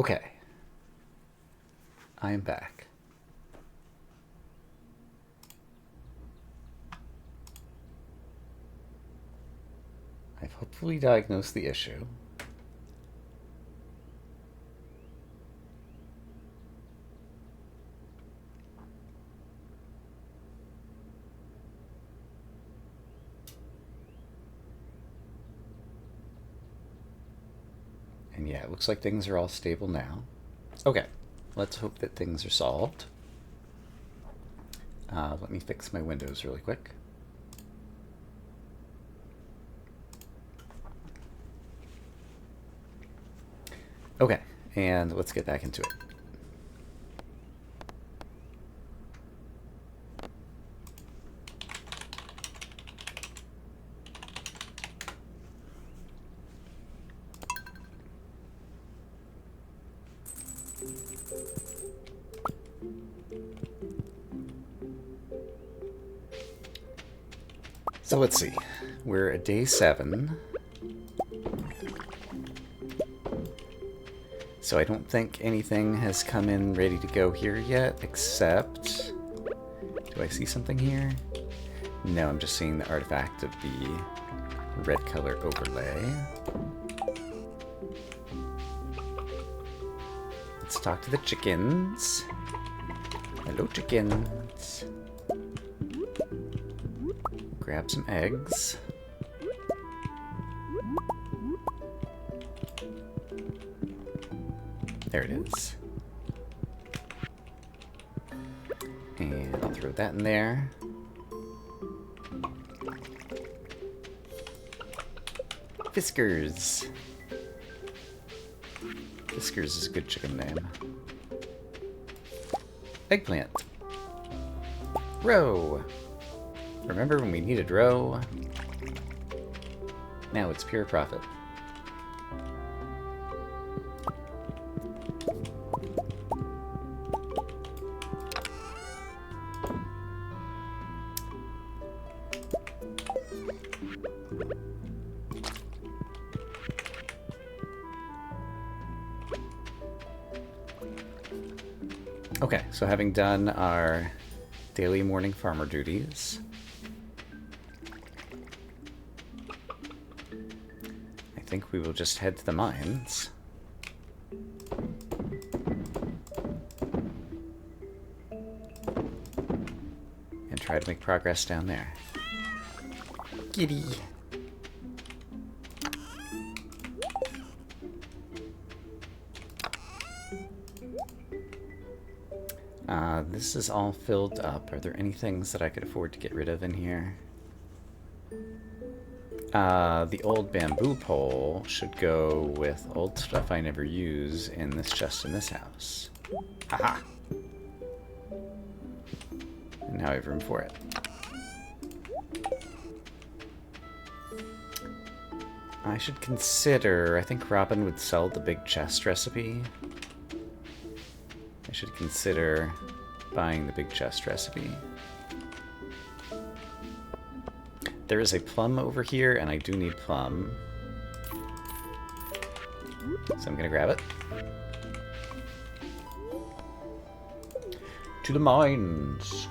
Okay. I am back. I've hopefully diagnosed the issue. And yeah, it looks like things are all stable now. Okay, let's hope that things are solved. Let me fix my windows really quick. Okay, and let's get back into it. So let's see. We're at day 7. So I don't think anything has come in ready to go here yet, except... Do I see something here? No, I'm just seeing the artifact of the red color overlay. Let's talk to the chickens. Hello, chickens. Grab some eggs. There it is. And I'll throw that in there. Fiskers. Fiskers is a good chicken name. Eggplant. Roe. Remember when we needed roe? Now it's pure profit. Okay, so having done our daily morning farmer duties, I think we will just head to the mines. And try to make progress down there. Giddy! This is all filled up. Are there any things that I could afford to get rid of in here? The old bamboo pole should go with old stuff I never use in this chest in this house. Haha! And now I have room for it. I should consider... I think Robin would sell the big chest recipe. I should consider buying the big chest recipe. There is a plum over here, and I do need plum. So I'm gonna grab it. To the mines!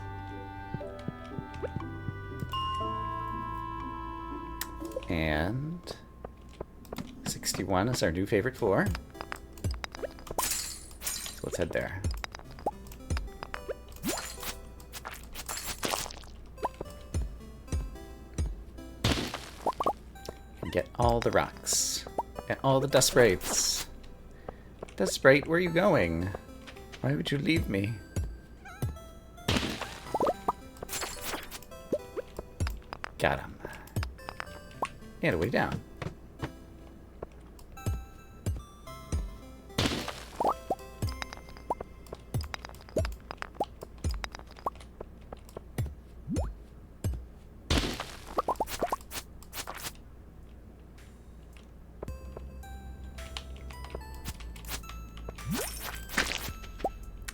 And 61 is our new favorite floor. So let's head there. Get all the rocks. And all the dust sprites. Dust sprite, where are you going? Why would you leave me? Got him. And a way down.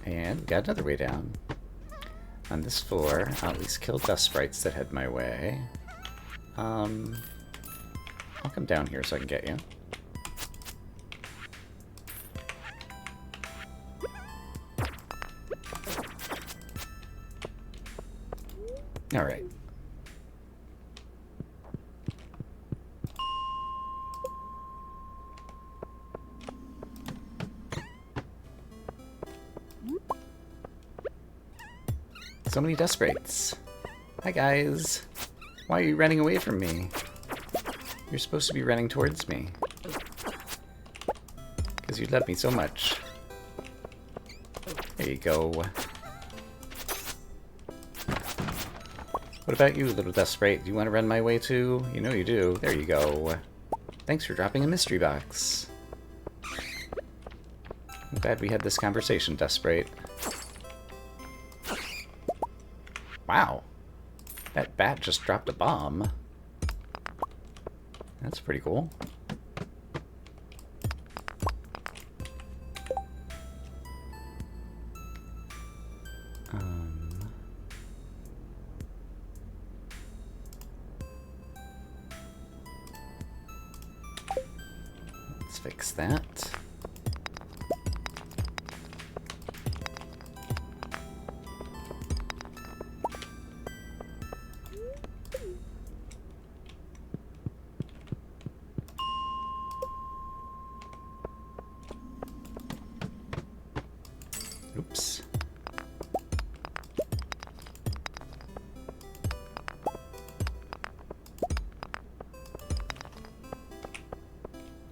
And got another way down. On this floor, I'll at least kill dust sprites that head my way. I'll come down here so I can get you. Alright. So many dust sprites. Hi guys. Why are you running away from me? You're supposed to be running towards me. Because you love me so much. There you go. What about you, little dust sprite? Do you want to run my way too? You know you do. There you go. Thanks for dropping a mystery box. I'm glad we had this conversation, dust sprite. Wow. That bat just dropped a bomb. That's pretty cool. Let's fix that. Oops.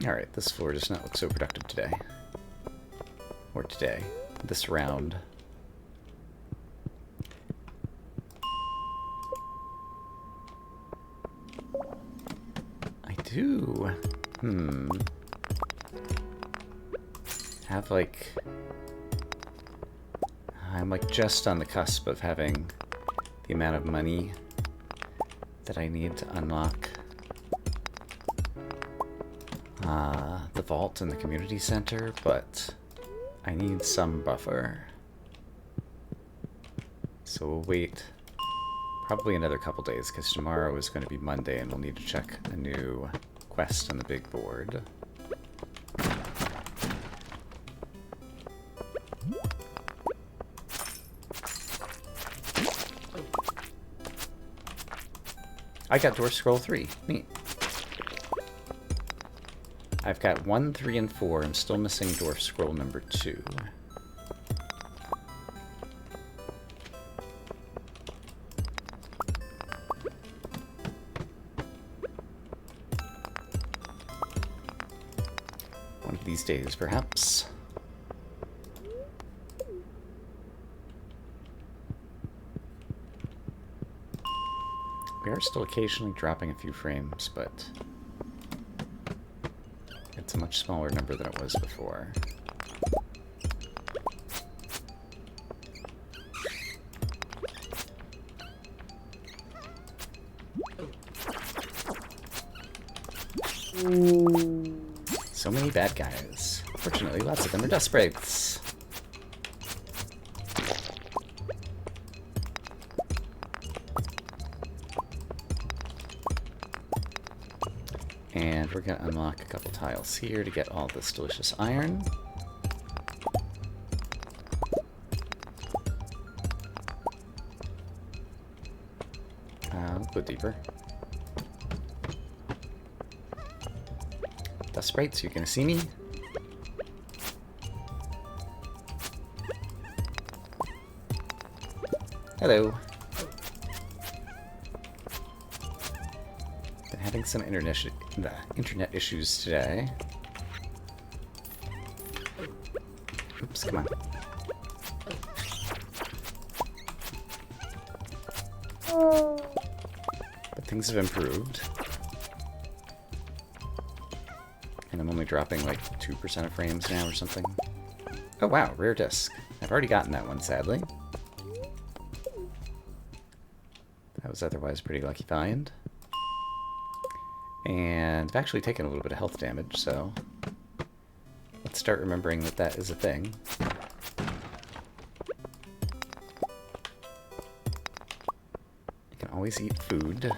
Alright, this floor does not look so productive today. Or today. This round. I do. Have like... I'm like just on the cusp of having the amount of money that I need to unlock the vault and the community center, but I need some buffer. So we'll wait probably another couple days, because tomorrow is going to be Monday and we'll need to check a new quest on the big board. I got Dwarf Scroll 3. Neat. I've got 1, 3, and 4. I'm still missing Dwarf Scroll number 2. One of these days, perhaps. We are still occasionally dropping a few frames, but it's a much smaller number than it was before. So many bad guys. Fortunately, lots of them are dust sprites. And we're going to unlock a couple tiles here to get all this delicious iron. I'll go deeper. Dust sprites, you're going to see me. Hello. Been having some internet issues today. Oops, come on. But things have improved. And I'm only dropping like 2% of frames now or something. Oh wow, rare disc. I've already gotten that one, sadly. That was otherwise a pretty lucky find. And I've actually taken a little bit of health damage, so let's start remembering that that is a thing. I can always eat food if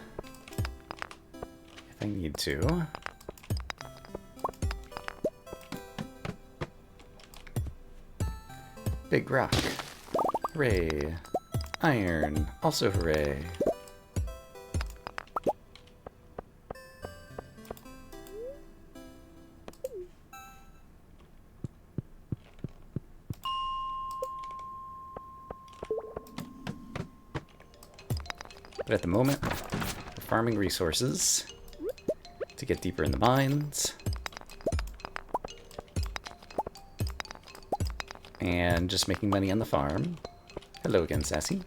I need to. Big rock. Hooray. Iron. Also hooray. But at the moment, we're farming resources to get deeper in the mines. And just making money on the farm. Hello again, Sassy.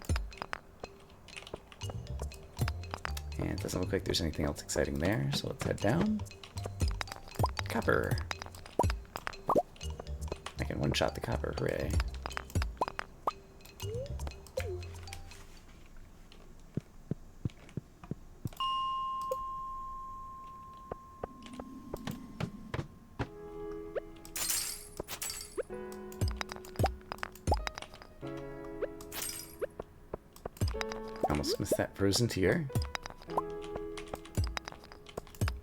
And it doesn't look like there's anything else exciting there, so let's head down. Copper. I can one-shot the copper, hooray. Almost missed that frozen tear.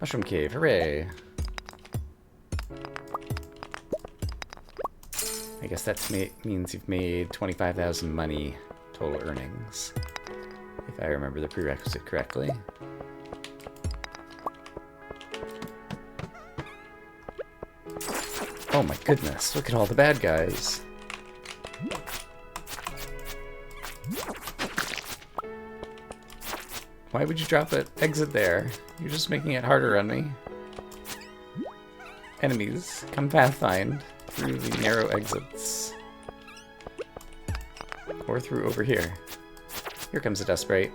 Mushroom cave, hooray! I guess that means you've made 25,000 money total earnings, if I remember the prerequisite correctly. Oh my goodness, look at all the bad guys. Why would you drop an exit there? You're just making it harder on me. Enemies, come pathfind through the narrow exits. Or through over here. Here comes a dust sprite.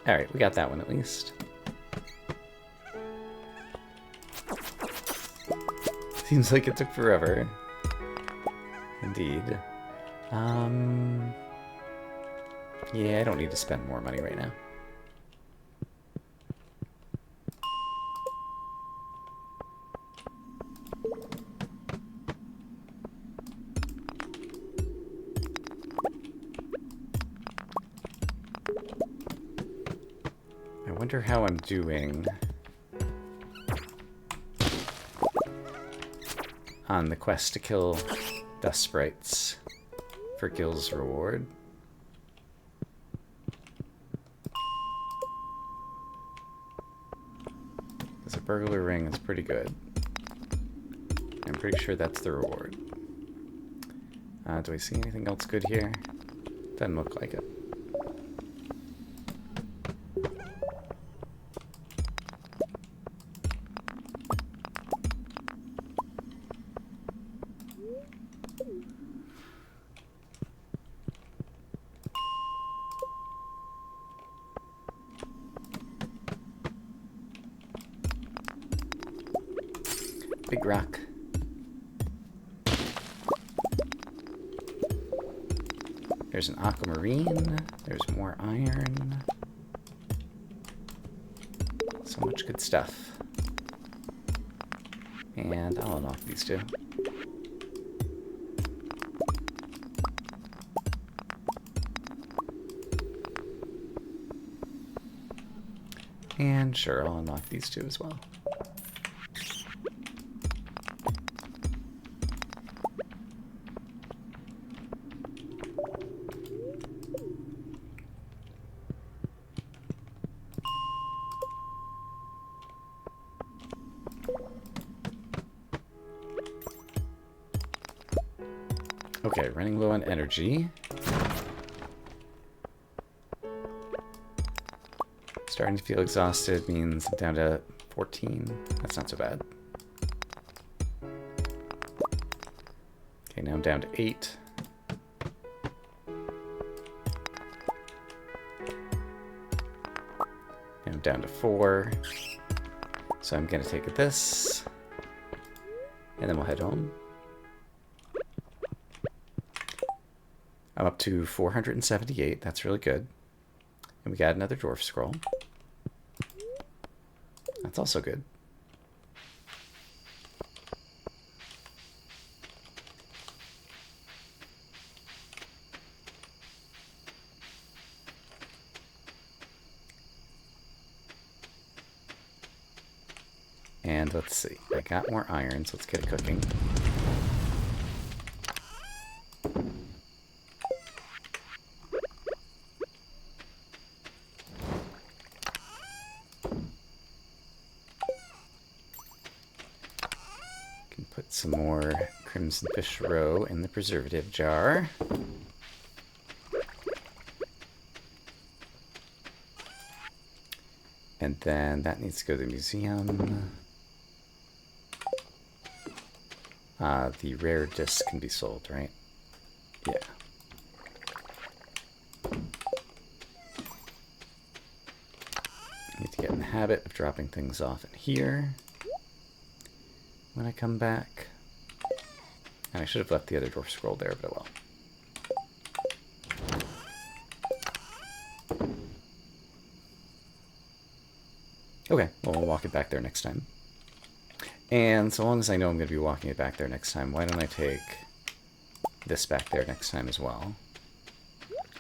Alright, we got that one at least. Seems like it took forever. Indeed. Yeah, I don't need to spend more money right now. I wonder how I'm doing on the quest to kill dust sprites for Gil's reward. Because a burglar ring is pretty good. I'm pretty sure that's the reward. Do I see anything else good here? Doesn't look like it. Big rock. There's an aquamarine. There's more iron. So much good stuff. And I'll unlock these two. And sure, I'll unlock these two as well. Okay, running low on energy. Starting to feel exhausted means I'm down to 14. That's not so bad. Okay, now I'm down to 8. Now I'm down to 4. So I'm gonna take this, and then we'll head home. I'm up to 478. That's really good. And we got another dwarf scroll. That's also good. And let's see. I got more iron, so let's get it cooking. Some more crimson fish roe in the preservative jar. And then that needs to go to the museum. The rare disc can be sold, right? Yeah. Need to get in the habit of dropping things off in here when I come back. And I should have left the other dwarf scroll there, but oh well. Okay, well, we'll walk it back there next time. And so long as I know I'm going to be walking it back there next time, why don't I take this back there next time as well?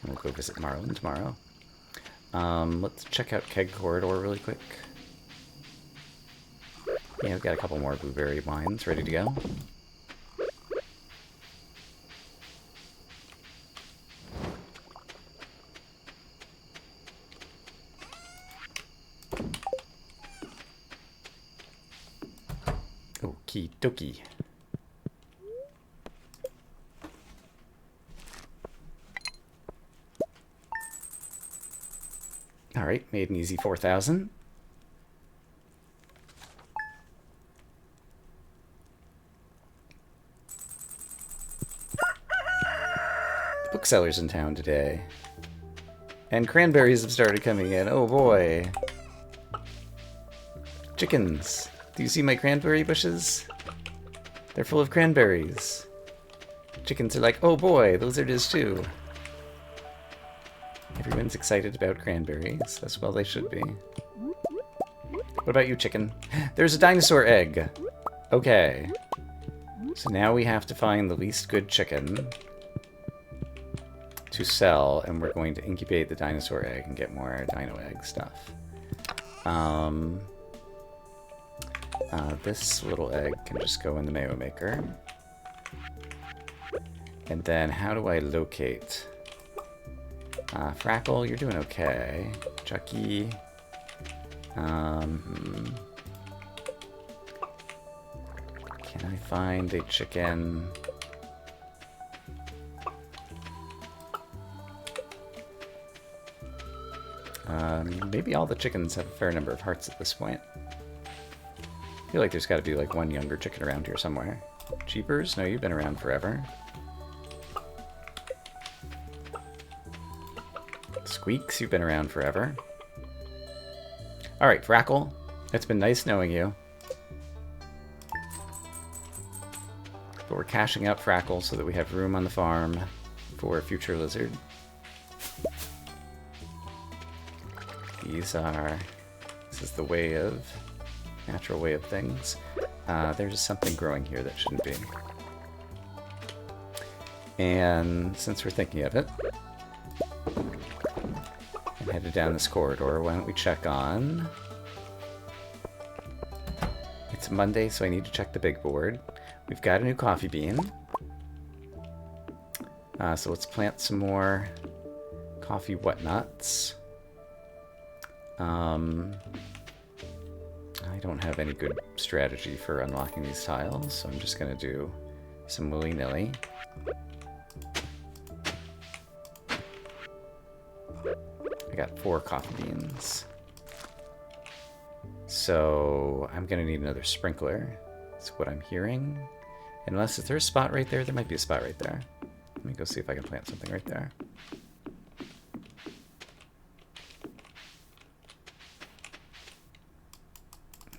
And we'll go visit Marlin tomorrow. Let's check out Keg Corridor really quick. Yeah, we've got a couple more blueberry wines ready to go. Okie dokie. Alright, made an easy 4,000. The bookseller's in town today. And cranberries have started coming in. Oh boy. Chickens. Do you see my cranberry bushes? They're full of cranberries. Chickens are like, oh boy, those are his too. Everyone's excited about cranberries, as well they should be. What about you, chicken? There's a dinosaur egg. Okay. So now we have to find the least good chicken to sell, and we're going to incubate the dinosaur egg and get more dino egg stuff. This little egg can just go in the mayo maker. And then how do I locate? Frackle, you're doing okay. Chucky. Can I find a chicken? Maybe all the chickens have a fair number of hearts at this point. I feel like there's got to be like one younger chicken around here somewhere. Jeepers? No, you've been around forever. Squeaks, you've been around forever. Alright, Frackle. It's been nice knowing you. But we're cashing out Frackle so that we have room on the farm for a future lizard. This is the way of, natural way of things. There's something growing here that shouldn't be. And since we're thinking of it, and headed down this corridor, why don't we check on... It's Monday, so I need to check the big board. We've got a new coffee bean. So let's plant some more coffee whatnots. I don't have any good strategy for unlocking these tiles, so I'm just going to do some willy-nilly. I got 4 coffee beans. So I'm going to need another sprinkler. That's what I'm hearing. Unless, is there a spot right there? There might be a spot right there. Let me go see if I can plant something right there.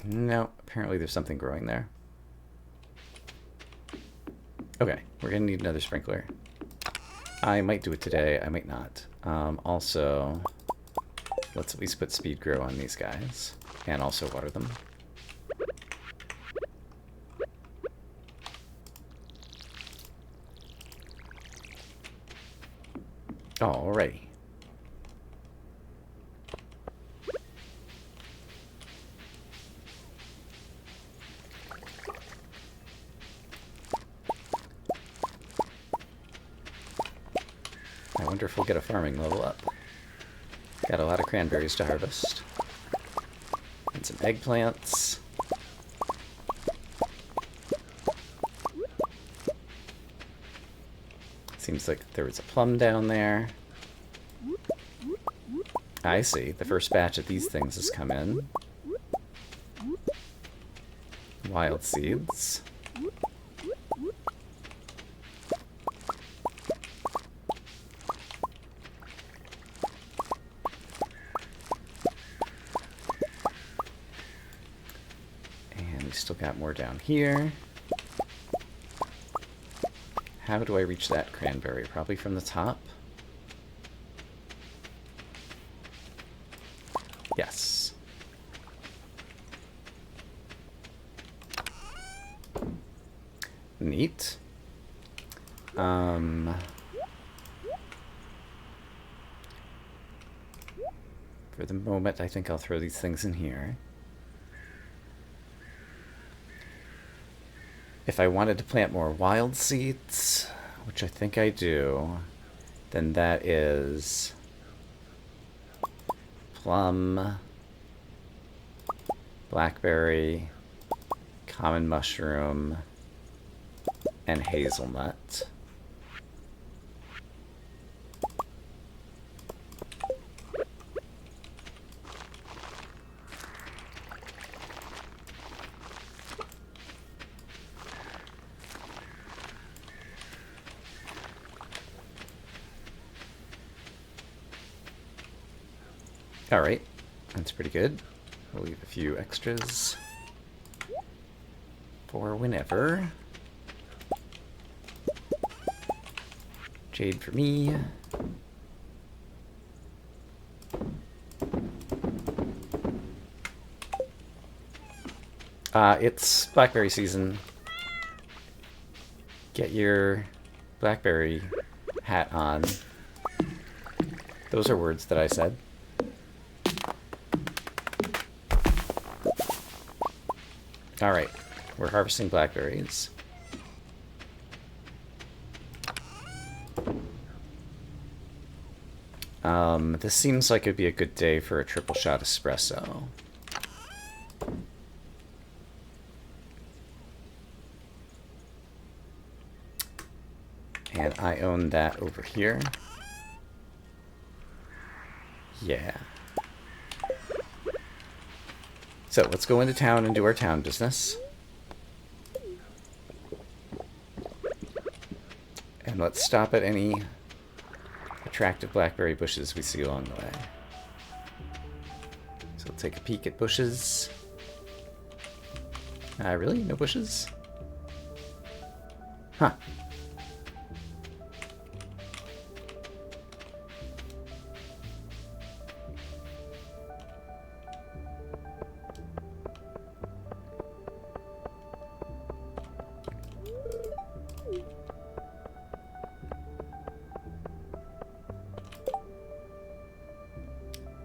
No, apparently there's something growing there. Okay, we're gonna need another sprinkler. I might do it today, I might not. Also, let's at least put speed grow on these guys, and also water them. Alrighty. I wonder if we'll get a farming level up. Got a lot of cranberries to harvest. And some eggplants. Seems like there was a plum down there. I see. The first batch of these things has come in. Wild seeds. And we still got more down here. How do I reach that cranberry? Probably from the top? Yes. Neat. For the moment, I think I'll throw these things in here. If I wanted to plant more wild seeds, which I think I do, then that is plum, blackberry, common mushroom, and hazelnut. Alright, that's pretty good. We'll leave a few extras for whenever. Jade for me. It's blackberry season. Get your blackberry hat on. Those are words that I said. Alright, we're harvesting blackberries. This seems like it'd be a good day for a triple shot espresso. And I own that over here. Yeah. So, let's go into town and do our town business. And let's stop at any attractive blackberry bushes we see along the way. So, we'll take a peek at bushes. Really? No bushes? Huh.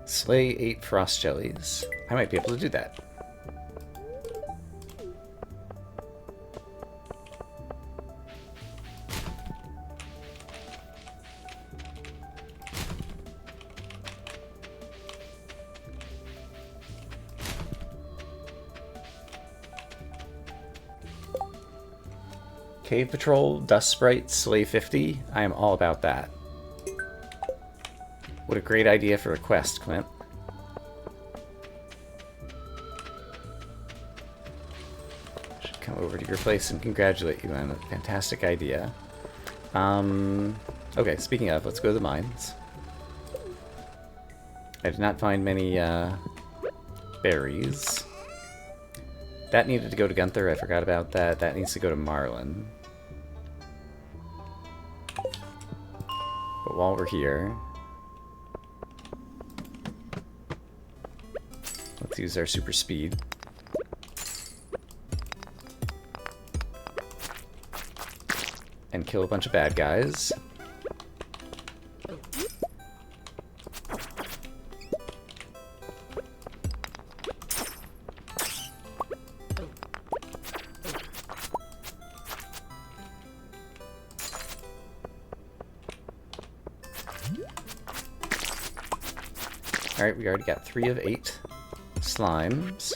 Slay 8 frost jellies. I might be able to do that. Cave Patrol, Dust Sprite, Slay 50. I am all about that. What a great idea for a quest, Clint. Should come over to your place and congratulate you on a fantastic idea. Okay, speaking of, let's go to the mines. I did not find many berries. That needed to go to Gunther, I forgot about that. That needs to go to Marlin. But while we're here, let's use our super speed. And kill a bunch of bad guys. Alright, we already got 3 of 8 slimes.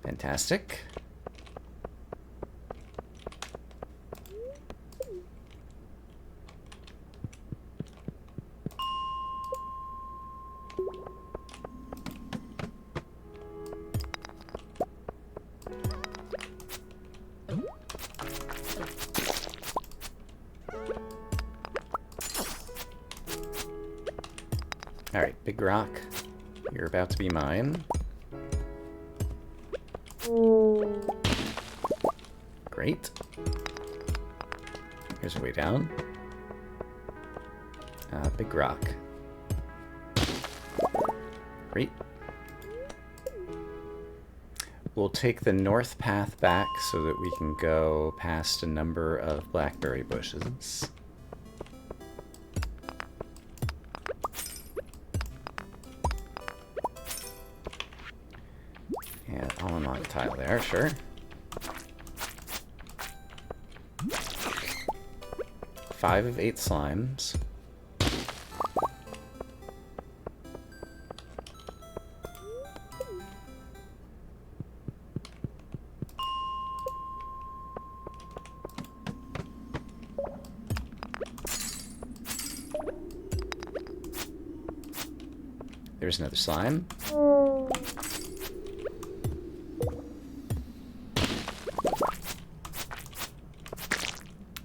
Fantastic. Alright, big rock. You're about to be mine. Great. Here's a way down. Big rock. Great. We'll take the north path back so that we can go past a number of blackberry bushes. And I'll unlock a tile there, sure. Five of 8 slimes. There's another slime.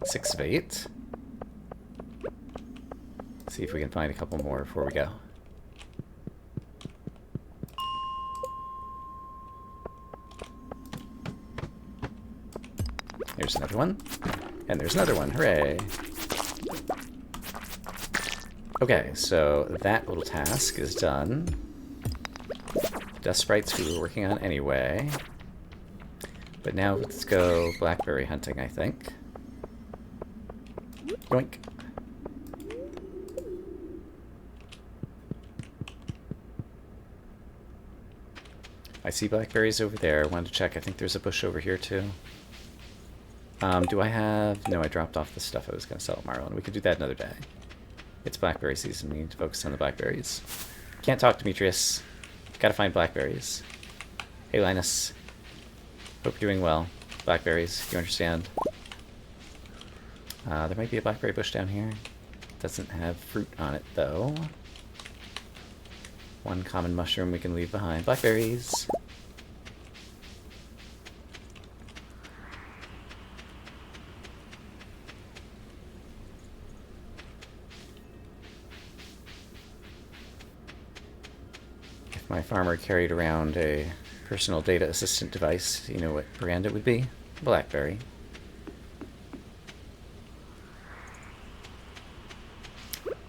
Six of 8. See if we can find a couple more before we go. There's another one. And there's another one. Hooray! Okay, so that little task is done. Dust sprites we were working on anyway. But now let's go blackberry hunting, I think. Yoink. I see blackberries over there. I wanted to check. I think there's a bush over here too. Do I have... No, I dropped off the stuff I was going to sell at Marlin. We could do that another day. It's blackberry season. We need to focus on the blackberries. Can't talk, Demetrius. Gotta find blackberries. Hey, Linus. Hope you're doing well. Blackberries, you understand. There might be a blackberry bush down here. Doesn't have fruit on it, though. One common mushroom we can leave behind. Blackberries! If my farmer carried around a personal data assistant device, you know what brand it would be? Blackberry.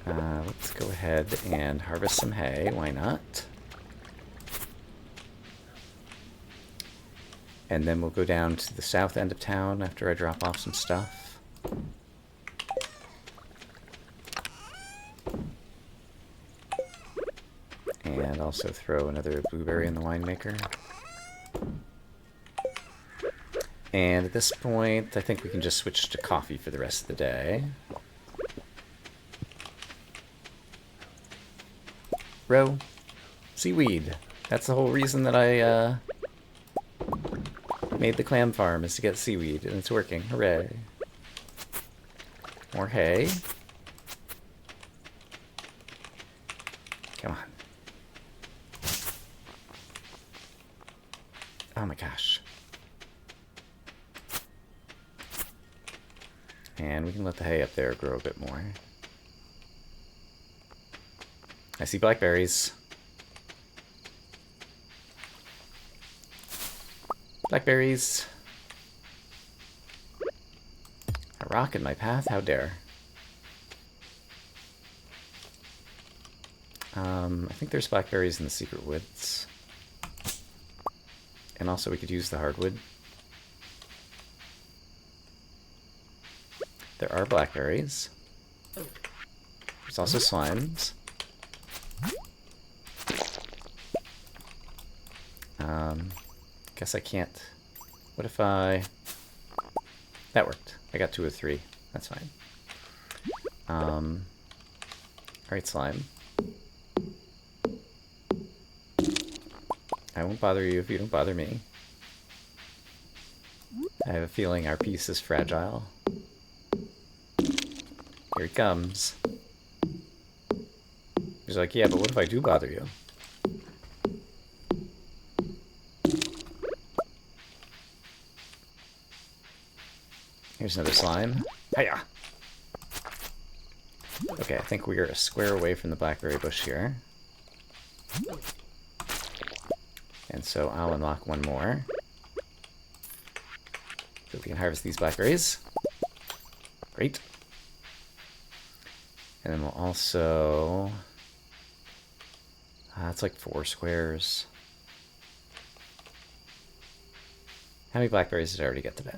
Let's go ahead and harvest some hay. Why not? And then we'll go down to the south end of town after I drop off some stuff. And also throw another blueberry in the winemaker. And at this point, I think we can just switch to coffee for the rest of the day. Row. Seaweed. That's the whole reason that I made the clam farm, is to get seaweed, and it's working. Hooray. More hay. Come on. Oh my gosh. And we can let the hay up there grow a bit more. I see blackberries. Blackberries. A rock in my path? How dare. I think there's blackberries in the secret woods. And also we could use the hardwood. There are blackberries. There's also slimes. Guess I can't. What if I... That worked. I got 2 of 3. That's fine. Alright, slime. I won't bother you if you don't bother me. I have a feeling our peace is fragile. Here he comes. He's like, yeah, but what if I do bother you? Here's another slime. Hiya! Okay, I think we are a square away from the blackberry bush here. And so I'll unlock one more. So we can harvest these blackberries. Great. And then we'll also... that's like 4 squares. How many blackberries did I already get today?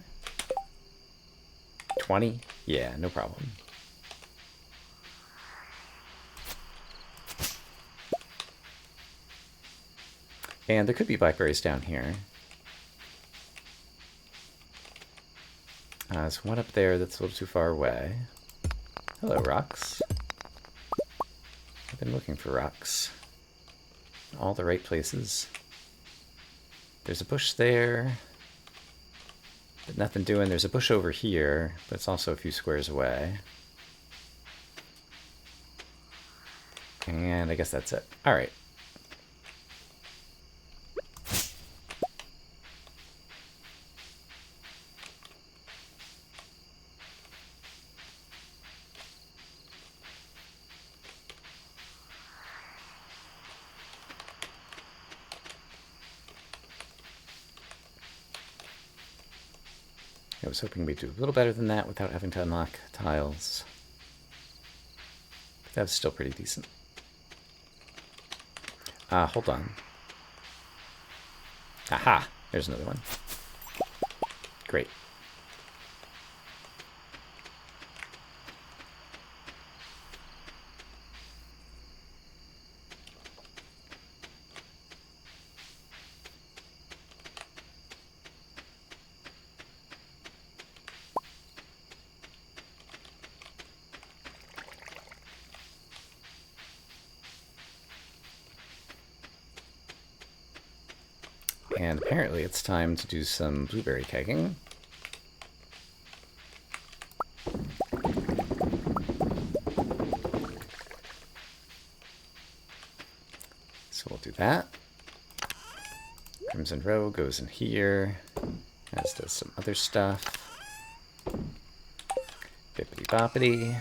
20? Yeah, no problem. And there could be blackberries down here. There's one up there that's a little too far away. Hello, rocks. I've been looking for rocks. In all the right places. There's a bush there. But nothing doing. There's a bush over here, but it's also a few squares away. And I guess that's it. Alright. I was hoping we'd do a little better than that without having to unlock tiles. But that was still pretty decent. Hold on. Aha! There's another one. Great. And apparently it's time to do some blueberry kegging. So we'll do that. Crimson Row goes in here, as does some other stuff. Bippity boppity,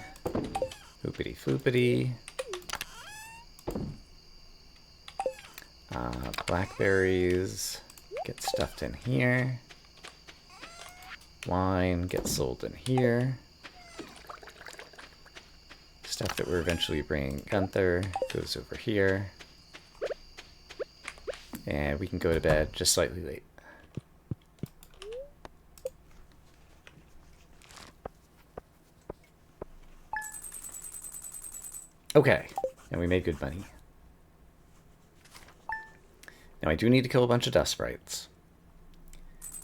hoopity floopity. Blackberries get stuffed in here. Wine gets sold in here. Stuff that we're eventually bringing Gunther goes over here. And we can go to bed just slightly late. Okay, and we made good money. Now I do need to kill a bunch of dust sprites.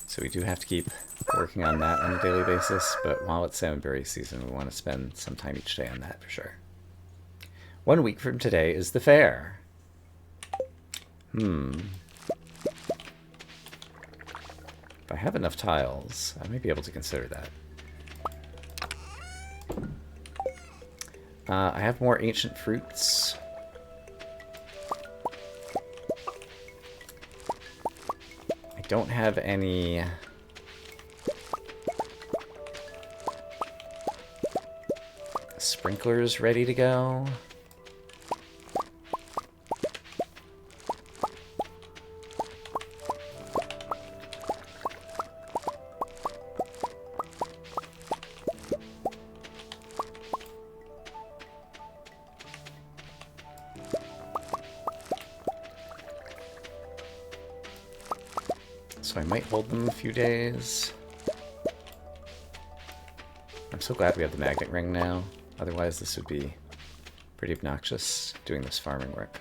So we do have to keep working on that on a daily basis, but while it's salmonberry season, we want to spend some time each day on that for sure. 1 week from today is the fair. If I have enough tiles, I may be able to consider that. I have more ancient fruits. I don't have any sprinklers ready to go. So I might hold them a few days. I'm so glad we have the magnet ring now. Otherwise this would be pretty obnoxious doing this farming work.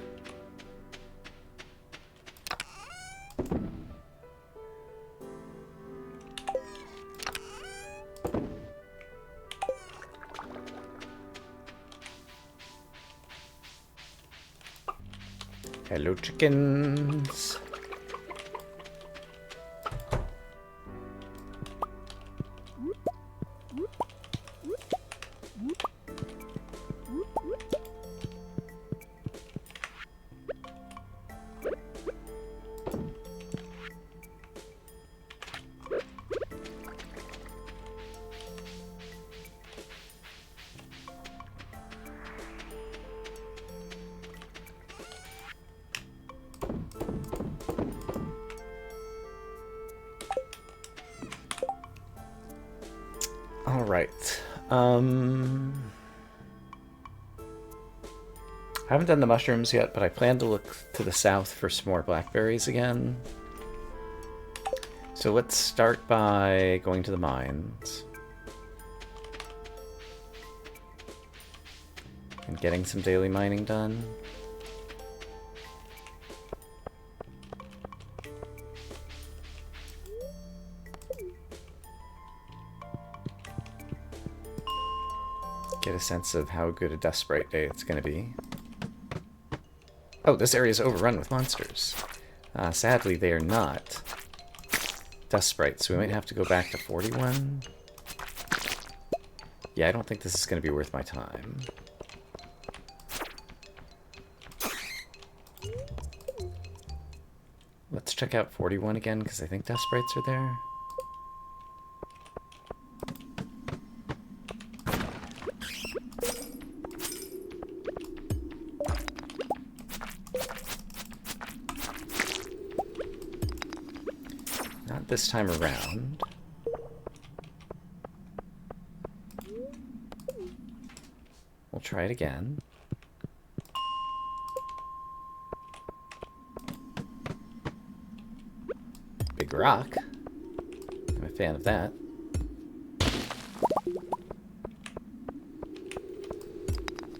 Hello, chickens. Alright. I haven't done the mushrooms yet, but I plan to look to the south for some more blackberries again. So let's start by going to the mines. And getting some daily mining done. Get a sense of how good a Dust Sprite day it's going to be. Oh, this area is overrun with monsters. Sadly, they are not Dust Sprites, so we might have to go back to 41. Yeah, I don't think this is going to be worth my time. Let's check out 41 again, because I think Dust Sprites are there. Not this time around. We'll try it again. Big rock. I'm a fan of that.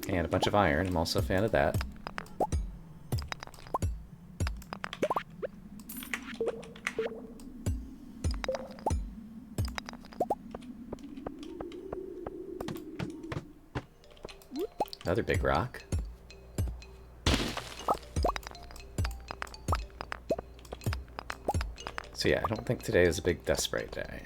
And a bunch of iron. I'm also a fan of that. Another big rock. So yeah, I don't think today is a big Dust Sprite day.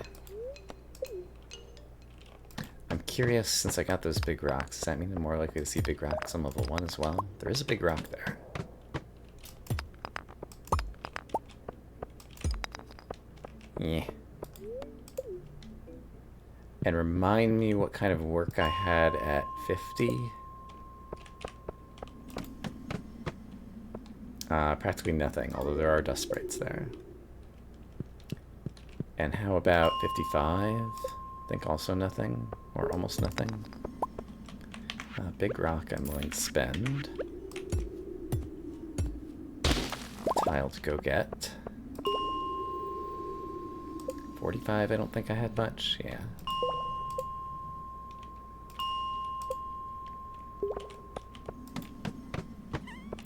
I'm curious, since I got those big rocks, does that mean I'm more likely to see big rocks on level 1 as well? There is a big rock there. Yeah. And remind me what kind of work I had at 50. Practically nothing, although there are Dust Sprites there. And how about 55? I think also nothing, or almost nothing. Big rock I'm willing to spend. Tile to go get. 45, I don't think I had much, yeah.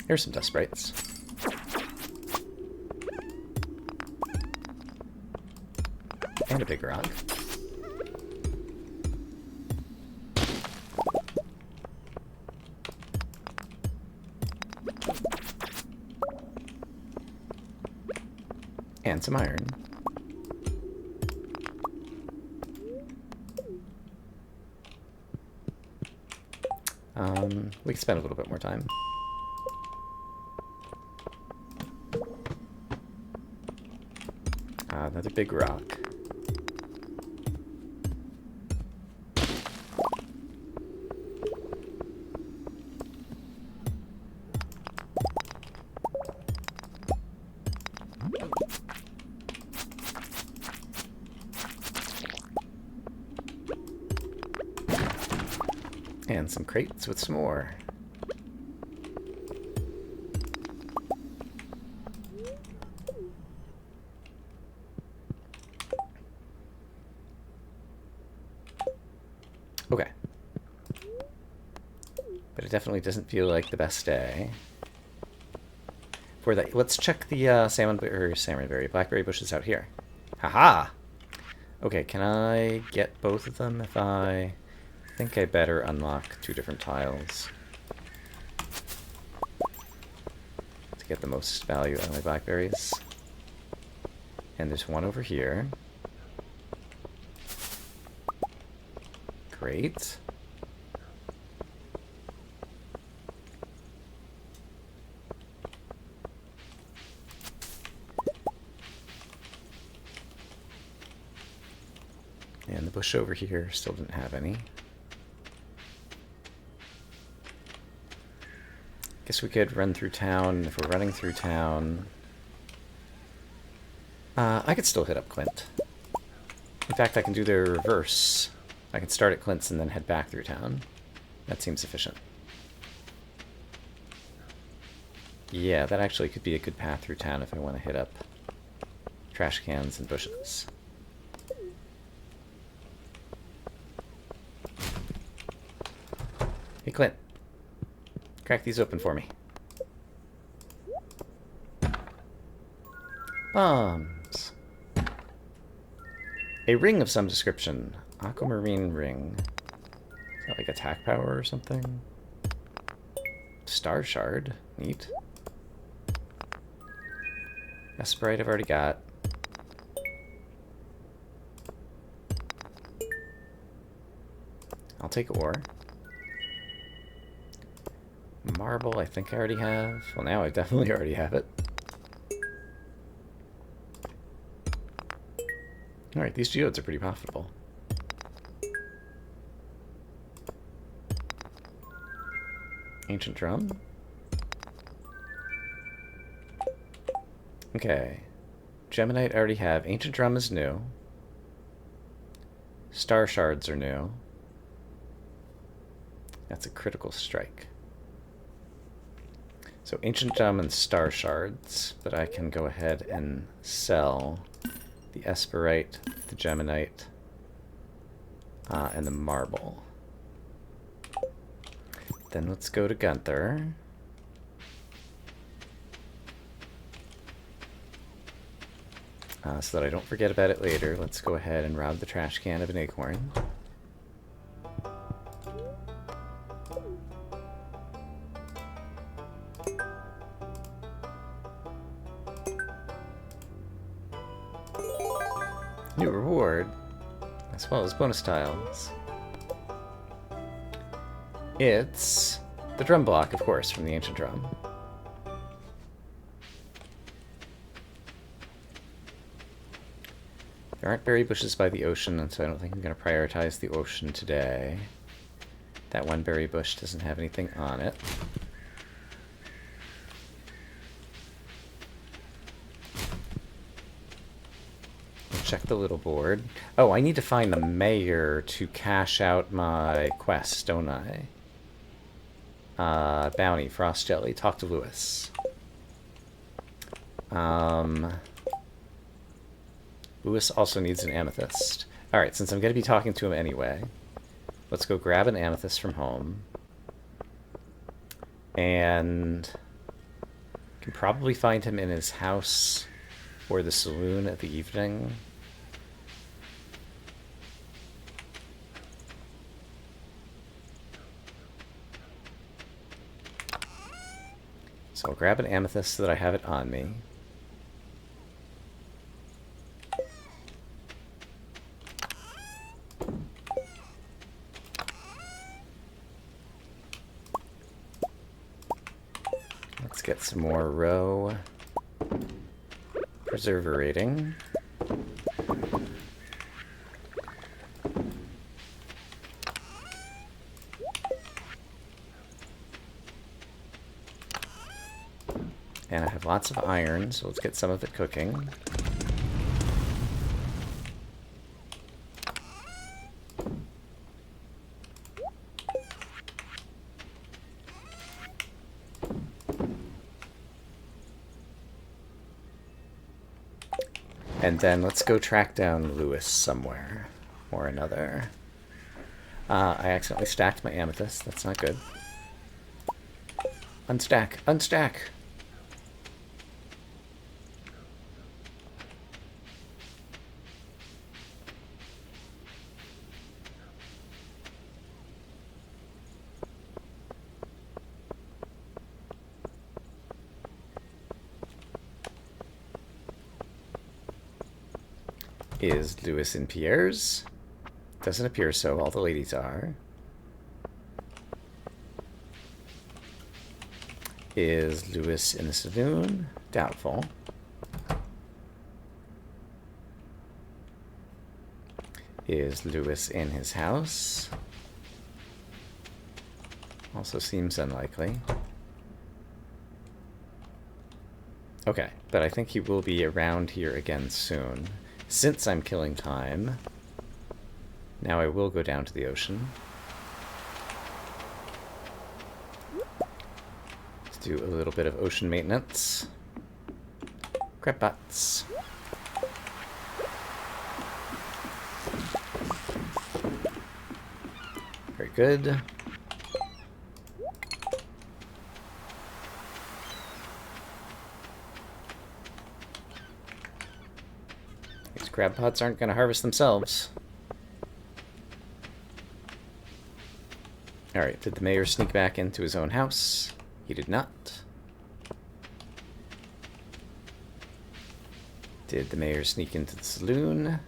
Here's some Dust Sprites. And a big rock. And some iron. We can spend a little bit more time. Another big rock. And some crates with some more. Okay. But it definitely doesn't feel like the best day. For that, let's check the salmonberry, blackberry bushes out here. Haha! Okay, can I get both of them if I think I better unlock 2 different tiles to get the most value out of my blackberries. And there's one over here. Great. And the bush over here still didn't have any. Guess we could run through town. If we're running through town, I could still hit up Clint. In fact, I can do the reverse I can start at Clint's and then head back through town. That seems efficient. Yeah, that actually could be a good path through town if I want to hit up trash cans and bushes. Hey, Clint. Crack these open for me. Bombs. A ring of some description. Aquamarine ring. Is that like attack power or something? Star shard. Neat. Esperite I've already got. I'll take ore. Marble I think I already have. Well, now I definitely already have it. Alright, these geodes are pretty profitable. Ancient drum. Okay. Geminite I already have. Ancient drum is new. Star shards are new. That's a critical strike. So ancient drum and star shards, but I can go ahead and sell the Esperite, the Geminite, and the marble. Then let's go to Gunther. So that I don't forget about it later, let's go ahead and rob the trash can of an acorn. New reward, as well as bonus tiles. It's the drum block, of course, from the ancient drum. There aren't berry bushes by the ocean, and so I don't think I'm going to prioritize the ocean today. That one berry bush doesn't have anything on it. Check the little board. Oh, I need to find the mayor to cash out my quest, don't I? Bounty, Frost Jelly. Talk to Lewis. Lewis also needs an amethyst. Alright, since I'm going to be talking to him anyway, let's go grab an amethyst from home. And can probably find him in his house or the saloon at the evening. So I'll grab an amethyst so that I have it on me. Let's get some more row preserver rating. And I have lots of iron, so let's get some of it cooking. And then let's go track down Lewis somewhere or another. I accidentally stacked my amethyst. That's not good. Unstack! Unstack! Is Lewis in Pierre's? Doesn't appear so, all the ladies are. Is Lewis in the saloon? Doubtful. Is Lewis in his house? Also seems unlikely. Okay, but I think he will be around here again soon. Since I'm killing time, Now I will go down to the ocean. Let's do a little bit of ocean maintenance. Crab pots. Very good. These crab pots aren't going to harvest themselves. Alright, did the mayor sneak back into his own house? He did not. Did the mayor sneak into the saloon?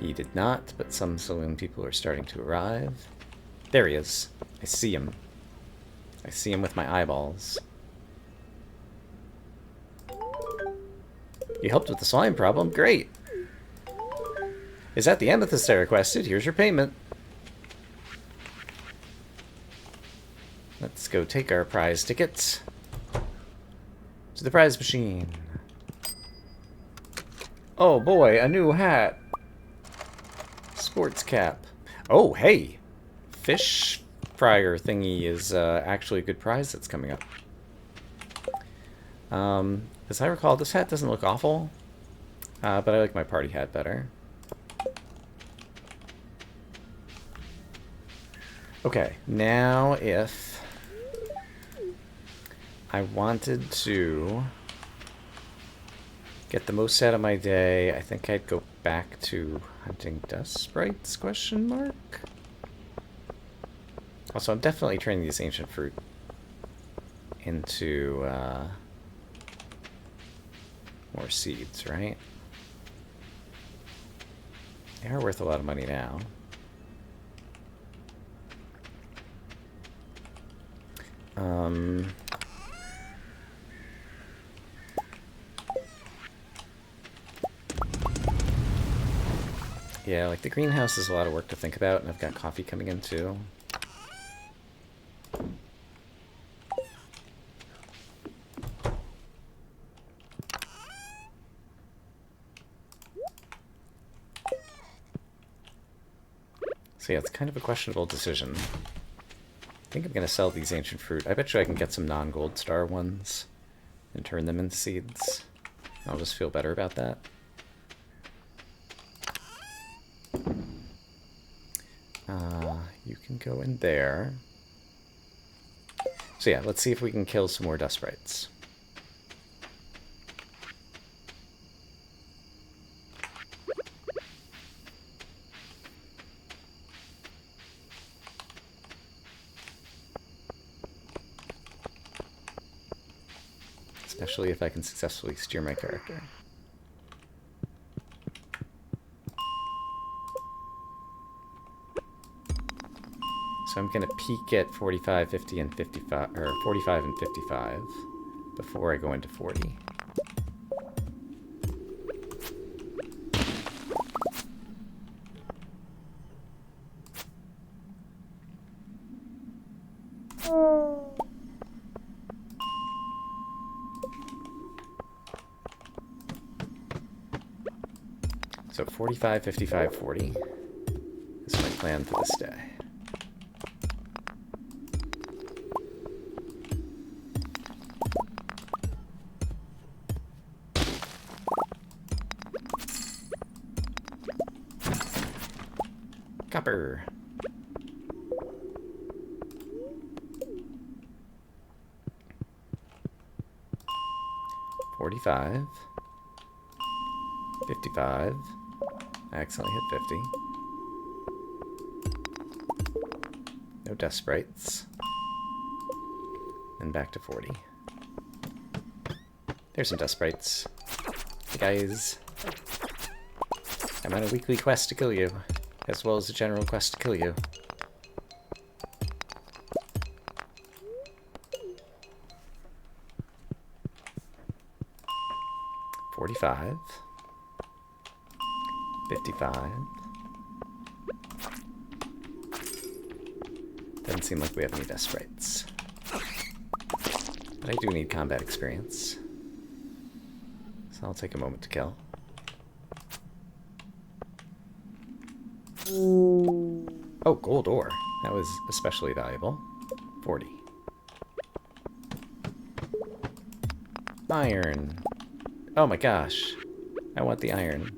He did not, but some saloon people are starting to arrive. There he is. I see him. I see him with my eyeballs. You helped with the slime problem? Great! Is that the amethyst I requested? Here's your payment. Let's go take our prize tickets to the prize machine. Oh boy, a new hat. Sports cap. Oh, hey! Fish fryer thingy is actually a good prize that's coming up. As I recall, this hat doesn't look awful, but I like my party hat better. Okay, now if I wanted to get the most out of my day, I think I'd go back to hunting dust sprites, question mark? Also, I'm definitely turning these ancient fruit into more seeds, right? They are worth a lot of money now. Yeah, like the greenhouse is a lot of work to think about, and I've got coffee coming in too. So yeah, it's kind of a questionable decision. I think I'm going to sell these ancient fruit. I bet you I can get some non-gold star ones and turn them into seeds. I'll just feel better about that. You can go in there. So yeah, let's see if we can kill some more dust sprites. Especially if I can successfully steer my character. So I'm going to peak at 45, 50, and 55, or 45 and 55 before I go into 40. So 45, 55, 40 is my plan for this day. Copper. $45. $55. I accidentally hit 50. No dust sprites. Then back to 40. There's some dust sprites. Hey guys. I'm on a weekly quest to kill you, as well as a general quest to kill you. $45. $55. Doesn't seem like we have any dust sprites. But I do need combat experience. So I'll take a moment to kill. Oh, gold ore. That was especially valuable. 40. Iron. Oh my gosh. I want the iron.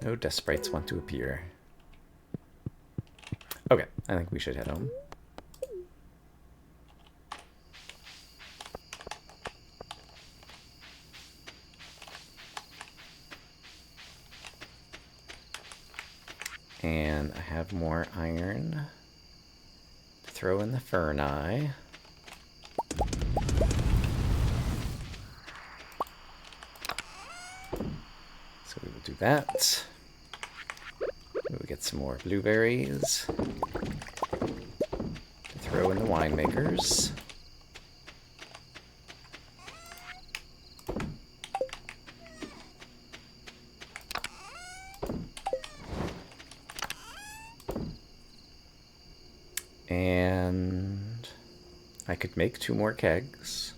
No death sprites want to appear. Okay, I think we should head home. And I have more iron to throw in the furnace. So we will do that. We'll get some more blueberries to throw in the winemakers. And I could make 2 more kegs.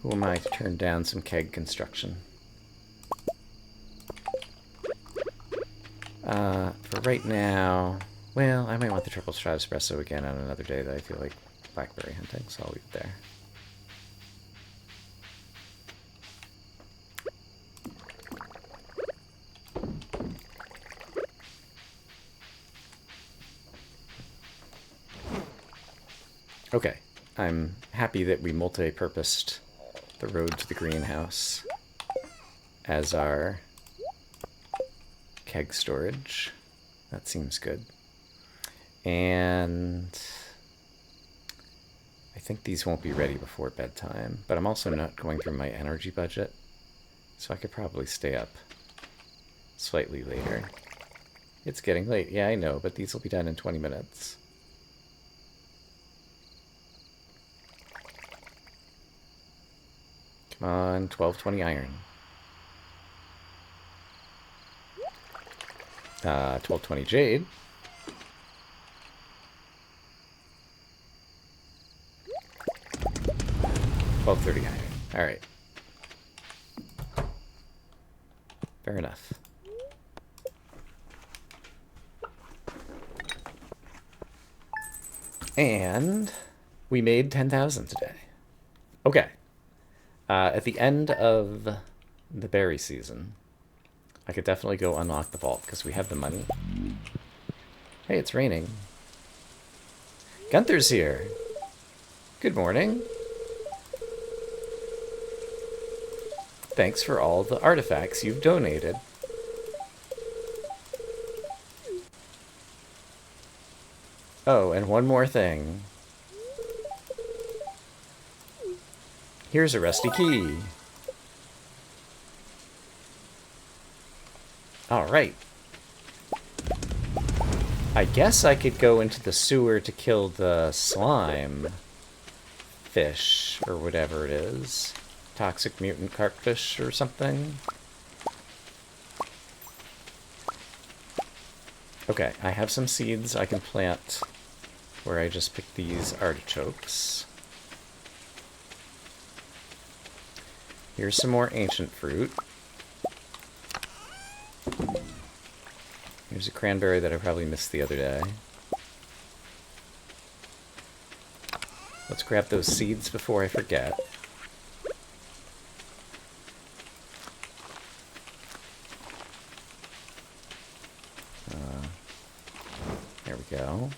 Who am I to turn down some keg construction? For right now, well, I might want the triple shot espresso again on another day that I feel like blackberry hunting, so I'll leave it there. Okay, I'm happy that we multi-purposed the road to the greenhouse as our keg storage. That seems good. And I think these won't be ready before bedtime, but I'm also not going through my energy budget, so I could probably stay up slightly later. It's getting late. Yeah, I know, but these will be done in 20 minutes. Come on, 1220 iron. 1220 jade. $12.30 iron. Alright. Fair enough. And we made 10,000 today. Okay. At the end of the berry season, I could definitely go unlock the vault because we have the money. Hey, it's raining. Gunther's here. Good morning. Thanks for all the artifacts you've donated. Oh, and one more thing. Here's a rusty key. Alright. I guess I could go into the sewer to kill the slime fish, or whatever it is. Toxic mutant carpfish or something. Okay, I have some seeds I can plant where I just picked these artichokes. Here's some more ancient fruit. Here's a cranberry that I probably missed the other day. Let's grab those seeds before I forget. There we go.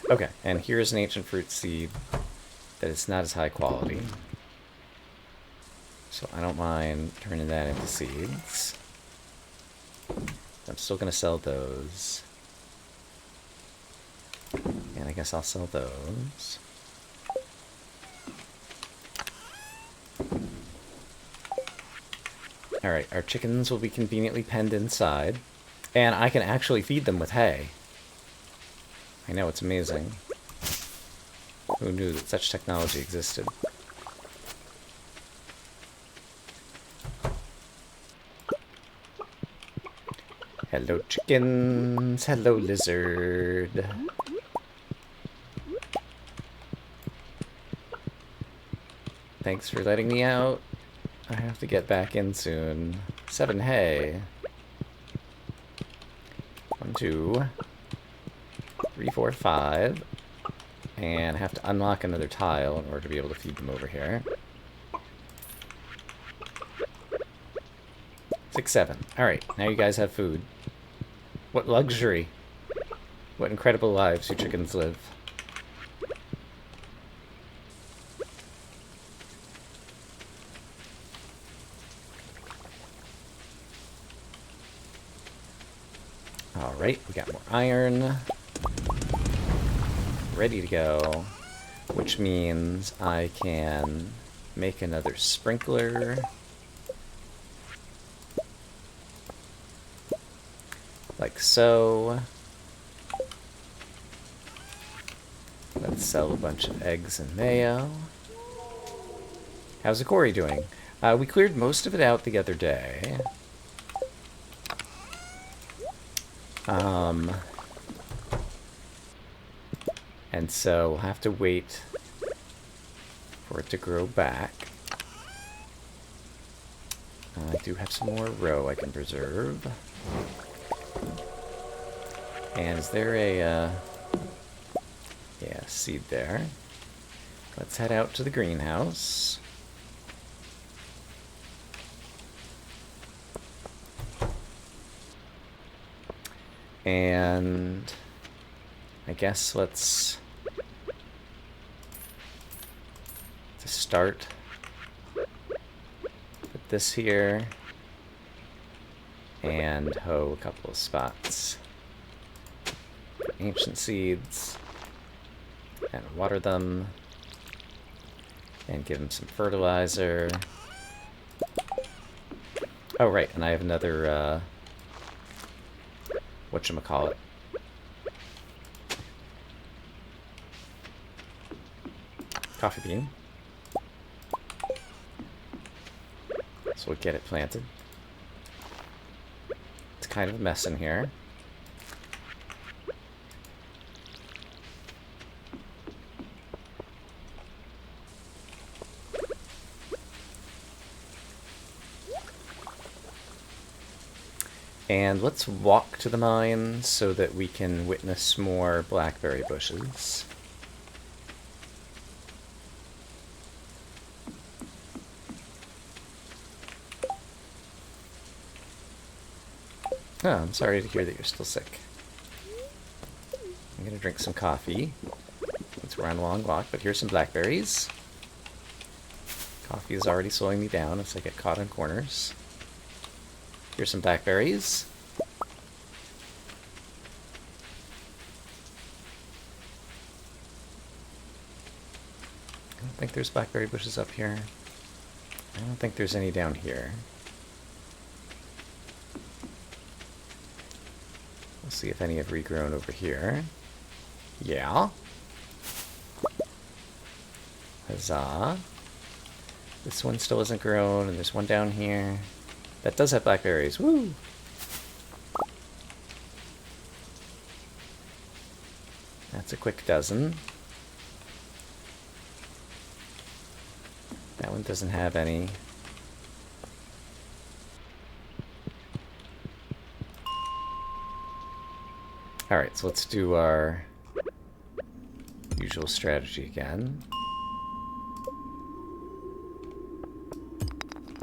Okay, and here's an ancient fruit seed that is not as high quality. So I don't mind turning that into seeds. I'm still going to sell those. And I guess I'll sell those. Alright, our chickens will be conveniently penned inside. And I can actually feed them with hay. I know, it's amazing. Who knew that such technology existed? Hello, chickens. Hello, lizard. Thanks for letting me out. I have to get back in soon. 7 hay. 1, 2, 3, 4, 5. And I have to unlock another tile in order to be able to feed them over here. 6, 7. Alright, now you guys have food. What luxury. What incredible lives you chickens live. Alright, we got more iron. Ready to go. Which means I can make another sprinkler. Like so. Let's sell a bunch of eggs and mayo. How's the quarry doing? We cleared most of it out the other day. And so we'll have to wait for it to grow back. I do have some more row I can preserve. And is there a, yeah, seed there. Let's head out to the greenhouse. And I guess let's to start put this here and hoe a couple of spots. Ancient seeds and water them and give them some fertilizer. Oh right, and I have another whatchamacallit. Coffee bean. So we'll get it planted. It's kind of a mess in here. And let's walk to the mine so that we can witness more blackberry bushes. Oh, I'm sorry to hear that you're still sick. I'm gonna drink some coffee since we're on a long walk, but here's some blackberries. Coffee is already slowing me down as I get caught in corners. Here's some blackberries. I don't think there's blackberry bushes up here. I don't think there's any down here. We'll see if any have regrown over here. Yeah. Huzzah. This one still isn't grown, and there's one down here. That does have blackberries. Woo! That's a quick dozen. That one doesn't have any. Alright, so let's do our usual strategy again.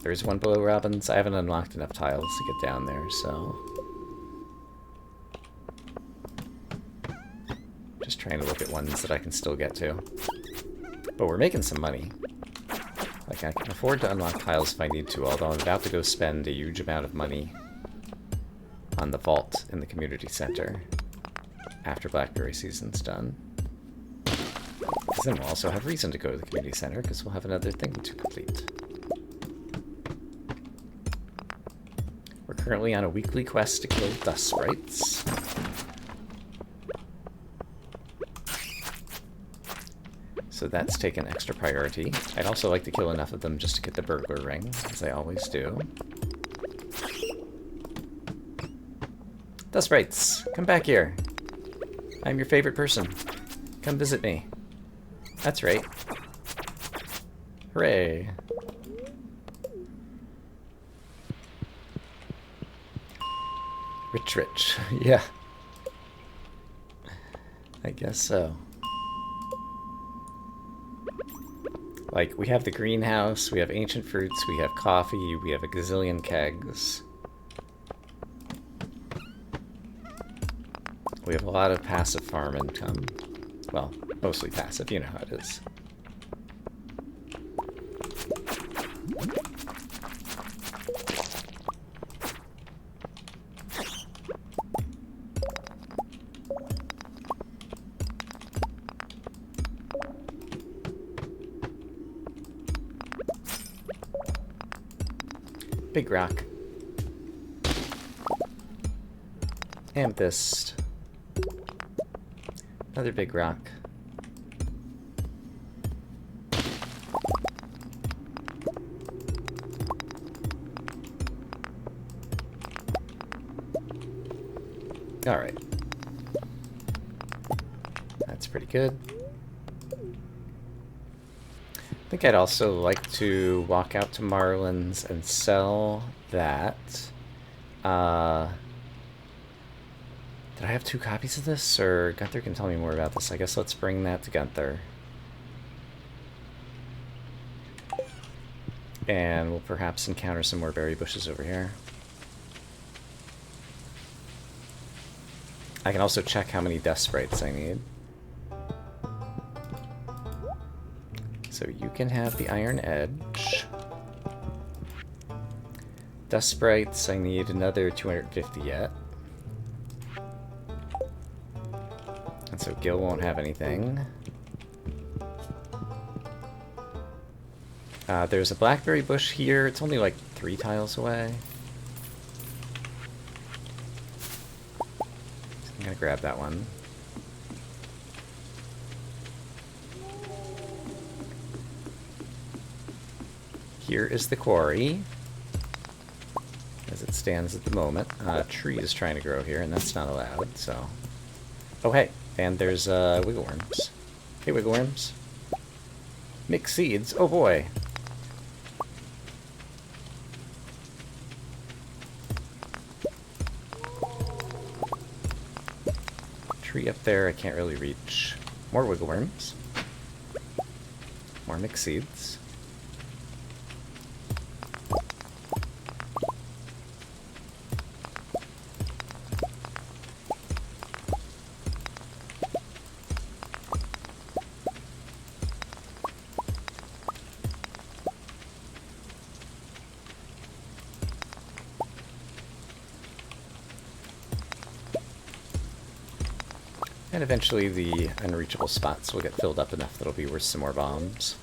There's one below Robin's. I haven't unlocked enough tiles to get down there, so... just trying to look at ones that I can still get to. But we're making some money. Like, I can afford to unlock tiles if I need to, although I'm about to go spend a huge amount of money on the vault in the community center after blackberry season's done. Because then we'll also have reason to go to the community center, because we'll have another thing to complete. We're currently on a weekly quest to kill dust sprites. So that's taken extra priority. I'd also like to kill enough of them just to get the burglar ring, as I always do. Dust sprites, come back here. I'm your favorite person. Come visit me. That's right. Hooray. Rich. Yeah. I guess so. Like, we have the greenhouse, we have ancient fruits, we have coffee, we have a gazillion kegs. We have a lot of passive farm income. Well, mostly passive, you know how it is. Big rock. Amethyst. Another big rock. Alright. That's pretty good. I think I'd also like to walk out to Marlin's and sell that. Did I have 2 copies of this? Or Gunther can tell me more about this. I guess let's bring that to Gunther. And we'll perhaps encounter some more berry bushes over here. I can also check how many dust sprites I need. So you can have the iron edge. Dust sprites, I need another 250 yet. And so Gil won't have anything. There's a blackberry bush here. It's only like 3 tiles away. So I'm gonna grab that one. Here is the quarry, as it stands at the moment. A tree is trying to grow here, and that's not allowed, so... Oh, hey, and there's wiggleworms. Hey, wiggleworms. Mixed seeds? Oh, boy. Tree up there I can't really reach. More wiggleworms. More mixed seeds. And eventually the unreachable spots will get filled up enough that it'll be worth some more bombs.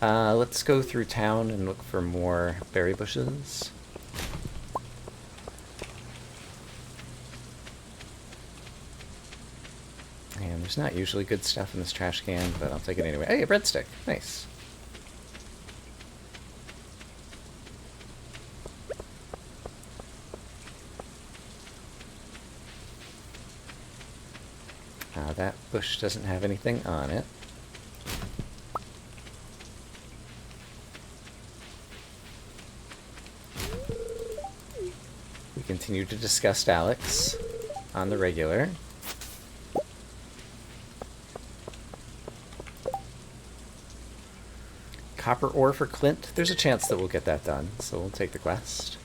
Let's go through town and look for more berry bushes. And there's not usually good stuff in this trash can, but I'll take it anyway. Hey, a breadstick! Nice. That bush doesn't have anything on it. We continue to discuss Alex on the regular. Copper ore for Clint. There's a chance that we'll get that done, so we'll take the quest.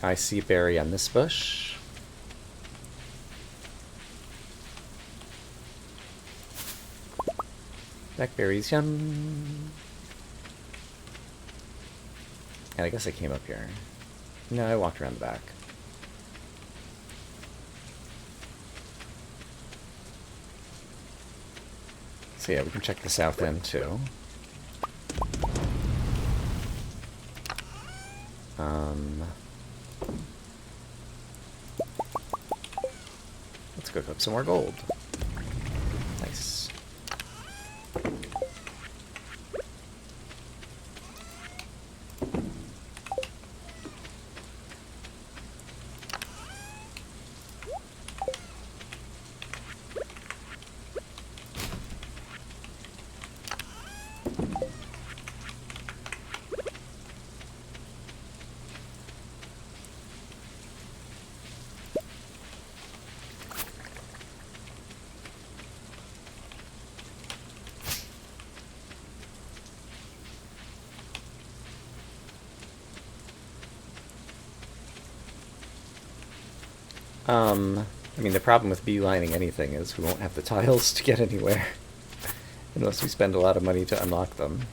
I see a berry on this bush. Blackberries, yum. And I guess I came up here. No, I walked around the back. So yeah, we can check the south end too. Let's cook up some more gold. Nice. I mean, the problem with beelining anything is we won't have the tiles to get anywhere. Unless we spend a lot of money to unlock them.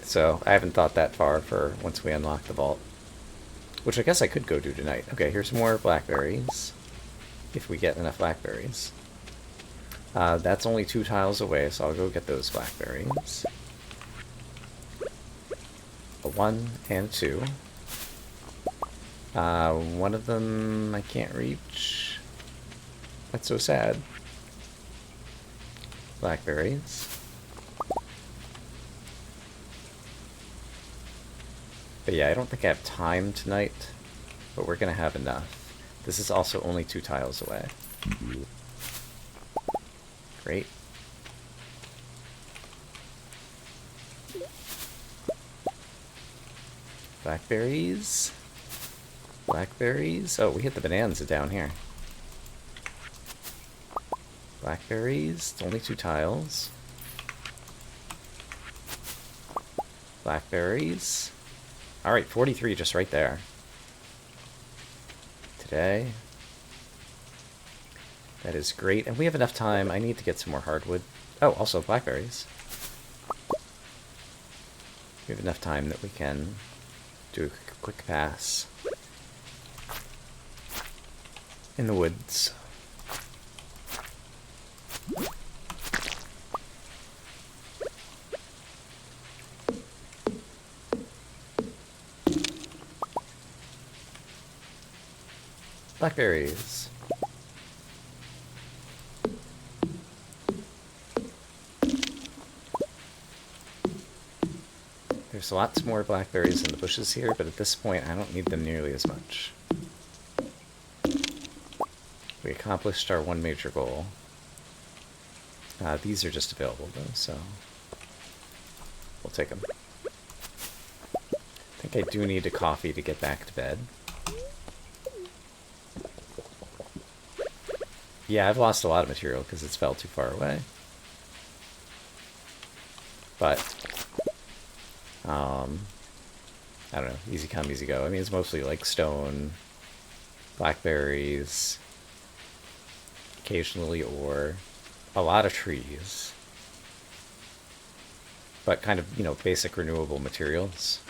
So, I haven't thought that far for once we unlock the vault. Which I guess I could go do tonight. Okay, here's more blackberries. If we get enough blackberries. That's only 2 tiles away, so I'll go get those blackberries. A 1 and a 2. One of them I can't reach. That's so sad. Blackberries. But yeah, I don't think I have time tonight, but we're gonna have enough. This is also only 2 tiles away. Great. Blackberries. Blackberries. Oh, we hit the bonanza down here. Blackberries. It's only 2 tiles. Blackberries. Alright, 43 just right there. Today. That is great. And we have enough time. I need to get some more hardwood. Oh, also blackberries. We have enough time that we can do a quick pass in the woods. Blackberries. There's lots more blackberries in the bushes here, but at this point I don't need them nearly as much. We accomplished our one major goal. These are just available though, so we'll take them. I think I do need a coffee to get back to bed. Yeah, I've lost a lot of material because it's fell too far away. But, I don't know, easy come, easy go. I mean, it's mostly like stone, blackberries, occasionally ore, a lot of trees. But kind of, you know, basic renewable materials.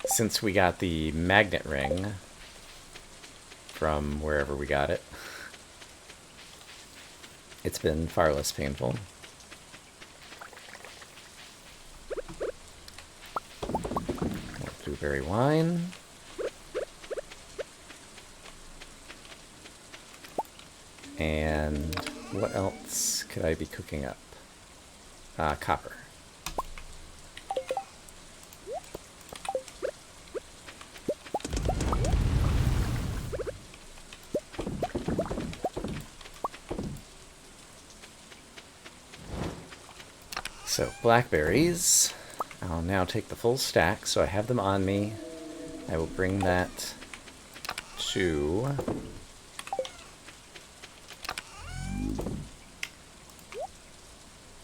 Since we got the magnet ring from wherever we got it, it's been far less painful. Blueberry wine. And what else could I be cooking up? Copper. So, blackberries. I'll now take the full stack, so I have them on me. I will bring that to...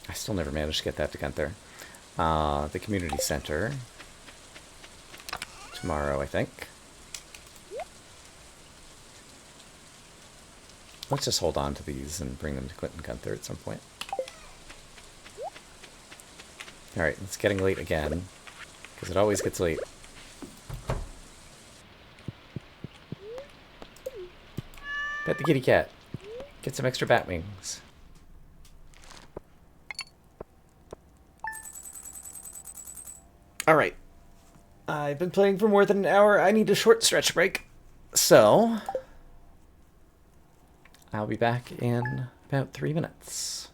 I still never managed to get that to Gunther. The community center. Tomorrow, I think. Let's just hold on to these and bring them to Clinton Gunther at some point. Alright, it's getting late again, because it always gets late. Pet the kitty cat. Get some extra bat wings. Alright. I've been playing for more than an hour. I need a short stretch break. So, I'll be back in about 3 minutes.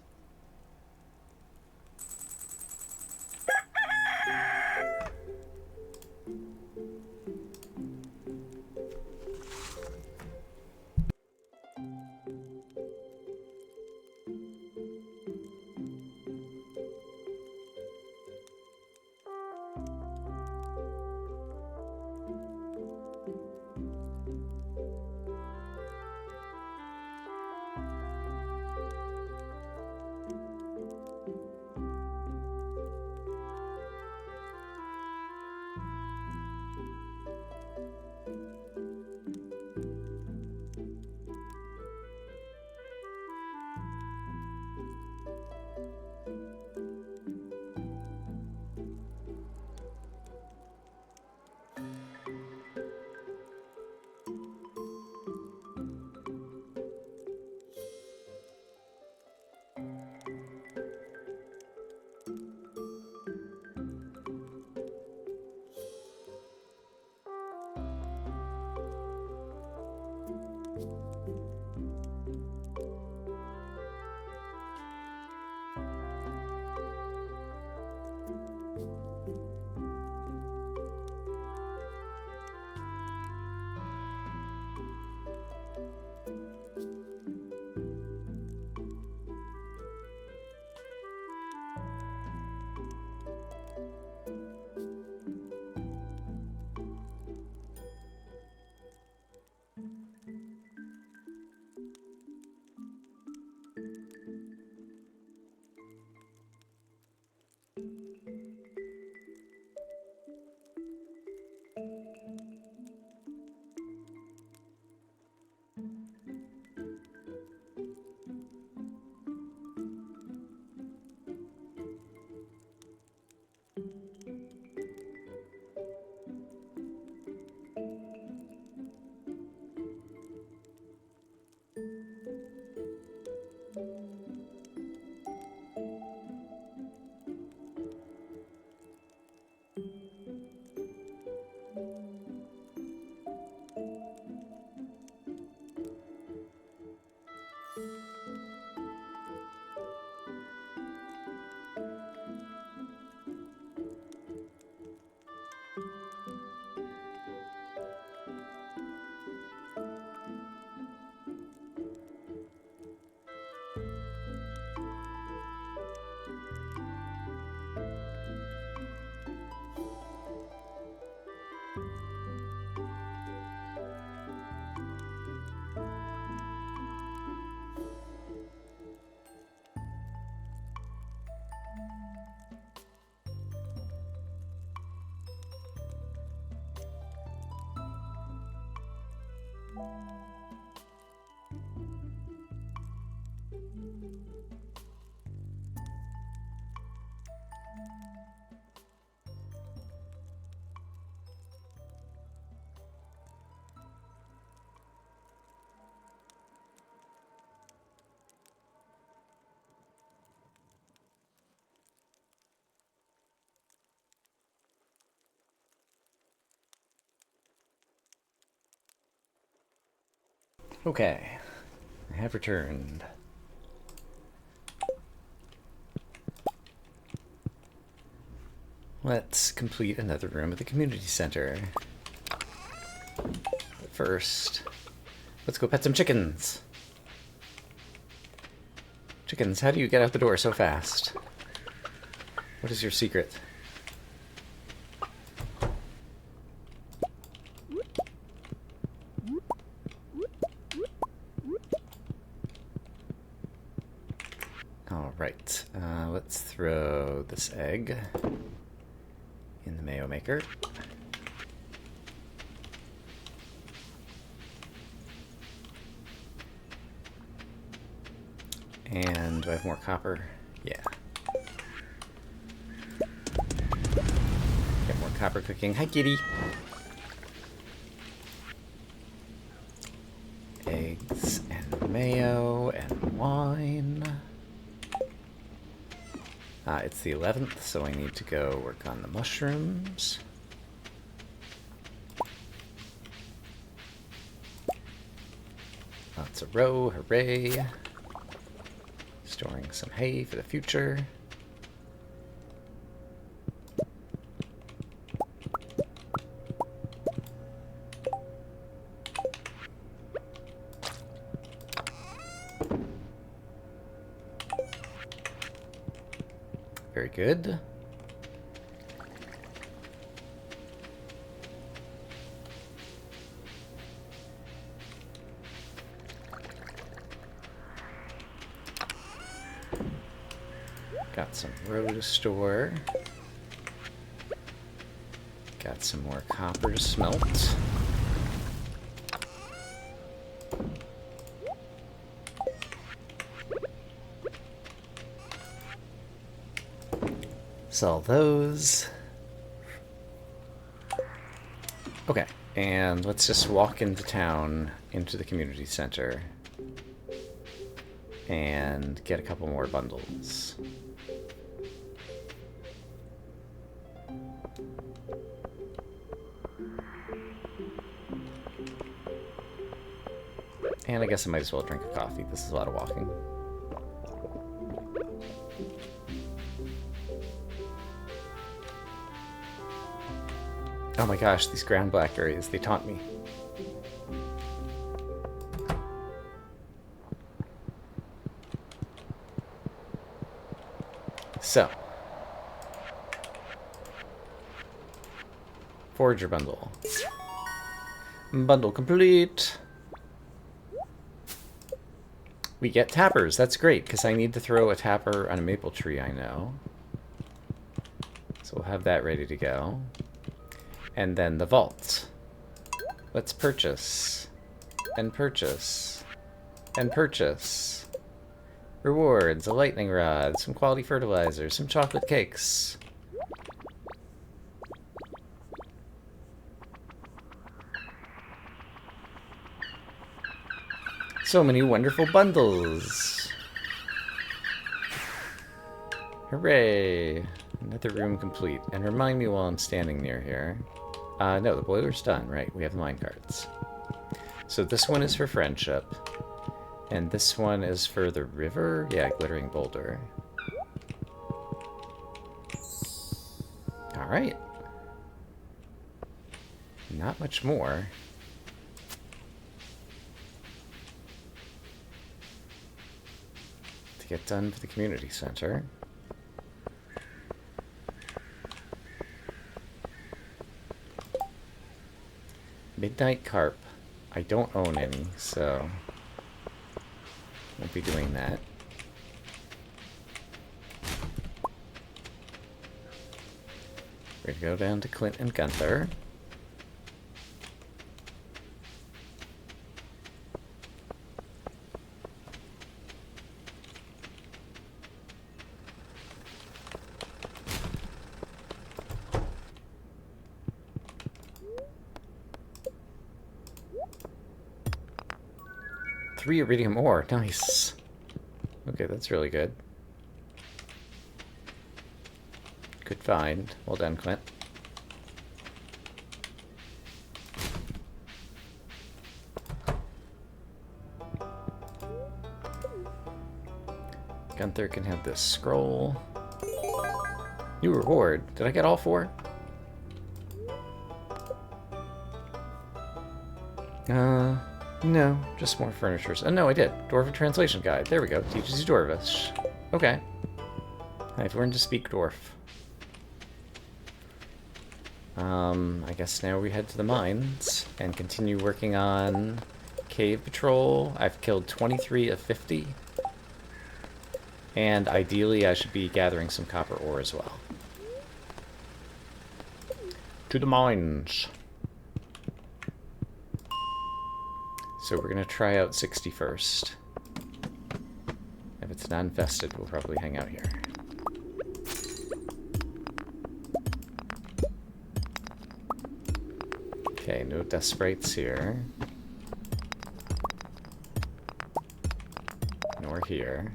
Okay, I have returned. Let's complete another room at the community center. But first, let's go pet some chickens. Chickens, how do you get out the door so fast? What is your secret? Alright, let's throw this egg in the mayo maker. And do I have more copper? Yeah. Get more copper cooking. Hi, kitty. Eggs wine. It's the 11th, so I need to go work on the mushrooms. Lots of row, hooray. Storing some hay for the future. Very good. Got some row to store. Got some more copper to smelt. Sell those. Okay, and let's just walk into town, into the community center, and get a couple more bundles. And I guess I might as well drink a coffee. This is a lot of walking. Oh my gosh, these ground blackberries, they taunt me. So. Forager bundle. Bundle complete. We get tappers. That's great, because I need to throw a tapper on a maple tree, I know. So we'll have that ready to go. And then the vault. Let's purchase. And purchase. And purchase. Rewards, a lightning rod, some quality fertilizer, some chocolate cakes. So many wonderful bundles. Hooray. Another room complete. And remind me while I'm standing near here. No, the boiler's done, right? We have the minecarts. So this one is for friendship. And this one is for the river? Yeah, glittering boulder. Alright. Not much more. To get done for the community center. Midnight carp. I don't own any, so won't be doing that. We're gonna go down to Clint and Gunther. Three iridium ore. Nice. Okay, that's really good. Good find. Well done, Clint. Gunther can have this scroll. New reward. Did I get all four? No, just more furniture. Oh, no, I did. Dwarven Translation Guide. There we go. Teaches you Dwarvish. Okay. I've learned to speak Dwarf. I guess now we head to the mines and continue working on Cave Patrol. I've killed 23 of 50. And ideally, I should be gathering some copper ore as well. To the mines. So we're going to try out 61st. If it's not infested, we'll probably hang out here. Okay, no death sprites here. No nor here.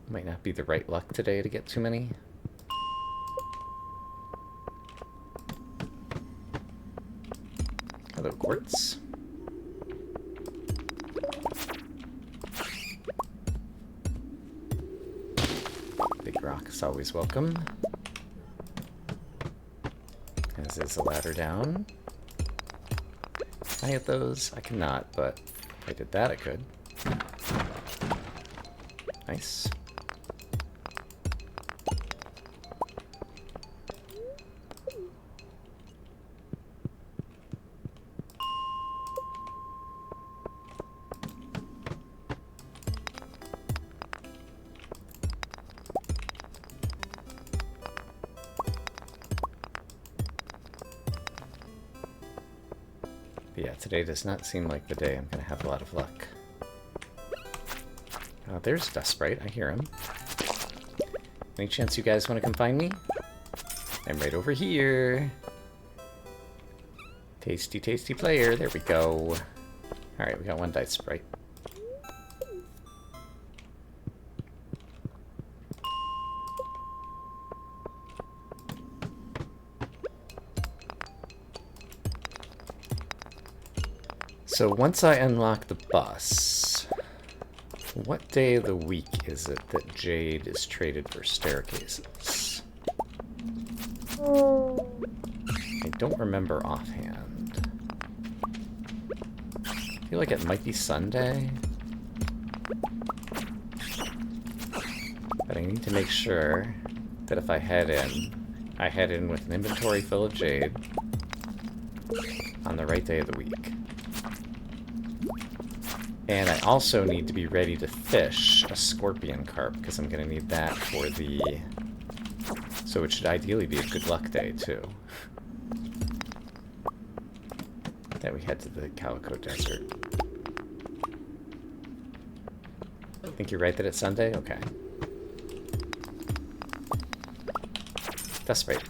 Might not be the right luck today to get too many. Hello, quartz. Big rock is always welcome. As is a ladder down. Can I hit those? I cannot, but if I did that, I could. Nice. But yeah, today does not seem like the day I'm going to have a lot of luck. There's Dust Sprite. I hear him. Any chance you guys want to come find me? I'm right over here. Tasty, tasty player. There we go. Alright, we got one Dust Sprite. So once I unlock the bus, what day of the week is it that Jade is traded for staircases? I don't remember offhand. I feel like it might be Sunday. But I need to make sure that if I head in with an inventory full of Jade on the right day of the week. And I also need to be ready to fish a scorpion carp, because I'm going to need that for the... So it should ideally be a good luck day, too. Then we head to the Calico Desert. I think you're right that it's Sunday? Okay. Dust Sprite.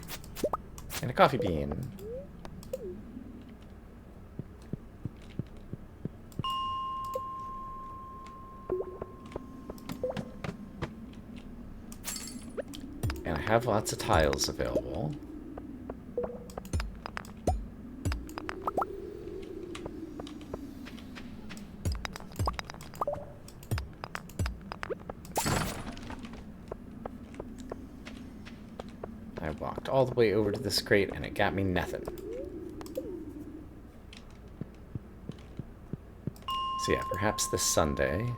And a coffee bean. And I have lots of tiles available. I walked all the way over to this crate and it got me nothing. So yeah, perhaps this Sunday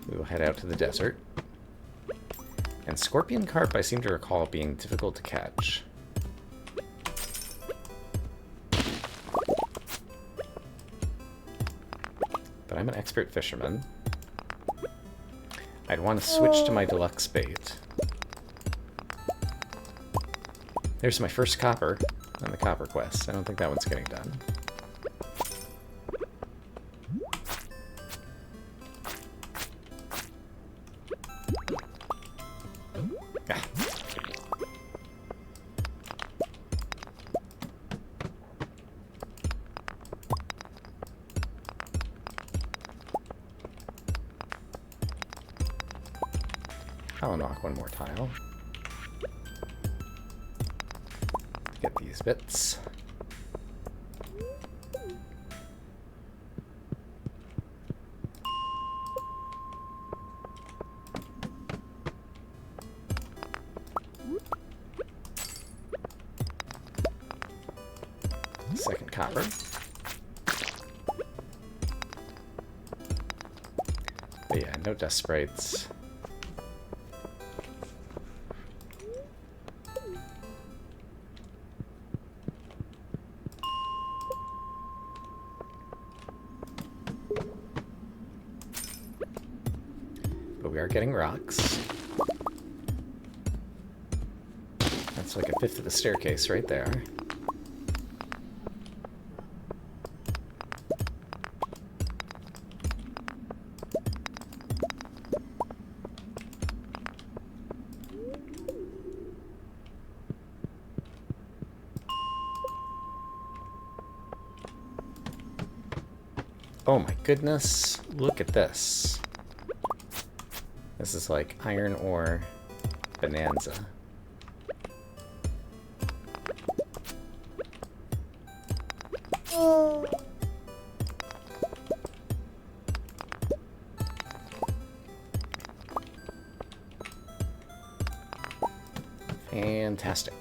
we will head out to the desert. And scorpion carp I seem to recall being difficult to catch. But I'm an expert fisherman. I'd want to switch to my deluxe bait. There's my first copper on the copper quest. I don't think that one's getting done. Ah. I'll unlock one more tile. Get these bits. Second copper. But yeah, no dust sprites. But we are getting rocks. That's like a fifth of the staircase right there. Oh my goodness, look at this. This is like iron ore bonanza. Fantastic.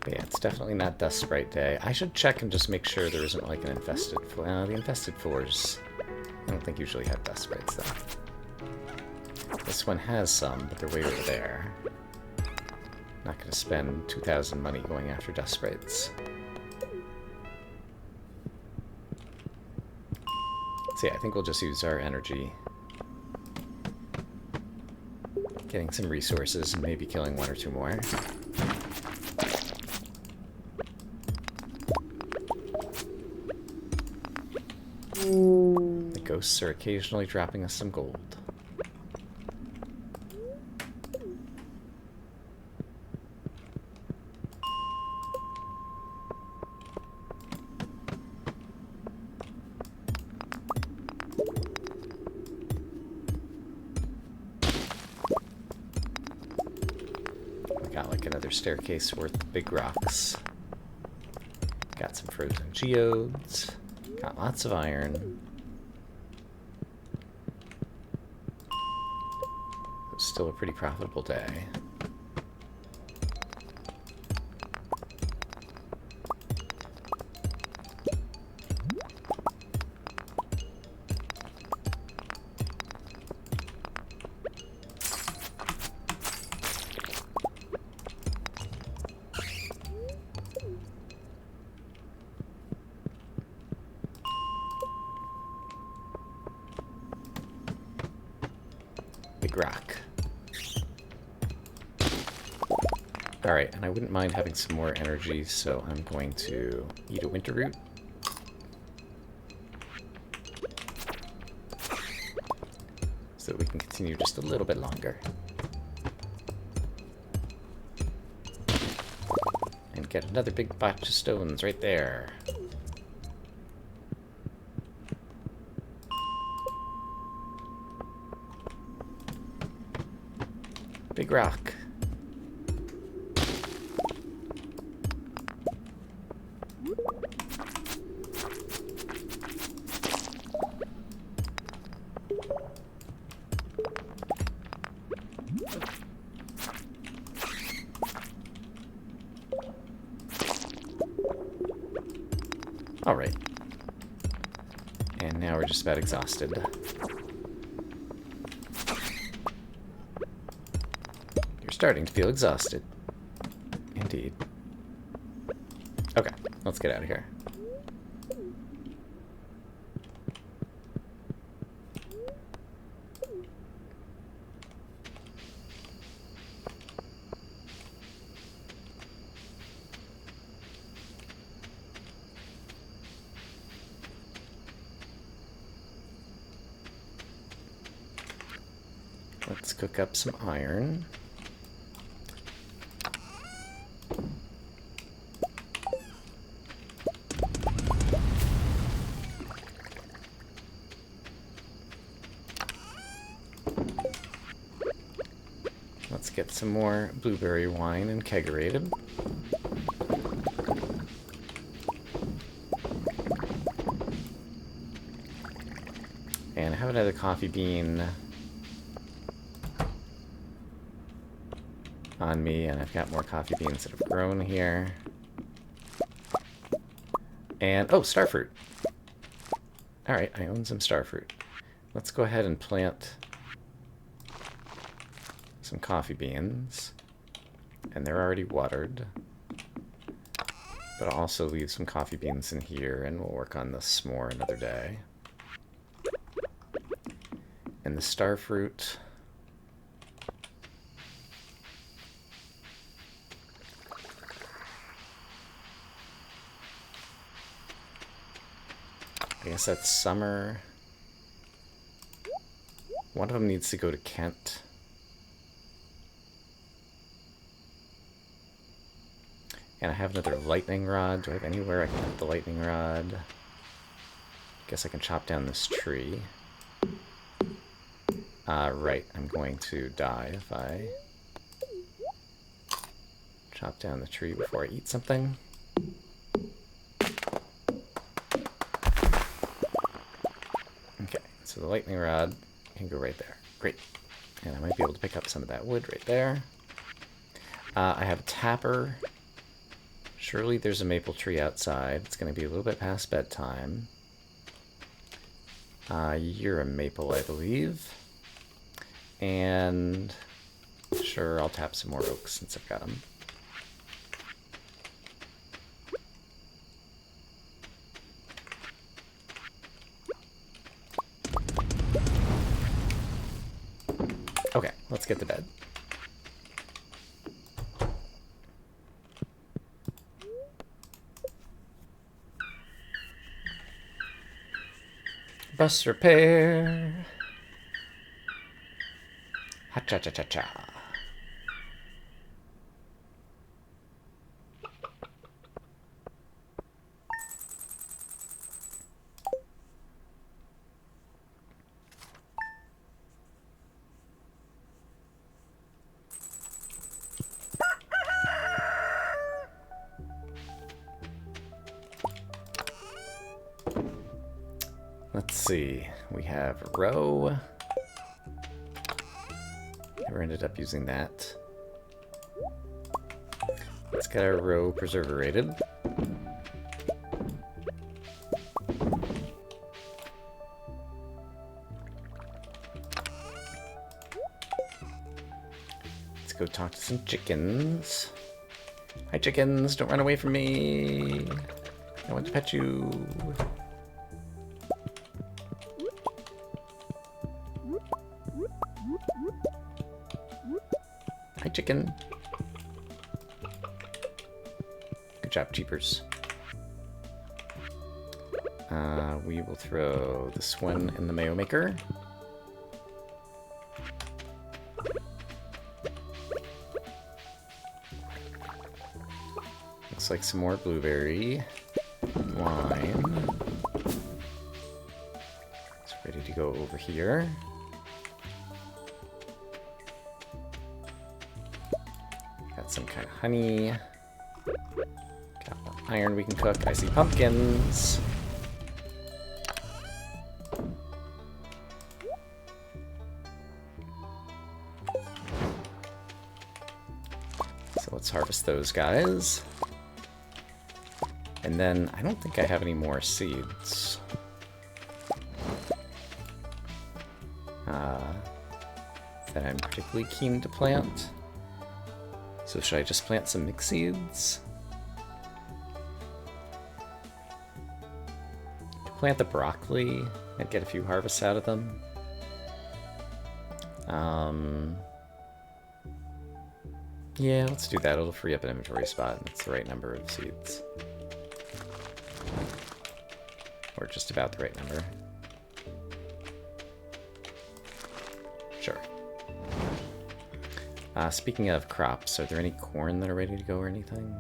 But yeah, it's definitely not Dust Sprite Day. I should check and just make sure there isn't like an infested floor. The infested floors, I don't think usually have Dust Sprites though. This one has some, but they're way over there. Not going to spend 2,000 money going after Dust Sprites. So yeah, I think we'll just use our energy. Getting some resources and maybe killing one or two more. The ghosts are occasionally dropping us some gold. We got like another staircase worth of big rocks. Got some frozen geodes. Got lots of iron. It was still a pretty profitable day. Big rock. Alright, and I wouldn't mind having some more energy, so I'm going to eat a winter root. So that we can continue just a little bit longer. And get another big batch of stones right there. Big rock. All right. And now we're just about exhausted. Starting to feel exhausted. Indeed. Okay, let's get out of here. Let's cook up some iron. Let's get some more blueberry wine and kegerated. And I have another coffee bean on me, and I've got more coffee beans that have grown here. And, oh, starfruit. Alright, I own some starfruit. Let's go ahead and plant some coffee beans. And they're already watered. But I'll also leave some coffee beans in here, and we'll work on this more another day. And the star fruit. I guess that's summer. One of them needs to go to Kent. And I have another lightning rod. Do I have anywhere I can put the lightning rod? Guess I can chop down this tree. Right. I'm going to die if I chop down the tree before I eat something. Okay, so the lightning rod can go right there. Great. And I might be able to pick up some of that wood right there. I have a tapper. Surely there's a maple tree outside. It's going to be a little bit past bedtime. You're a maple, I believe. And sure, I'll tap some more oaks since I've got them. Okay, let's get to bed. Bus repair. Ha-cha-cha-cha-cha. Let's see. We have row. Never ended up using that. Let's get our row preserverated. Let's go talk to some chickens. Hi chickens, don't run away from me. I want to pet you. Hi, chicken. Good job, Jeepers. We will throw this one in the mayo maker. Looks like some more blueberry wine. It's ready to go over here. Some kind of honey. Got more iron we can cook. I see pumpkins. So let's harvest those guys. And then I don't think I have any more seeds. That I'm particularly keen to plant. So should I just plant some mixed seeds? Plant the broccoli and get a few harvests out of them. Yeah, let's do that. It'll free up an inventory spot, and it's the right number of seeds. Or just about the right number. Sure. Speaking of crops, are there any corn that are ready to go or anything?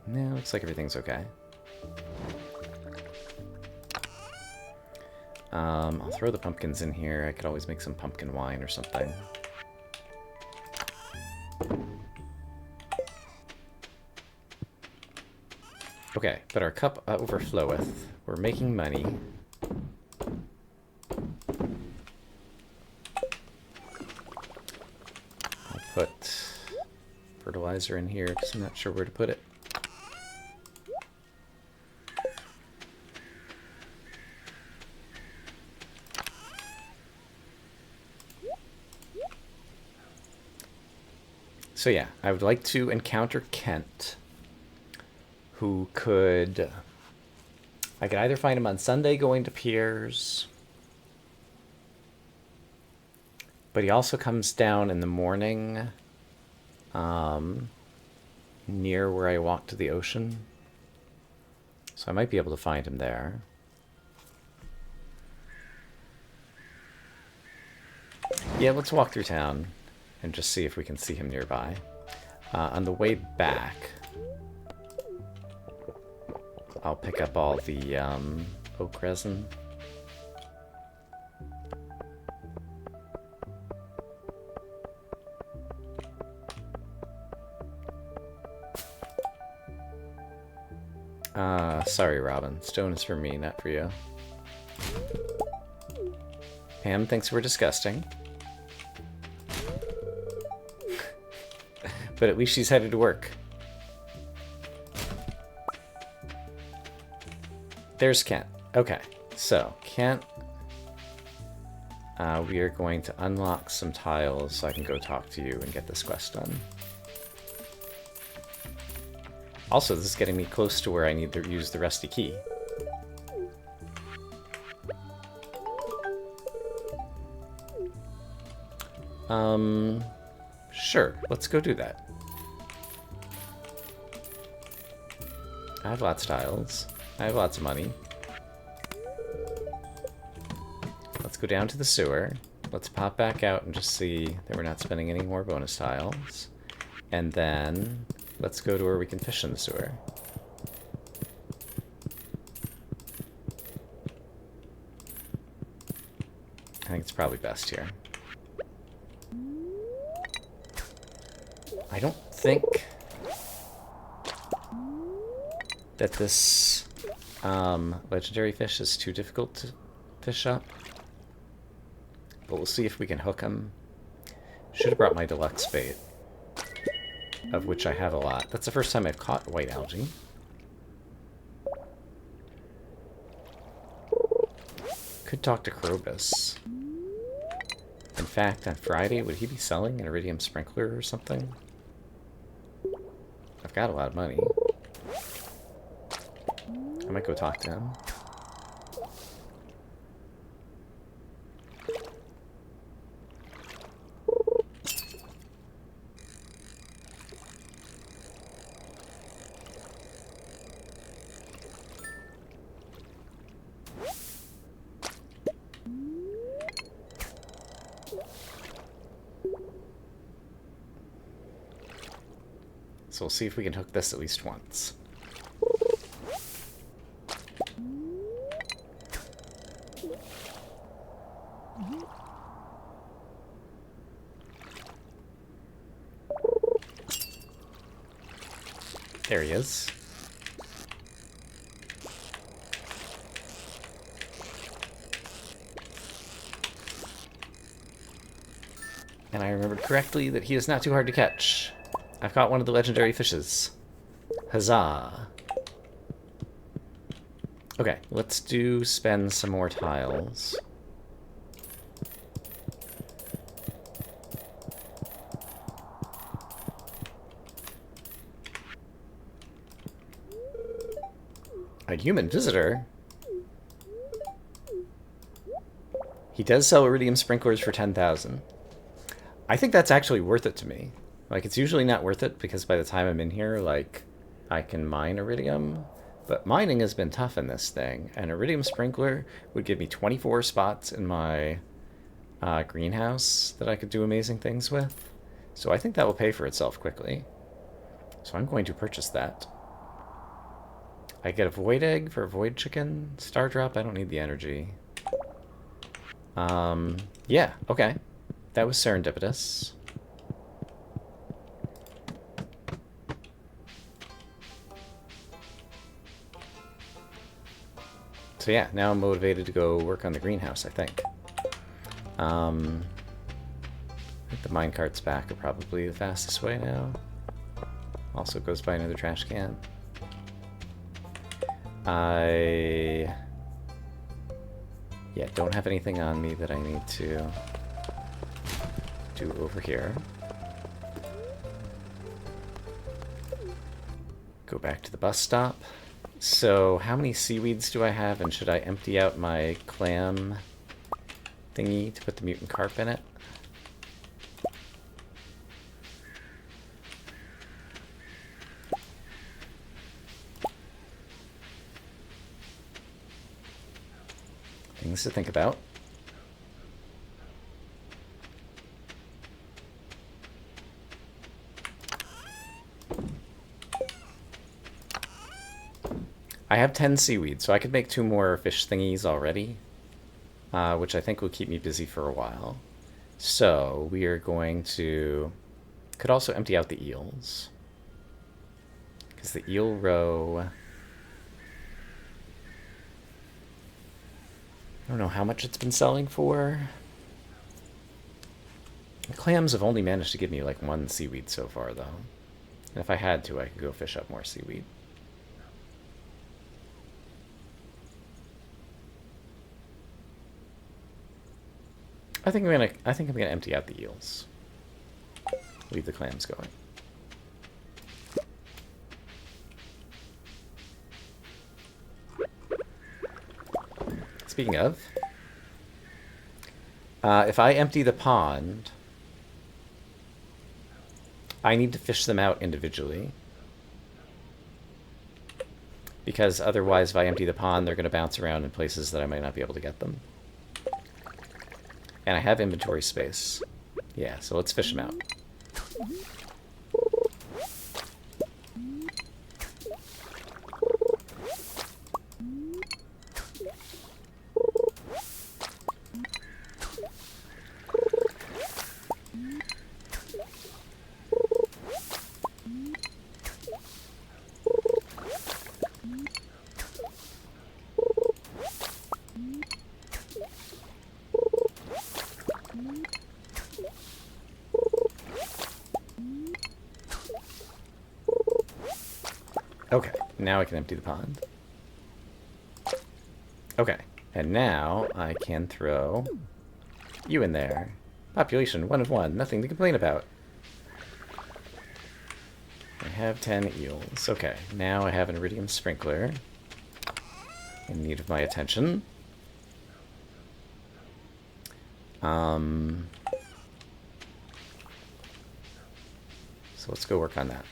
No, looks like everything's okay. I'll throw the pumpkins in here. I could always make some pumpkin wine or something. Okay, but our cup overfloweth. We're making money. Put fertilizer in here because I'm not sure where to put it. So yeah, I would like to encounter Kent, who could... I could either find him on Sunday going to Pierre's, but he also comes down in the morning near where I walk to the ocean. So I might be able to find him there. Yeah, let's walk through town and just see if we can see him nearby. On the way back, I'll pick up all the oak resin. Sorry, Robin. Stone is for me, not for you. Pam thinks we're disgusting. But at least she's headed to work. There's Kent. Okay, so Kent, we are going to unlock some tiles so I can go talk to you and get this quest done. Also, this is getting me close to where I need to use the rusty key. Sure, let's go do that. I have lots of tiles. I have lots of money. Let's go down to the sewer. Let's pop back out and just see that we're not spending any more bonus tiles. And then let's go to where we can fish in the sewer. I think it's probably best here. I don't think that this legendary fish is too difficult to fish up. But we'll see if we can hook him. Should have brought my deluxe bait, of which I have a lot. That's the first time I've caught white algae. Could talk to Krobus. In fact, on Friday, would he be selling an iridium sprinkler or something? I've got a lot of money. I might go talk to him. So we'll see if we can hook this at least once. There he is. And I remembered correctly that he is not too hard to catch. I've caught one of the legendary fishes. Huzzah. Okay, let's spend some more tiles. A human visitor? He does sell iridium sprinklers for 10,000. I think that's actually worth it to me. Like, it's usually not worth it because by the time I'm in here, like, I can mine iridium. But mining has been tough in this thing. An iridium sprinkler would give me 24 spots in my greenhouse that I could do amazing things with. So I think that will pay for itself quickly. So I'm going to purchase that. I get a void egg for a void chicken. Star drop, I don't need the energy. Yeah, okay. That was serendipitous. So yeah, now I'm motivated to go work on the greenhouse, I think. I think the minecarts back are probably the fastest way now. Also goes by another trash can. I don't have anything on me that I need to do over here. Go back to the bus stop. So how many seaweeds do I have, and should I empty out my clam thingy to put the mutant carp in it? Things to think about. I have 10 seaweed, so I could make 2 more fish thingies already, which I think will keep me busy for a while. So we are going to... Could also empty out the eels, because the eel roe... I don't know how much it's been selling for. The clams have only managed to give me like 1 seaweed so far, though. And if I had to, I could go fish up more seaweed. I think I'm gonna empty out the eels. Leave the clams going. Speaking of, if I empty the pond, I need to fish them out individually. Because otherwise, if I empty the pond, they're going to bounce around in places that I might not be able to get them. And I have inventory space. Yeah, so let's fish them out. Okay, now I can empty the pond. Okay, and now I can throw you in there. Population 1 of 1, nothing to complain about. I have 10 eels. Okay, now I have an iridium sprinkler in need of my attention. So let's go work on that.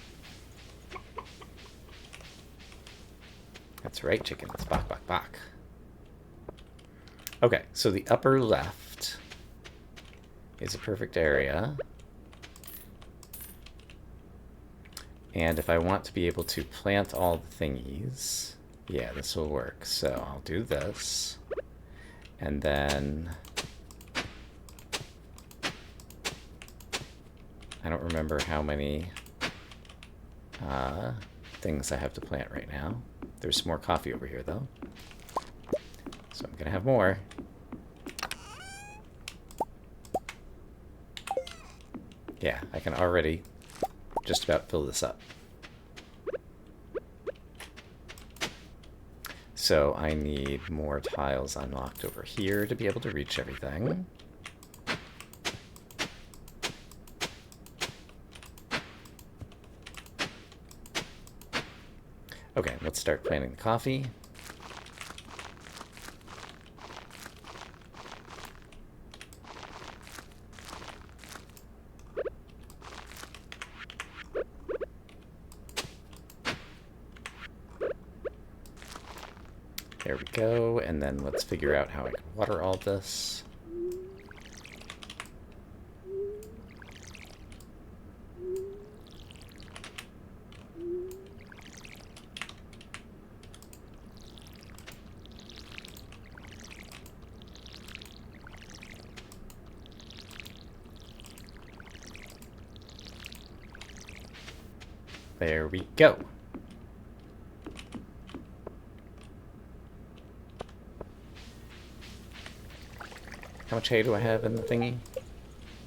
That's right, chickens. Bok, bok, bok. Okay, so the upper left is a perfect area. And if I want to be able to plant all the thingies, yeah, this will work. So I'll do this. And then... I don't remember how many things I have to plant right now. There's some more coffee over here, though. So I'm going to have more. Yeah, I can already just about fill this up. So I need more tiles unlocked over here to be able to reach everything. Okay, let's start planting the coffee. There we go, and then let's figure out how I can water all this. There we go. How much hay do I have in the thingy?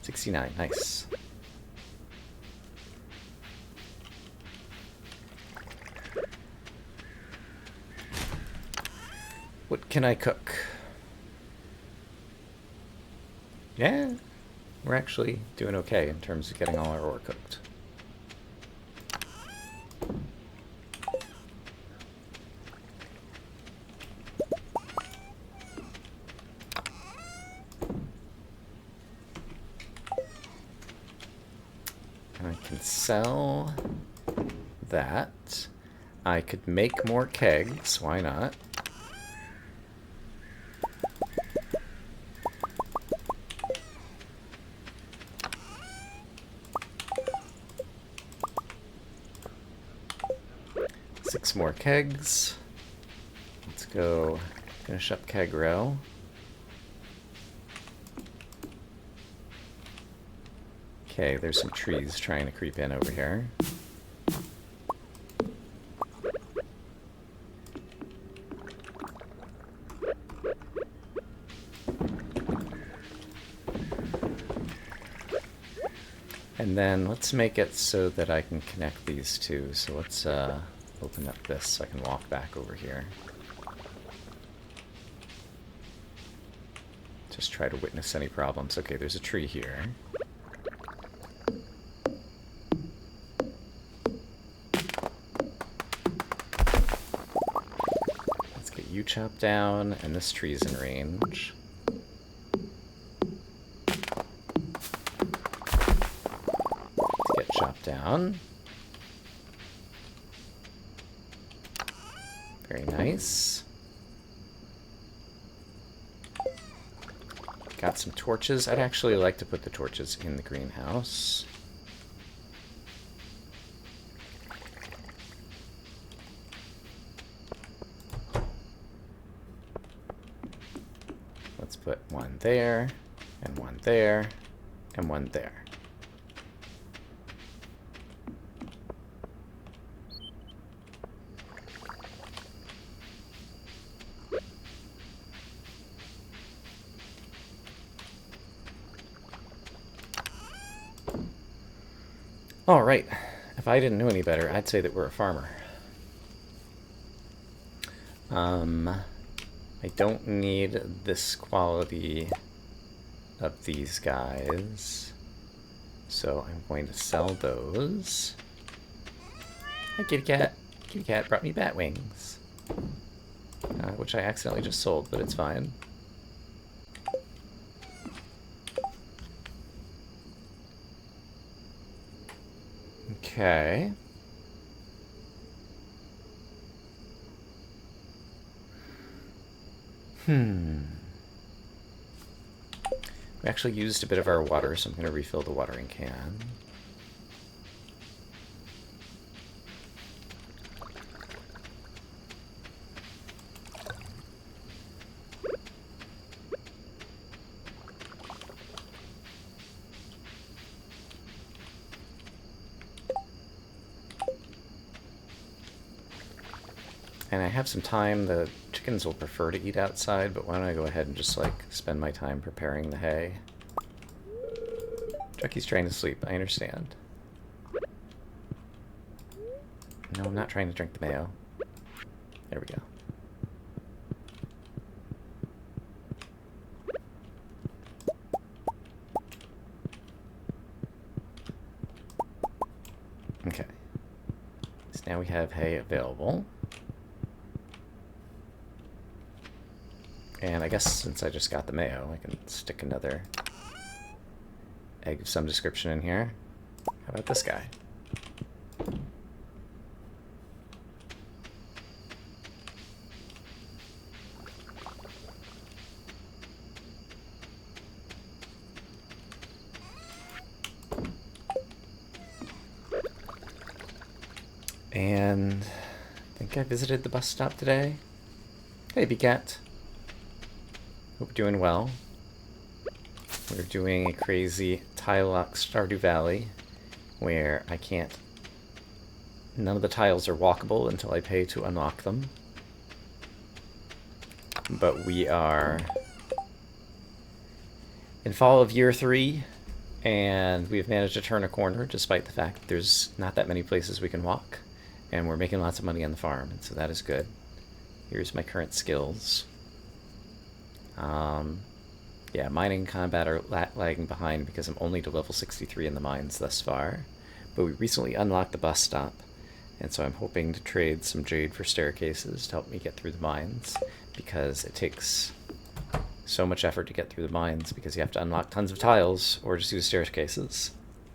69, nice. What can I cook? Yeah, we're actually doing okay in terms of getting all our ore cooked. sell that. I could make more kegs, why not? Six more kegs. Let's go finish up keg row. Okay, there's some trees trying to creep in over here. And then let's make it so that I can connect these two. So let's open up this so I can walk back over here. Just try to witness any problems. Okay, there's a tree here. Let's get you chopped down, and this tree's in range. Let's get chopped down. Very nice. Got some torches. I'd actually like to put the torches in the greenhouse. Let's put one there, and one there, and one there. Alright, if I didn't know any better, I'd say that we're a farmer. I don't need this quality of these guys, so I'm going to sell those. Hi, kitty cat. Kitty cat brought me bat wings, which I accidentally just sold, but it's fine. Okay. We actually used a bit of our water, so I'm going to refill the watering can. And I have some time. The chickens will prefer to eat outside, but why don't I go ahead and just, like, spend my time preparing the hay. Chucky's trying to sleep, I understand. No, I'm not trying to drink the mayo. There we go. Okay. So now we have hay available. And I guess since I just got the mayo, I can stick another egg of some description in here. How about this guy? And I think I visited the bus stop today. Hey, B-Cat. Hope you're doing well. We're doing a crazy tile lock Stardew Valley where I can't... None of the tiles are walkable until I pay to unlock them. But we are in fall of year 3, and we've managed to turn a corner despite the fact that there's not that many places we can walk. And we're making lots of money on the farm, and so that is good. Here's my current skills. Yeah, mining and combat are lagging behind because I'm only to level 63 in the mines thus far. But we recently unlocked the bus stop, and so I'm hoping to trade some jade for staircases to help me get through the mines, because it takes so much effort to get through the mines because you have to unlock tons of tiles or just use staircases.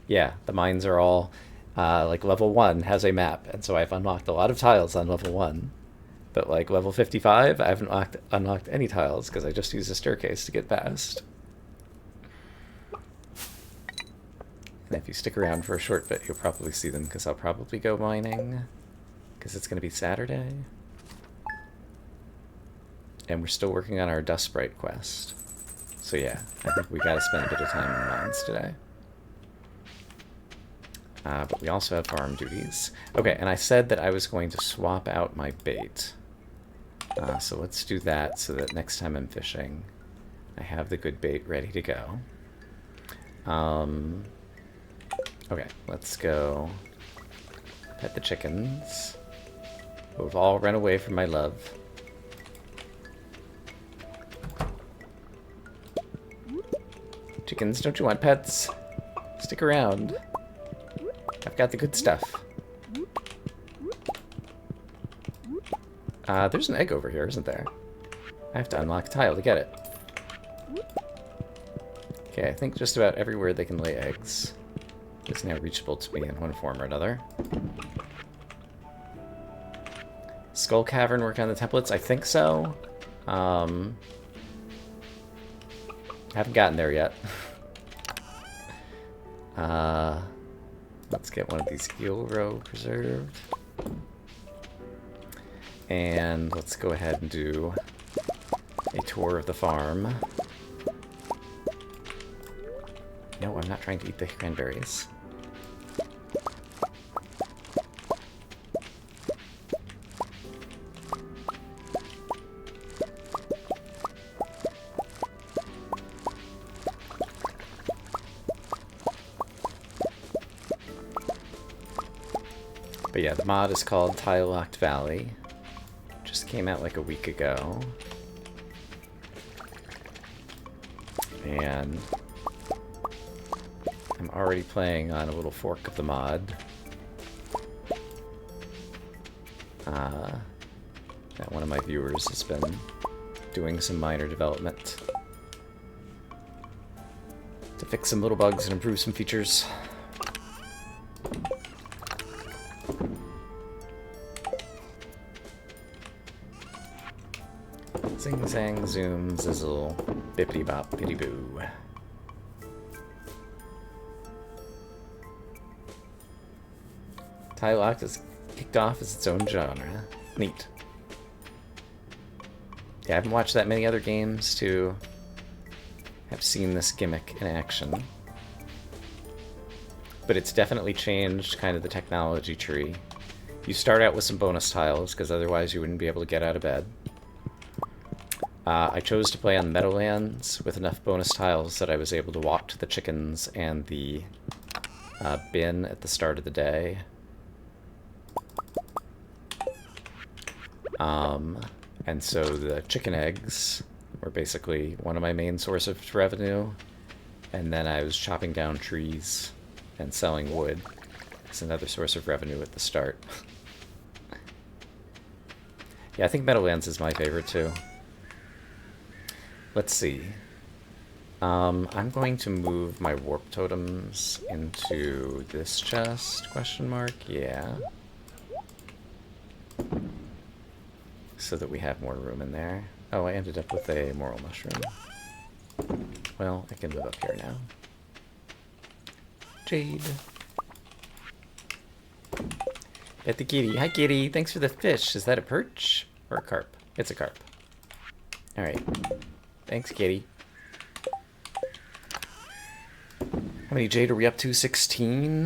Yeah, the mines are all Like level 1 has a map, and so I've unlocked a lot of tiles on level 1. But like level 55, I haven't unlocked any tiles because I just used a staircase to get past. And if you stick around for a short bit, you'll probably see them because I'll probably go mining because it's going to be Saturday. And we're still working on our Dust Sprite quest. So yeah, I think we gotta spend a bit of time in the mines today. But we also have farm duties. Okay, and I said that I was going to swap out my bait. So let's do that so that next time I'm fishing, I have the good bait ready to go. Okay, let's go pet the chickens, who have all run away from my love. Chickens, don't you want pets? Stick around. I've got the good stuff. There's an egg over here, isn't there? I have to unlock a tile to get it. Okay, I think just about everywhere they can lay eggs is now reachable to me in one form or another. Skull Cavern, work on the templates? I think so. Haven't gotten there yet. Let's get one of these eel roe preserved. And let's go ahead and do a tour of the farm. No, I'm not trying to eat the cranberries. But yeah, the mod is called Tile Locked Valley. Just came out like a week ago. And I'm already playing on a little fork of the mod. That one of my viewers has been doing some minor development to fix some little bugs and improve some features. Zing zang zoom zizzle bippity bop bitty boo. Tile Locked is kicked off as its own genre. Neat. Yeah, I haven't watched that many other games to have seen this gimmick in action. But it's definitely changed kind of the technology tree. You start out with some bonus tiles, because otherwise you wouldn't be able to get out of bed. I chose to play on Meadowlands with enough bonus tiles that I was able to walk to the chickens and the bin at the start of the day. And so the chicken eggs were basically one of my main sources of revenue, and then I was chopping down trees and selling wood. It's another source of revenue at the start. Yeah, I think Meadowlands is my favorite too. Let's see. I'm going to move my warp totems into this chest, question mark, yeah. So that we have more room in there. Oh, I ended up with a moral mushroom. Well, I can move up here now. Jade. At the kitty. Hi, kitty. Thanks for the fish. Is that a perch or a carp? It's a carp. Alright. Thanks, kitty. How many jade are we up to? 16.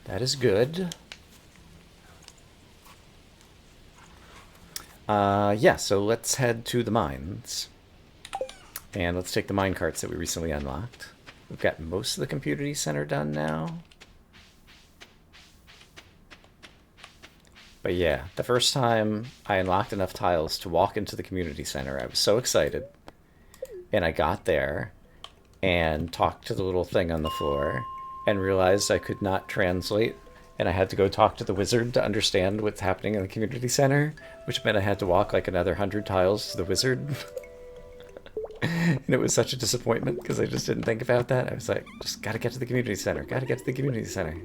That is good. Yeah, so let's head to the mines. And let's take the mine carts that we recently unlocked. We've got most of the community center done now. But yeah, the first time I unlocked enough tiles to walk into the community center, I was so excited. And I got there and talked to the little thing on the floor and realized I could not translate, and I had to go talk to the wizard to understand what's happening in the community center, which meant I had to walk like another 100 tiles to the wizard. And it was such a disappointment because I just didn't think about that. I was like, just gotta get to the community center, gotta get to the community center.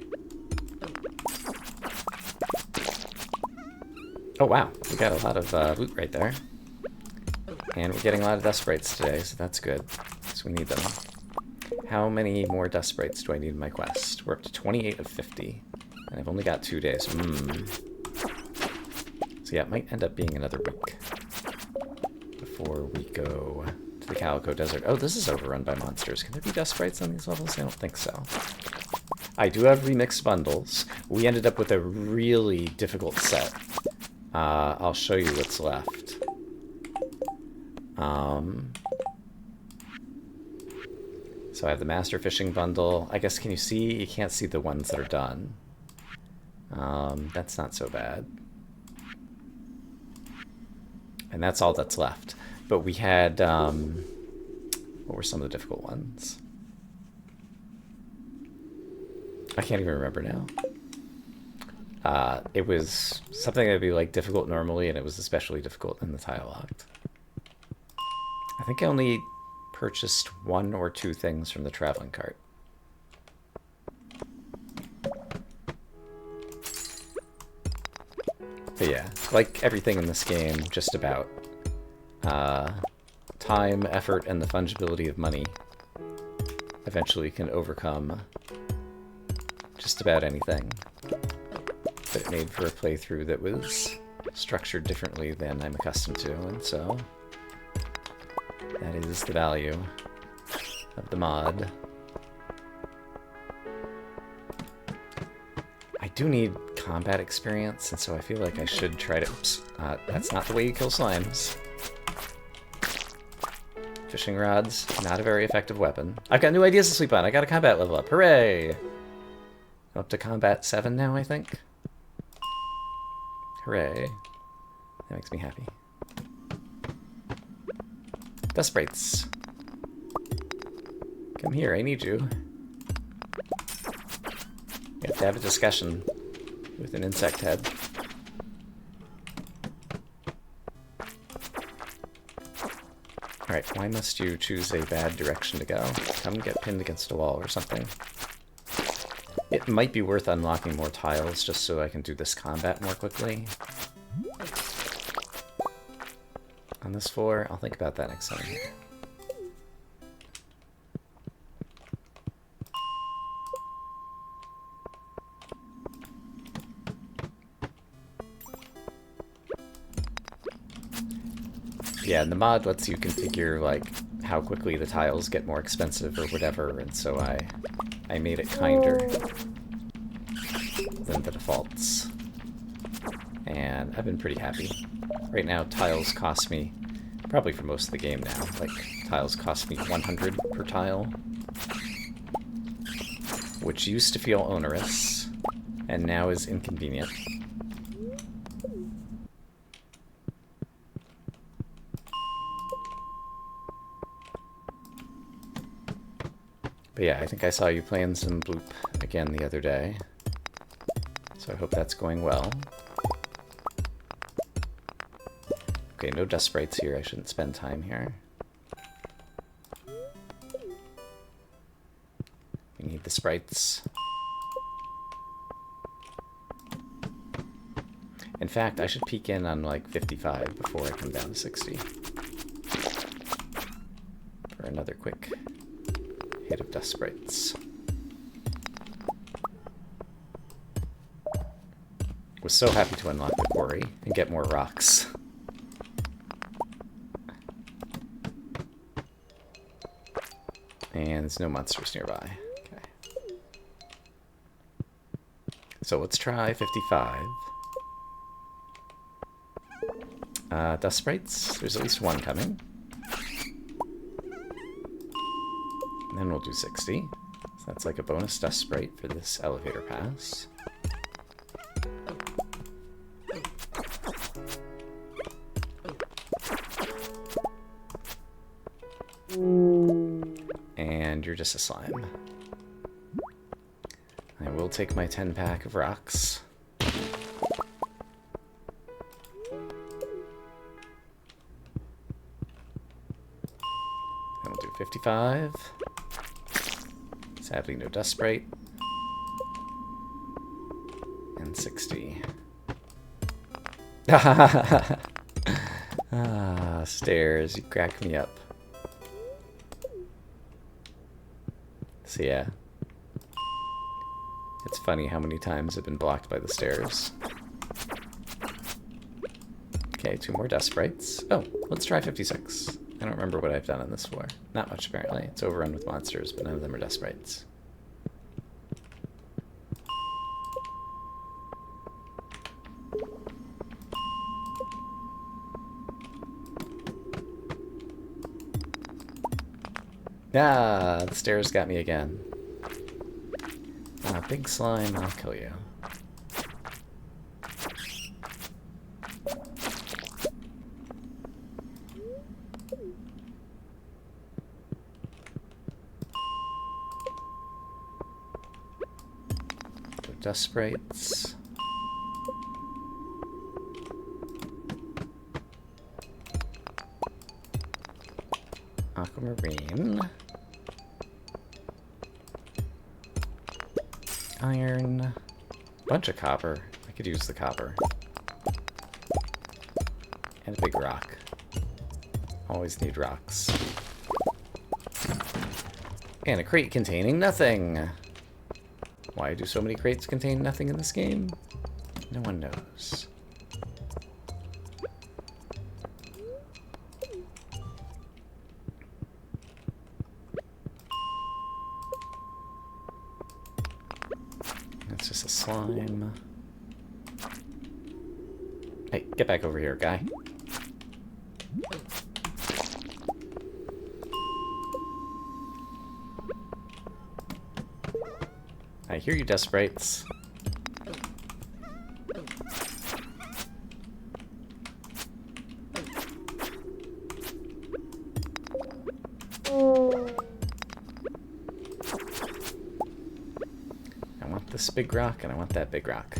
Oh wow, we got a lot of loot right there. And we're getting a lot of dust sprites today, so that's good. So we need them. How many more dust sprites do I need in my quest? We're up to 28 of 50. And I've only got 2 days. So yeah, it might end up being another week before we go to the Calico Desert. Oh, this is overrun by monsters. Can there be dust sprites on these levels? I don't think so. I do have remixed bundles. We ended up with a really difficult set. I'll show you what's left. So I have the Master Fishing Bundle. I guess, can you see? You can't see the ones that are done. That's not so bad. And that's all that's left. But we had, what were some of the difficult ones? I can't even remember now. It was something that would be like difficult normally, and it was especially difficult in the tile locked. I think I only purchased 1 or 2 things from the traveling cart. But yeah, like everything in this game, just about time, effort, and the fungibility of money eventually can overcome just about anything. But it made for a playthrough that was structured differently than I'm accustomed to, and so that is the value of the mod. I do need combat experience, and so I feel like I should try to... Oops, that's not the way you kill slimes. Fishing rods, not a very effective weapon. I've got new ideas to sleep on. I got a combat level up. Hooray! I'm up to combat 7 now, I think. Hooray. That makes me happy. Dust sprites. Come here, I need you. You have to have a discussion with an insect head. Alright, why must you choose a bad direction to go? Come get pinned against a wall or something. It might be worth unlocking more tiles just so I can do this combat more quickly. On this floor, I'll think about that next time. Yeah, and the mod lets you configure, like, how quickly the tiles get more expensive or whatever, and so I made it kinder than the defaults. And I've been pretty happy. Right now, tiles cost me, probably for most of the game now, like, tiles cost me 100 per tile, which used to feel onerous, and now is inconvenient. But yeah, I think I saw you playing some Bloop again the other day, so I hope that's going well. Okay, no dust sprites here. I shouldn't spend time here. We need the sprites. In fact, I should peek in on like 55 before I come down to 60. For another quick hit of dust sprites. Was so happy to unlock the quarry and get more rocks. And there's no monsters nearby. Okay. So let's try 55. Dust sprites. There's at least one coming. And then we'll do 60. So that's like a bonus dust sprite for this elevator pass. And you're just a slime. I will take my 10-pack of rocks. And we'll do 55. Sadly, no dust sprite. And 60. Ah, stairs, you crack me up. So yeah. It's funny how many times I've been blocked by the stairs. Okay, 2 more dust sprites. Oh, let's try 56. I don't remember what I've done on this floor. Not much, apparently. It's overrun with monsters, but none of them are dust sprites. Ah, the stairs got me again. Ah, big slime, I'll kill you. Dust sprites. Aquamarine. Iron. Bunch of copper. I could use the copper. And a big rock. Always need rocks. And a crate containing nothing. Why do so many crates contain nothing in this game? No one knows. That's just a slime. Hey, get back over here, guy. I hear you, dust sprites. I want this big rock, and I want that big rock.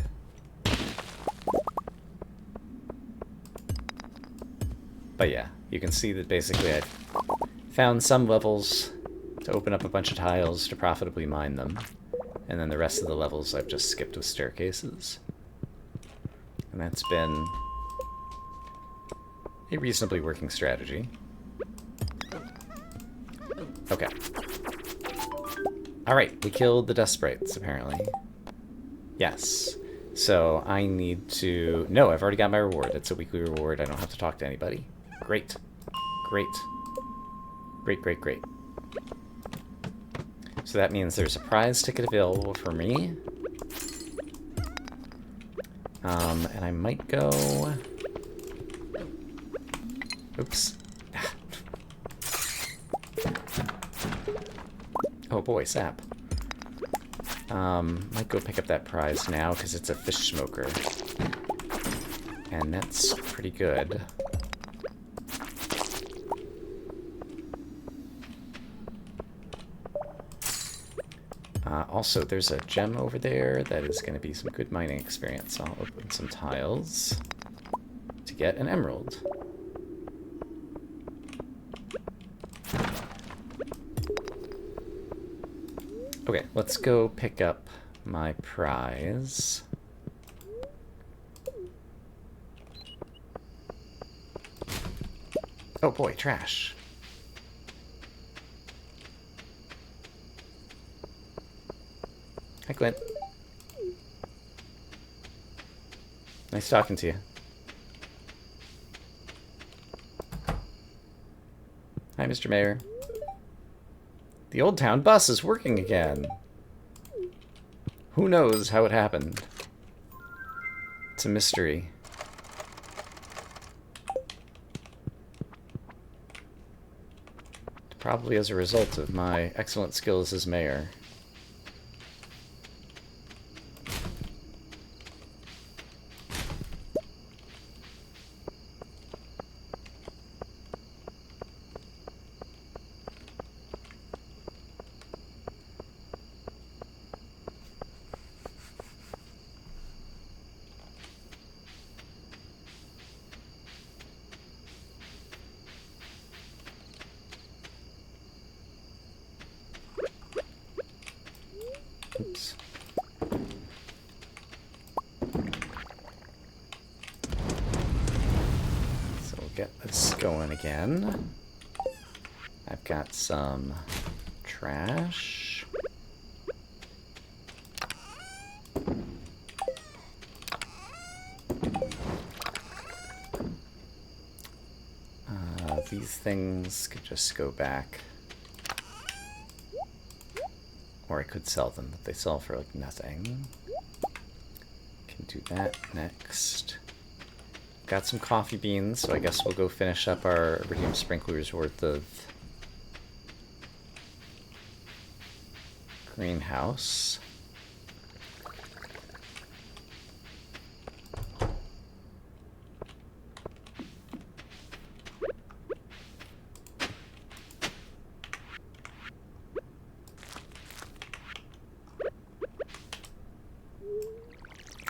But yeah, you can see that basically I've found some levels to open up a bunch of tiles to profitably mine them. And then the rest of the levels I've just skipped with staircases. And that's been a reasonably working strategy. Okay. Alright, we killed the dust sprites, apparently. Yes. So I need to... No, I've already got my reward. It's a weekly reward. I don't have to talk to anybody. Great. Great. Great, great, great. So that means there's a prize ticket available for me. And I might go... Oops. Oh boy, sap. Might go pick up that prize now, because it's a fish smoker. And that's pretty good. Also, there's a gem over there that is going to be some good mining experience. I'll open some tiles to get an emerald. Okay, let's go pick up my prize. Oh boy, trash. Hi, Clint. Nice talking to you. Hi, Mr. Mayor. The Old Town bus is working again. Who knows how it happened? It's a mystery. Probably as a result of my excellent skills as mayor. going again. I've got some trash. These things could just go back. Or I could sell them, but they sell for like nothing. Can do that next. Got some coffee beans, so I guess we'll go finish up our iridium sprinklers worth of greenhouse.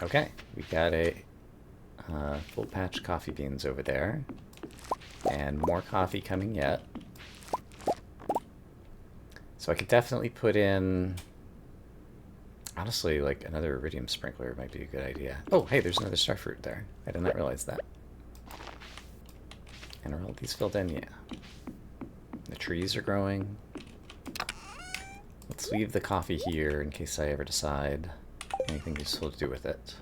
Okay, we got a full patch coffee beans over there, and more coffee coming yet. So I could definitely put in, honestly, like another iridium sprinkler might be a good idea. Oh, hey, there's another starfruit there. I did not realize that. And are all these filled in? Yeah. The trees are growing. Let's leave the coffee here in case I ever decide anything useful to do with it.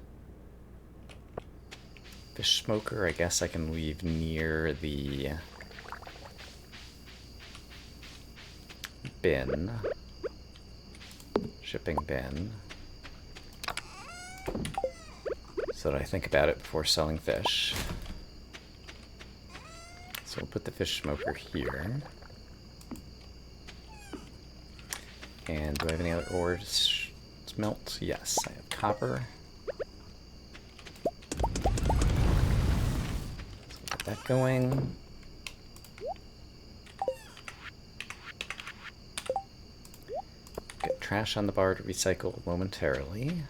Fish smoker, I guess I can leave near the bin. Shipping bin. So that I think about it before selling fish. So we'll put the fish smoker here. And do I have any other ores to melt? Yes, I have copper. So get that going. Get trash on the bar to recycle momentarily.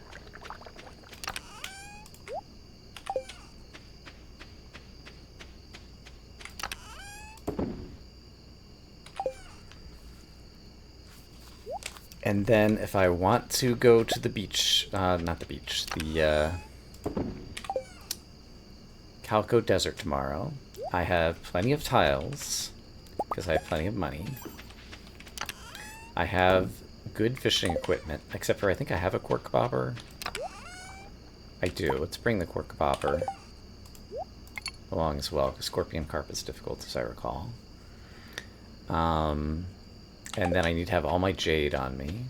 And then if I want to go to the beach, not the beach, the Calico Desert tomorrow, I have plenty of tiles, because I have plenty of money. I have good fishing equipment, except for I think I have a cork bobber. I do. Let's bring the cork bobber along as well, because scorpion carp is difficult, as I recall. And then I need to have all my jade on me.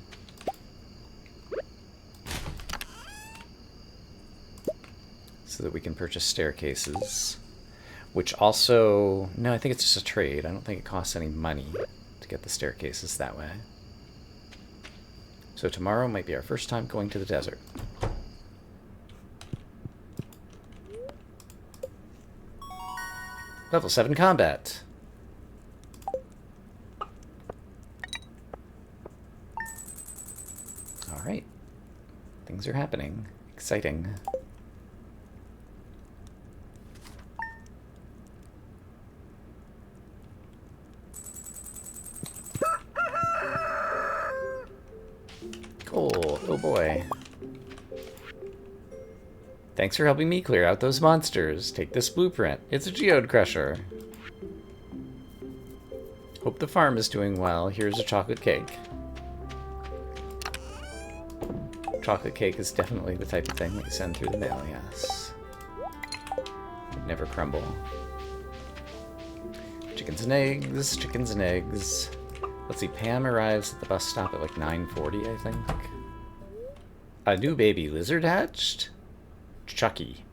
So that we can purchase staircases. Which also... No, I think it's just a trade. I don't think it costs any money to get the staircases that way. So tomorrow might be our first time going to the desert. Level 7 combat. Alright. Things are happening. Exciting. Cool. Oh boy. Thanks for helping me clear out those monsters. Take this blueprint. It's a geode crusher. Hope the farm is doing well. Here's a chocolate cake. Chocolate cake is definitely the type of thing that you send through the mail, yes. Would never crumble. Chickens and eggs, chickens and eggs. Let's see, Pam arrives at the bus stop at like 9:40, I think. A new baby lizard hatched? Chucky.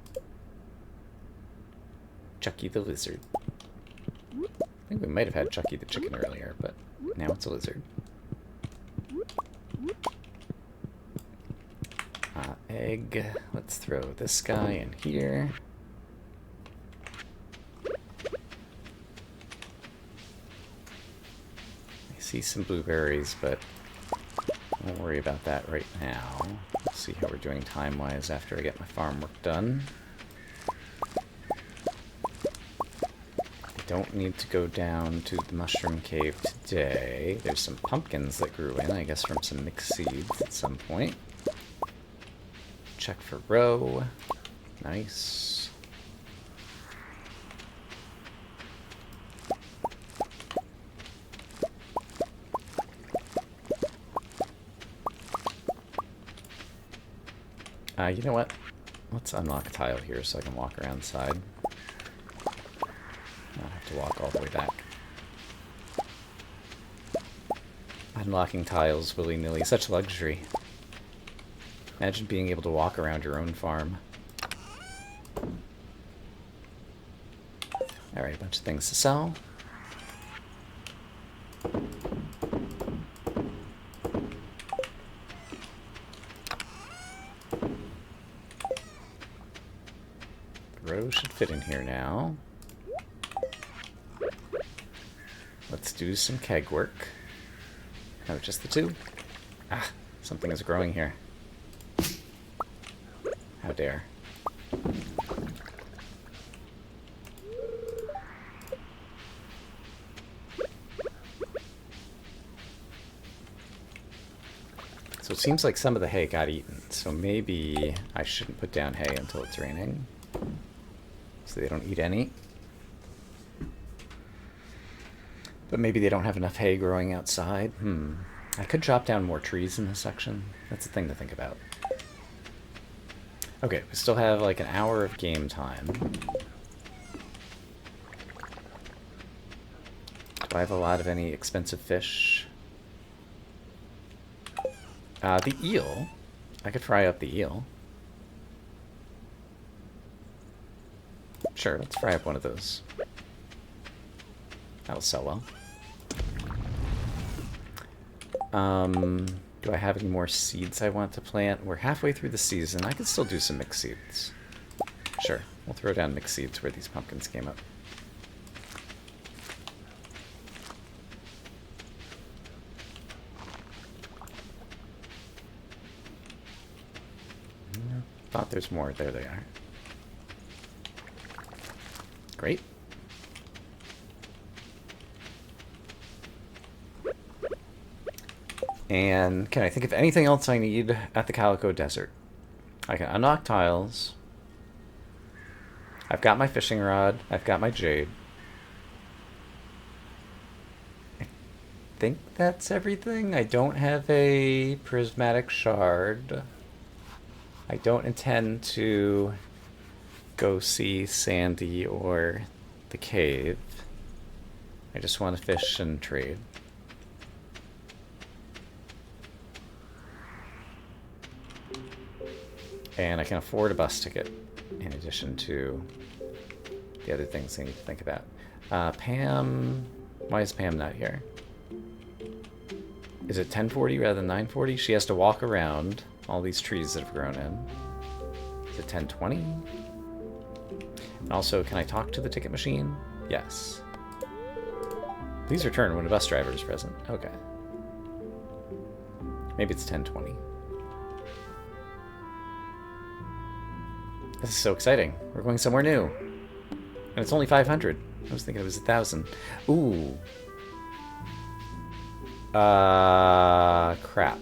Chucky the lizard. I think we might have had Chucky the chicken earlier, but now it's a lizard. Egg. Let's throw this guy in here. I see some blueberries, but I won't worry about that right now. Let's see how we're doing time-wise after I get my farm work done. I don't need to go down to the mushroom cave today. There's some pumpkins that grew in, I guess from some mixed seeds at some point. Check for row. Nice. You know what? Let's unlock a tile here so I can walk around the side. Not have to walk all the way back. Unlocking tiles willy-nilly. Such luxury. Imagine being able to walk around your own farm. Alright, a bunch of things to sell. The row should fit in here now. Let's do some keg work. No, just the two? Ah, something is growing here. How dare. So it seems like some of the hay got eaten, so maybe I shouldn't put down hay until it's raining, so they don't eat any. But maybe they don't have enough hay growing outside. I could chop down more trees in this section. That's a thing to think about. Okay, we still have like an hour of game time. Do I have a lot of any expensive fish? The eel. I could fry up the eel. Sure, let's fry up one of those. That'll sell well. Do I have any more seeds I want to plant? We're halfway through the season. I could still do some mixed seeds. Sure, we'll throw down mixed seeds where these pumpkins came up. Thought there's more. There they are. Great. And can I think of anything else I need at the Calico Desert? I can unlock tiles. I've got my fishing rod. I've got my jade. I think that's everything. I don't have a prismatic shard. I don't intend to go see Sandy or the cave. I just want to fish and trade. And I can afford a bus ticket, in addition to the other things I need to think about. Pam... Why is Pam not here? Is it 1040 rather than 940? She has to walk around all these trees that have grown in. Is it 1020? And also, can I talk to the ticket machine? Yes. Please return when a bus driver is present. Okay. Maybe it's 1020. This is so exciting. We're going somewhere new. And it's only 500. I was thinking it was 1,000. Ooh. Crap.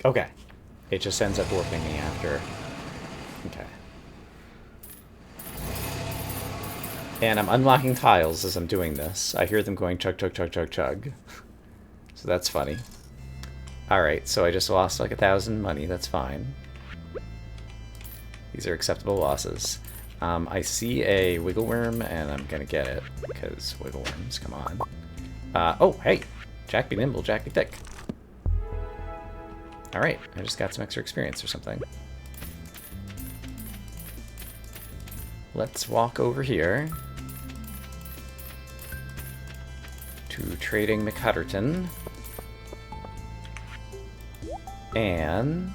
Okay. It just ends up warping me after. Okay. And I'm unlocking tiles as I'm doing this. I hear them going chug, chug, chug, chug, chug. So that's funny. Alright, so I just lost like 1,000 money. That's fine. These are acceptable losses. I see a wiggle worm, and I'm gonna get it, because wiggle worms, come on. Oh, hey! Jack be nimble, Jack be thick. Alright, I just got some extra experience or something. Let's walk over here to Trading McHutterton. And...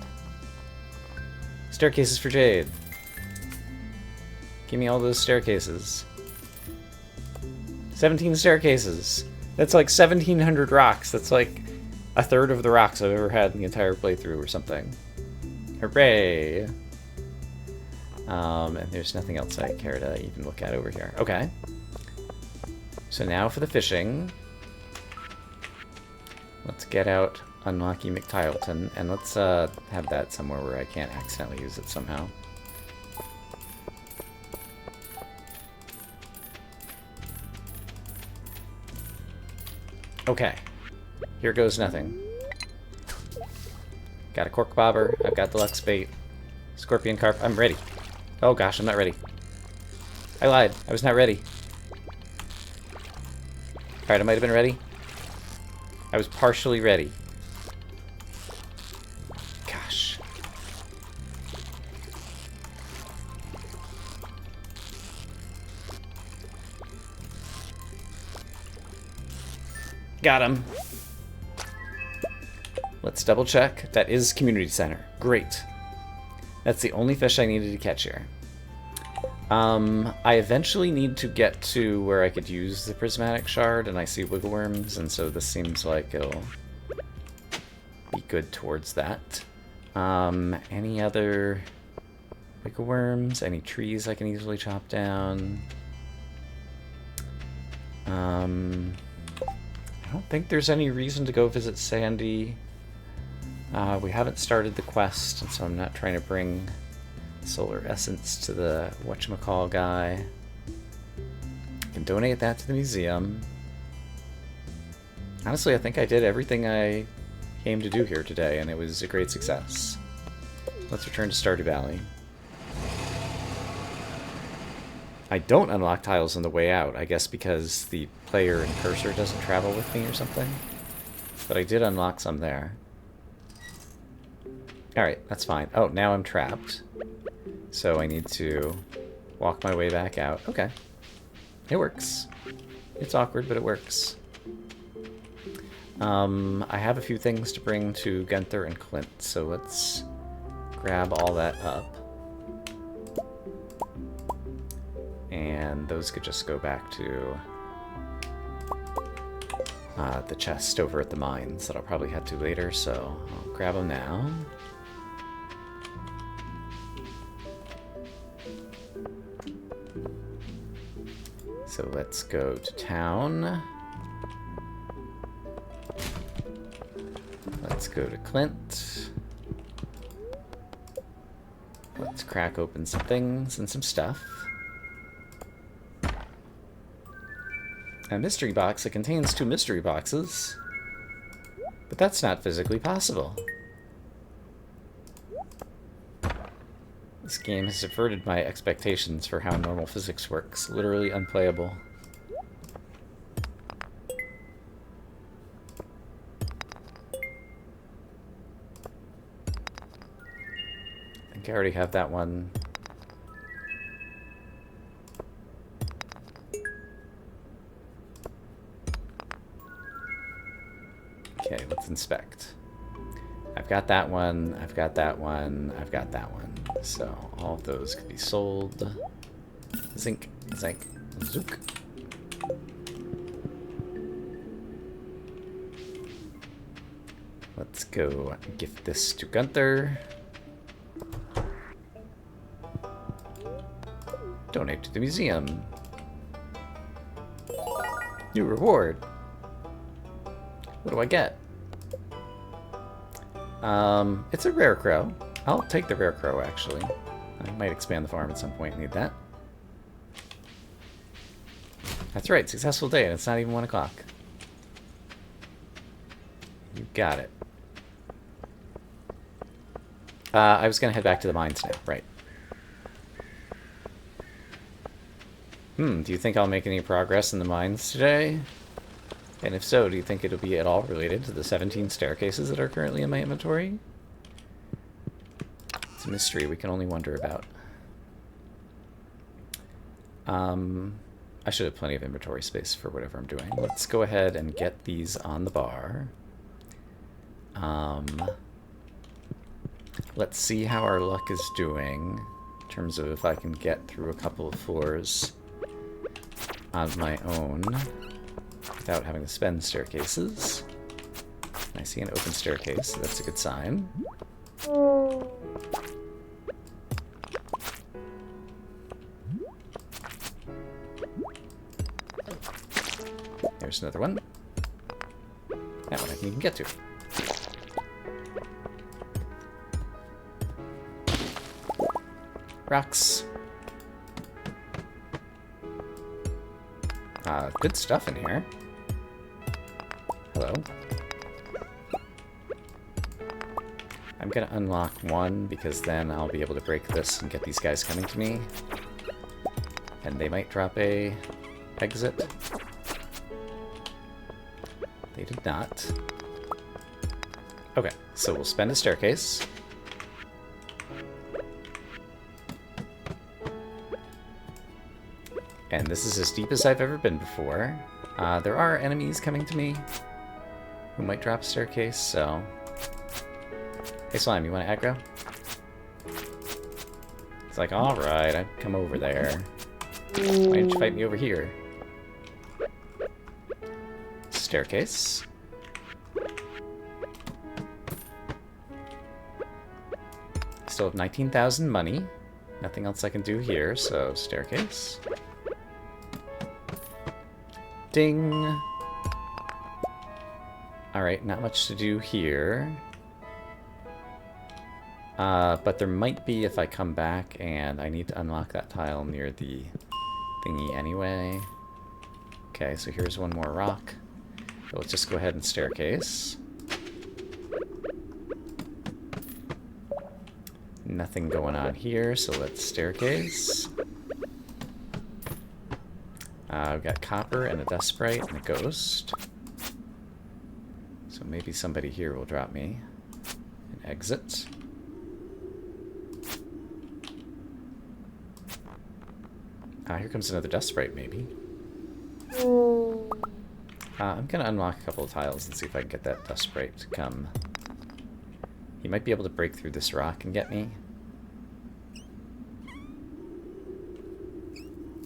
staircases for Jade. Give me all those staircases. 17 staircases. That's like 1,700 rocks. That's like a third of the rocks I've ever had in the entire playthrough or something. Hooray! And there's nothing else I care to even look at over here. Okay. So now for the fishing. Let's get out Unlucky McTileton, and let's have that somewhere where I can't accidentally use it somehow. Okay. Here goes nothing. Got a cork bobber. I've got the Lux bait. Scorpion carp. I'm ready. Oh gosh, I'm not ready. I lied. I was not ready. Alright, I might have been ready. I was partially ready. Gosh. Got him. Let's double check. That is community center. Great. That's the only fish I needed to catch here. I eventually need to get to where I could use the prismatic shard, and I see wiggle worms, and so this seems like it'll be good towards that. Any other wiggle worms? Any trees I can easily chop down? I don't think there's any reason to go visit Sandy. We haven't started the quest, and so I'm not trying to bring solar essence to the whatchamacall guy. I can donate that to the museum. Honestly, I think I did everything I came to do here today, and it was a great success. Let's return to Stardew Valley. I don't unlock tiles on the way out, I guess because the player and cursor doesn't travel with me or something. But I did unlock some there. Alright, that's fine. Oh, now I'm trapped. So I need to walk my way back out. Okay. It works. It's awkward, but it works. I have a few things to bring to Gunther and Clint, so let's grab all that up. And those could just go back to the chest over at the mines that I'll probably head to later, so I'll grab them now. So let's go to town. Let's go to Clint. Let's crack open some things and some stuff. A mystery box that contains 2 mystery boxes. But that's not physically possible. This game has subverted my expectations for how normal physics works. Literally unplayable. I think I already have that one. Okay, let's inspect. I've got that one, I've got that one, I've got that one. So all of those could be sold. Zinc, zinc, zook. Let's go gift this to Gunther. Donate to the museum. New reward. What do I get? It's a rare crow. I'll take the rare crow, actually. I might expand the farm at some point and need that. That's right, successful day, and it's not even 1 o'clock. You got it. I was gonna head back to the mines now, right. Do you think I'll make any progress in the mines today? And if so, do you think it'll be at all related to the 17 staircases that are currently in my inventory? It's a mystery we can only wonder about. I should have plenty of inventory space for whatever I'm doing. Let's go ahead and get these on the bar. Let's see how our luck is doing in terms of if I can get through a couple of floors on my own without having to spend staircases. I see an open staircase, so that's a good sign. There's another one. That one I can even get to. Rocks. Good stuff in here. Hello. I'm gonna unlock one, because then I'll be able to break this and get these guys coming to me. And they might drop a exit. They did not. Okay, so we'll spend a staircase. And this is as deep as I've ever been before. There are enemies coming to me who might drop a staircase, so... Hey Slime, you want to aggro? It's like, alright, I've come over there. Why didn't you fight me over here? Staircase. Still have 19,000 money. Nothing else I can do here, so staircase. Ding! Alright, not much to do here. But there might be if I come back and I need to unlock that tile near the thingy anyway. Okay, so here's one more rock. So let's just go ahead and staircase. Nothing going on here, so let's staircase. We've got copper and a dust sprite and a ghost. So maybe somebody here will drop me an exit. Here comes another dust sprite, maybe. I'm gonna unlock a couple of tiles and see if I can get that dust sprite to come. He might be able to break through this rock and get me.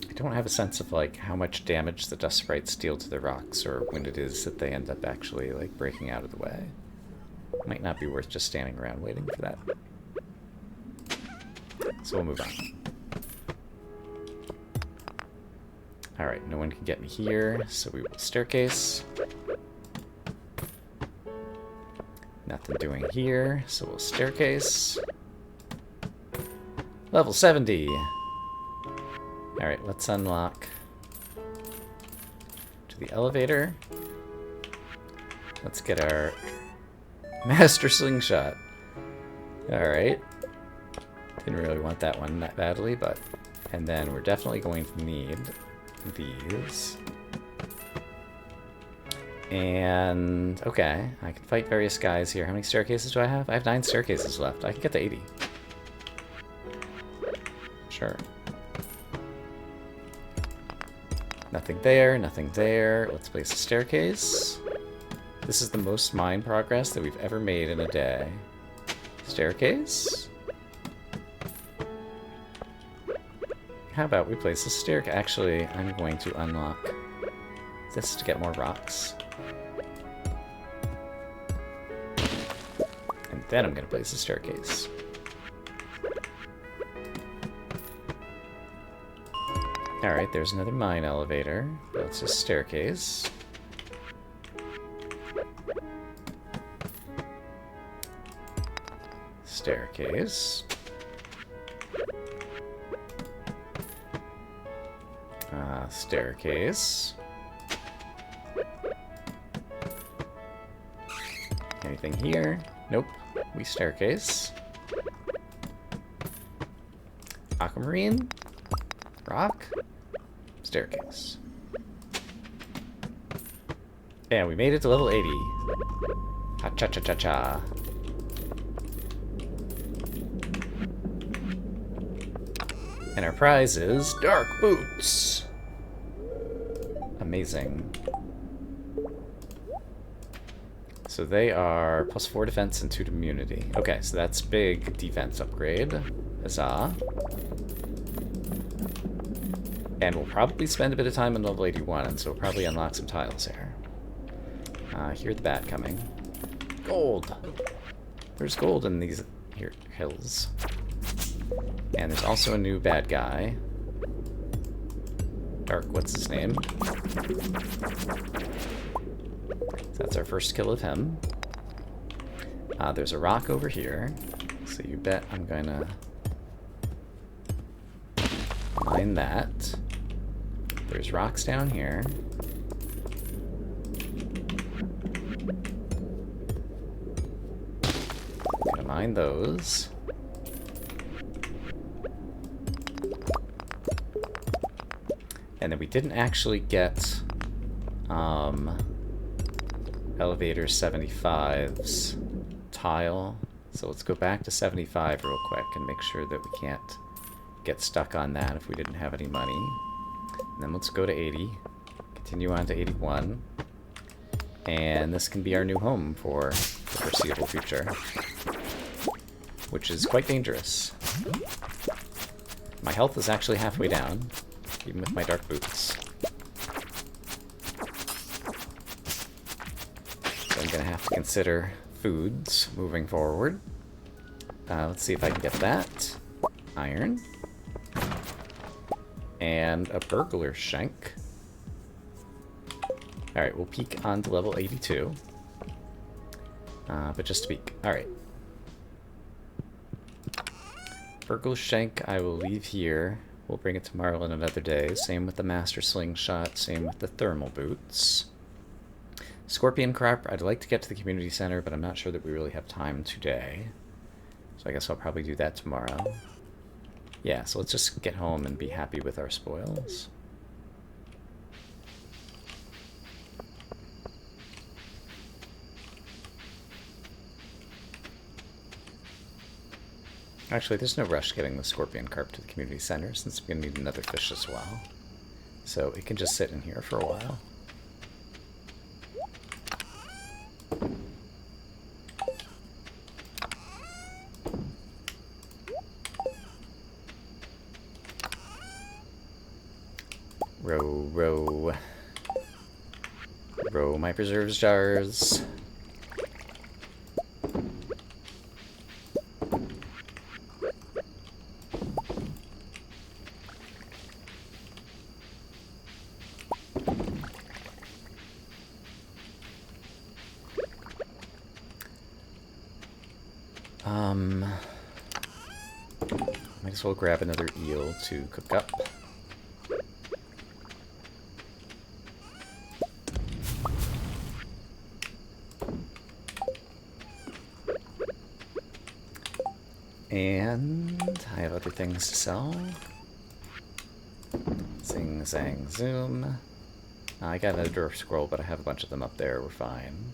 I don't have a sense of like how much damage the dust sprites deal to the rocks, or when it is that they end up actually like breaking out of the way. Might not be worth just standing around waiting for that. So we'll move on. Alright, no one can get me here, so we will staircase. Nothing doing here, so we'll staircase. Level 70! Alright, let's unlock to the elevator. Let's get our Master Slingshot. Alright. Didn't really want that one that badly, but... And then we're definitely going to need these. And... okay, I can fight various guys here. How many staircases do I have? I have 9 staircases left. I can get to 80. Sure. Nothing there, nothing there. Let's place a staircase. This is the most mine progress that we've ever made in a day. Staircase? How about we place a staircase? Actually, I'm going to unlock this to get more rocks. And then I'm going to place a staircase. Alright, there's another mine elevator. But it's a staircase. Staircase. Staircase. Anything here? Nope. We staircase. Aquamarine. Rock. Staircase. And we made it to level 80. Ha-cha-cha-cha-cha. And our prize is Dark Boots. Amazing. So they are +4 defense and 2 immunity. Okay, so that's big defense upgrade. Huzzah. And we'll probably spend a bit of time in level 81, and so we'll probably unlock some tiles here. Hear the bat coming. Gold! There's gold in these here hills. And there's also a new bad guy. Dark, what's his name? That's our first kill of him. There's a rock over here, so you bet I'm gonna mine that. There's rocks down here. Gonna mine those. And then we didn't actually get elevator 75's tile. So let's go back to 75 real quick and make sure that we can't get stuck on that if we didn't have any money. And then let's go to 80. Continue on to 81. And this can be our new home for the foreseeable future, which is quite dangerous. My health is actually halfway down, even with my dark boots. So I'm going to have to consider foods moving forward. Let's see if I can get that. Iron. And a burglar shank. Alright, we'll peek on to level 82. But just to peek. Alright. Burglar shank I will leave here. We'll bring it to Marlin another day. Same with the master slingshot. Same with the thermal boots. Scorpion crop, I'd like to get to the community center, but I'm not sure that we really have time today. So I guess I'll probably do that tomorrow. Yeah, so let's just get home and be happy with our spoils. Actually, there's no rush getting the scorpion carp to the community center, since we're going to need another fish as well. So it can just sit in here for a while. Row my preserves jars. Might as well grab another eel to cook up. And I have other things to sell. Zing, zang, zoom. I got another dwarf scroll, but I have a bunch of them up there. We're fine.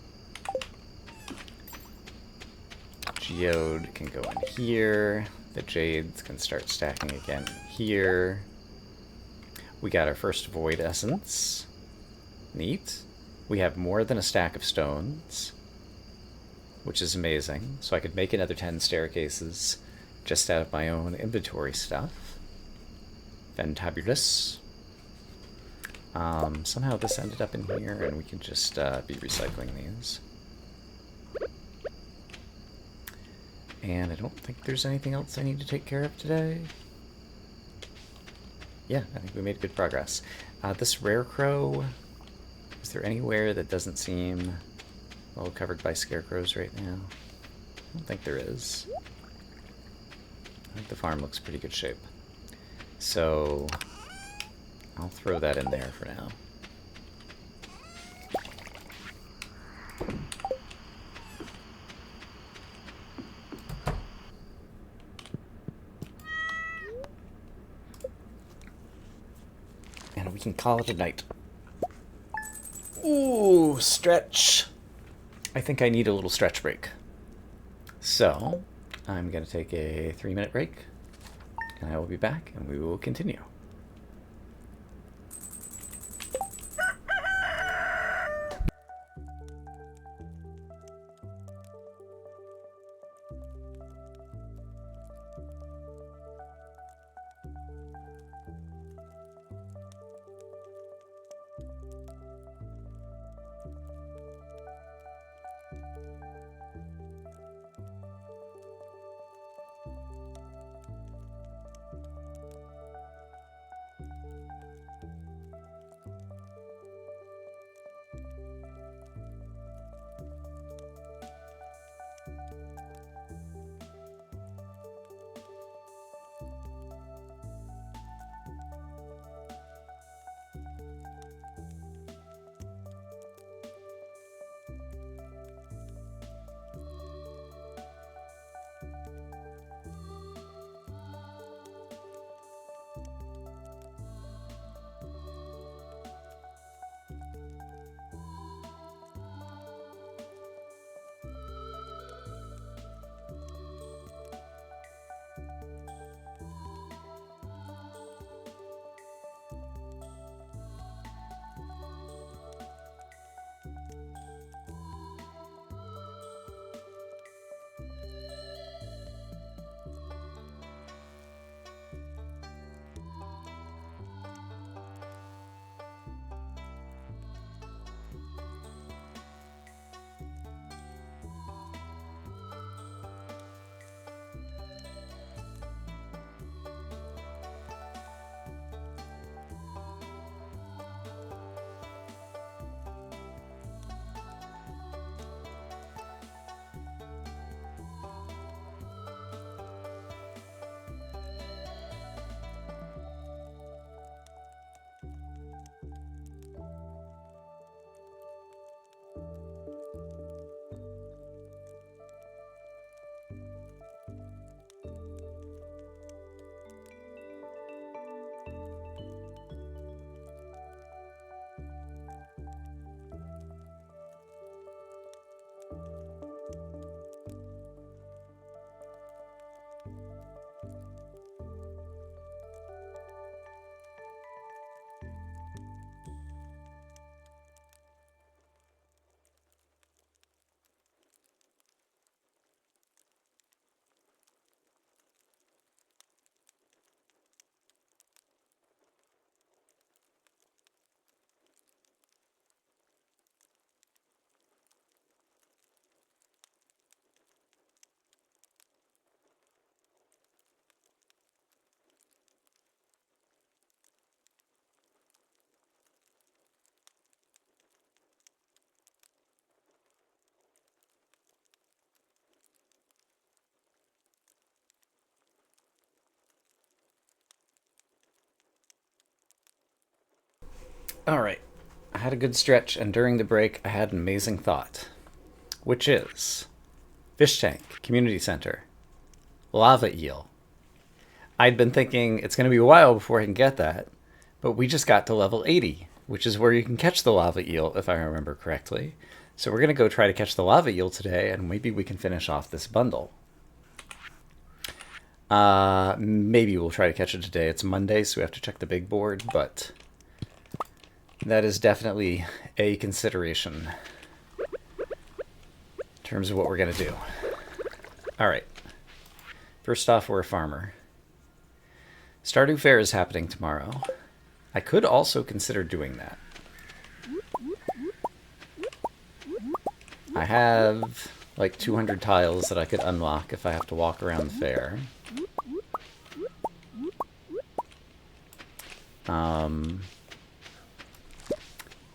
Geode can go in here. The jades can start stacking again here. We got our first void essence. Neat. We have more than a stack of stones, which is amazing. So I could make another 10 staircases just out of my own inventory stuff. Fantabulous. Somehow this ended up in here, and we can just be recycling these. And I don't think there's anything else I need to take care of today. Yeah, I think we made good progress. This rare crow, is there anywhere that doesn't seem well covered by scarecrows right now? I don't think there is. I think the farm looks pretty good shape. So I'll throw that in there for now. And we can call it a night. Ooh, stretch. I think I need a little stretch break. So I'm going to take a 3-minute break, and I will be back, and we will continue. Alright. I had a good stretch, and during the break, I had an amazing thought. Which is fish tank, community center, lava eel. I'd been thinking it's going to be a while before I can get that, but we just got to level 80, which is where you can catch the lava eel, if I remember correctly. So we're going to go try to catch the lava eel today, and maybe we can finish off this bundle. Maybe we'll try to catch it today. It's Monday, so we have to check the big board, but that is definitely a consideration in terms of what we're going to do. All right. First off, we're a farmer. Stardew Fair is happening tomorrow. I could also consider doing that. I have like 200 tiles that I could unlock if I have to walk around the fair.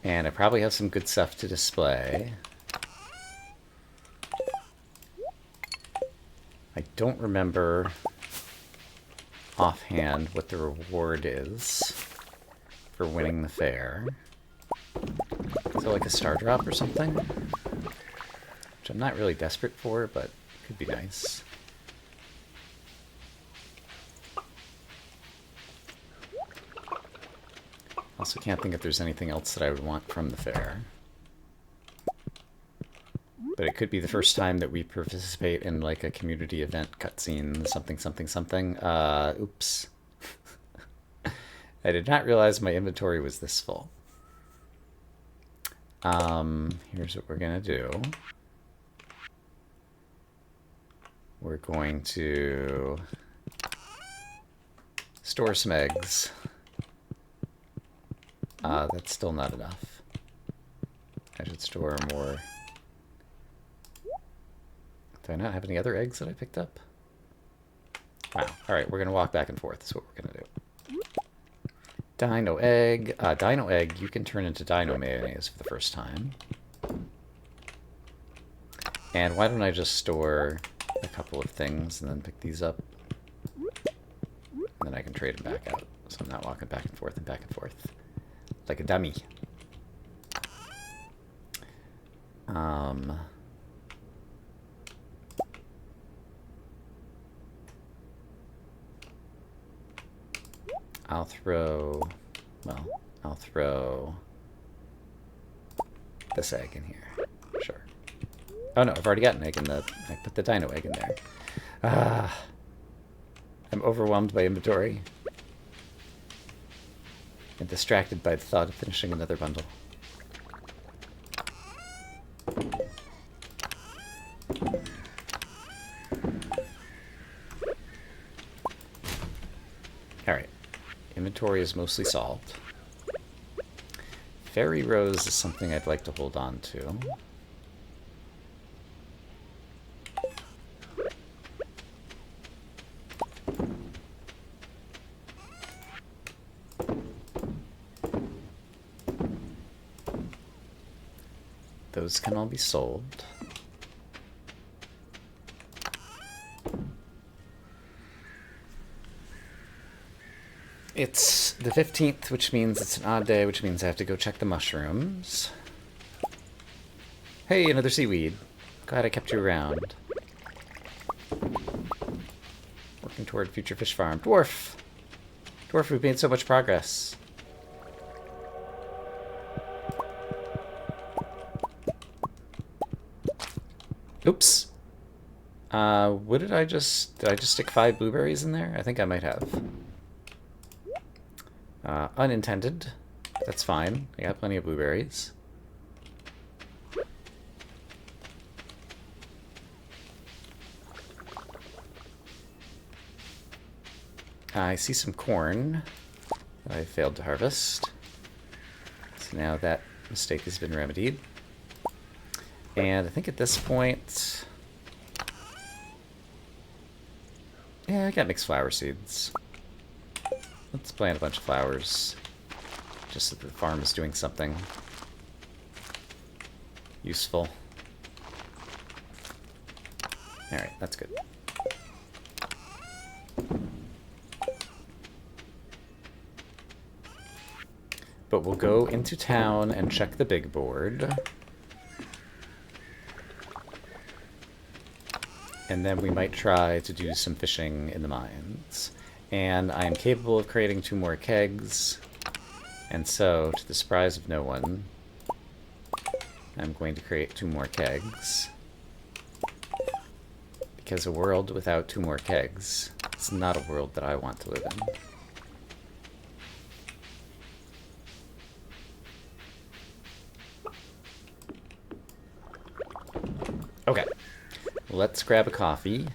And I probably have some good stuff to display. I don't remember offhand what the reward is for winning the fair. Is it like a star drop or something? Which I'm not really desperate for, but could be nice. Also can't think if there's anything else that I would want from the fair. But it could be the first time that we participate in like a community event cutscene, something, something, something. Oops. I did not realize my inventory was this full. Here's what we're gonna do. We're going to store some eggs. That's still not enough. I should store more. Do I not have any other eggs that I picked up? Wow. Alright, we're going to walk back and forth. That's what we're going to do. Dino egg. Dino egg, you can turn into dino mayonnaise for the first time. And why don't I just store a couple of things and then pick these up? And then I can trade them back out. So I'm not walking back and forth and back and forth. Like a dummy. I'll throw this egg in here. Sure. Oh no, I've already got an egg in the... I put the dino egg in there. I'm overwhelmed by inventory. And distracted by the thought of finishing another bundle. Alright. Inventory is mostly solved. Fairy Rose is something I'd like to hold on to. Those can all be sold. It's the 15th, which means it's an odd day, which means I have to go check the mushrooms. Hey, another seaweed. Glad I kept you around. Working toward future fish farm. Dwarf! Dwarf, we've made so much progress. Oops. What did I just stick 5 blueberries in there? I think I might have. Unintended. That's fine. I got plenty of blueberries. I see some corn that I failed to harvest. So now that mistake has been remedied. And I think at this point... Yeah, I got mixed flower seeds. Let's plant a bunch of flowers. Just so that the farm is doing something useful. Alright, that's good. But we'll go into town and check the big board. And then we might try to do some fishing in the mines. And I am capable of creating 2 more kegs. And so, to the surprise of no one, I'm going to create 2 more kegs. Because a world without 2 more kegs is not a world that I want to live in. Okay, let's grab a coffee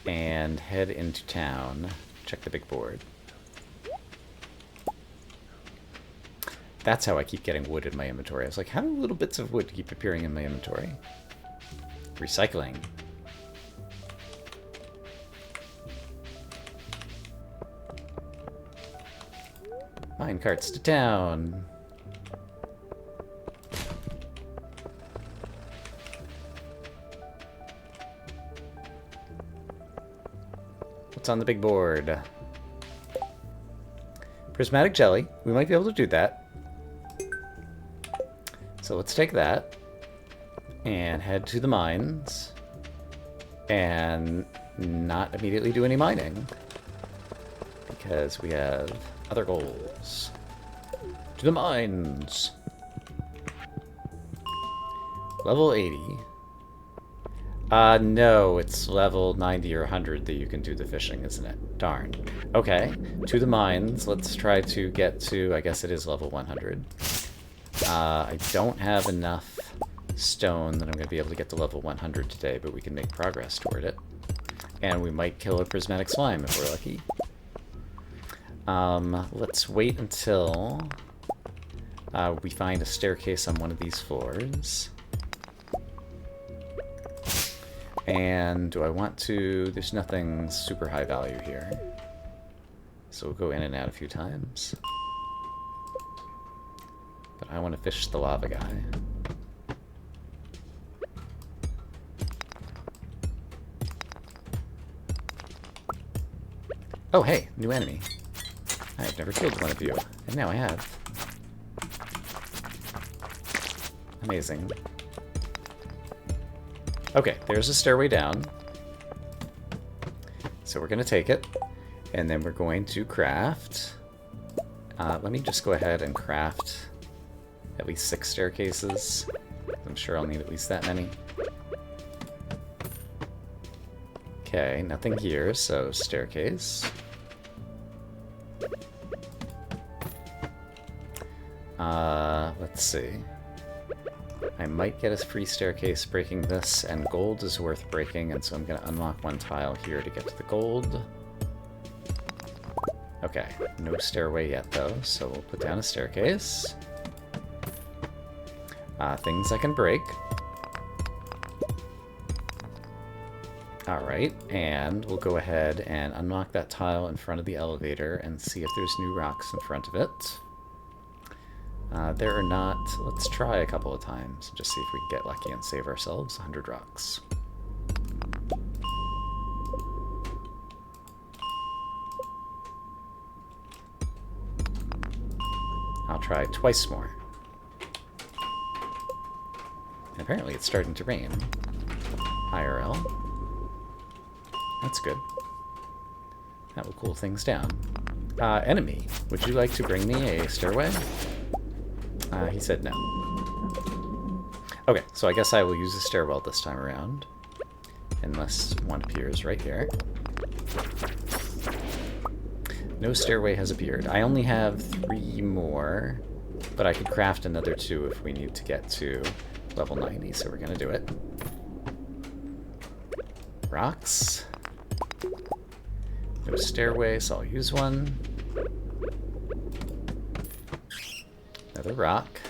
and head into town. Check the big board. That's how I keep getting wood in my inventory. I was like, how do little bits of wood keep appearing in my inventory? Recycling. Mine carts to town. What's on the big board? Prismatic jelly. We might be able to do that. So let's take that and head to the mines and not immediately do any mining because we have other goals. To the mines. Level 80. No, it's level 90 or 100 that you can do the fishing, isn't it? Darn. Okay, to the mines. Let's try to get to, I guess it is level 100. I don't have enough stone that I'm going to be able to get to level 100 today, but we can make progress toward it. And we might kill a prismatic slime if we're lucky. Let's wait until we find a staircase on one of these floors. And do I want to... There's nothing super high value here. So we'll go in and out a few times. But I want to fish the lava guy. Oh, hey, new enemy. I've never killed one of you, and now I have. Amazing. Okay, there's a stairway down. So we're going to take it, and then we're going to craft. Let me just go ahead and craft at least 6 staircases. I'm sure I'll need at least that many. Okay, nothing here, so staircase. Let's see. I might get a free staircase breaking this, and gold is worth breaking, and so I'm going to unlock 1 tile here to get to the gold. Okay, no stairway yet though, so we'll put down a staircase. Things I can break. Alright, and we'll go ahead and unlock that tile in front of the elevator and see if there's new rocks in front of it. There are not. Let's try a couple of times and just see if we can get lucky and save ourselves 100 rocks. I'll try twice more. And apparently it's starting to rain. IRL. That's good. That will cool things down. Enemy, would you like to bring me a stairway? He said no. Okay, so I guess I will use a stairwell this time around. Unless one appears right here. No stairway has appeared. I only have 3 more, but I could craft another 2 if we need to get to level 90, so we're gonna do it. Rocks. No stairway, so I'll use one. Another rock.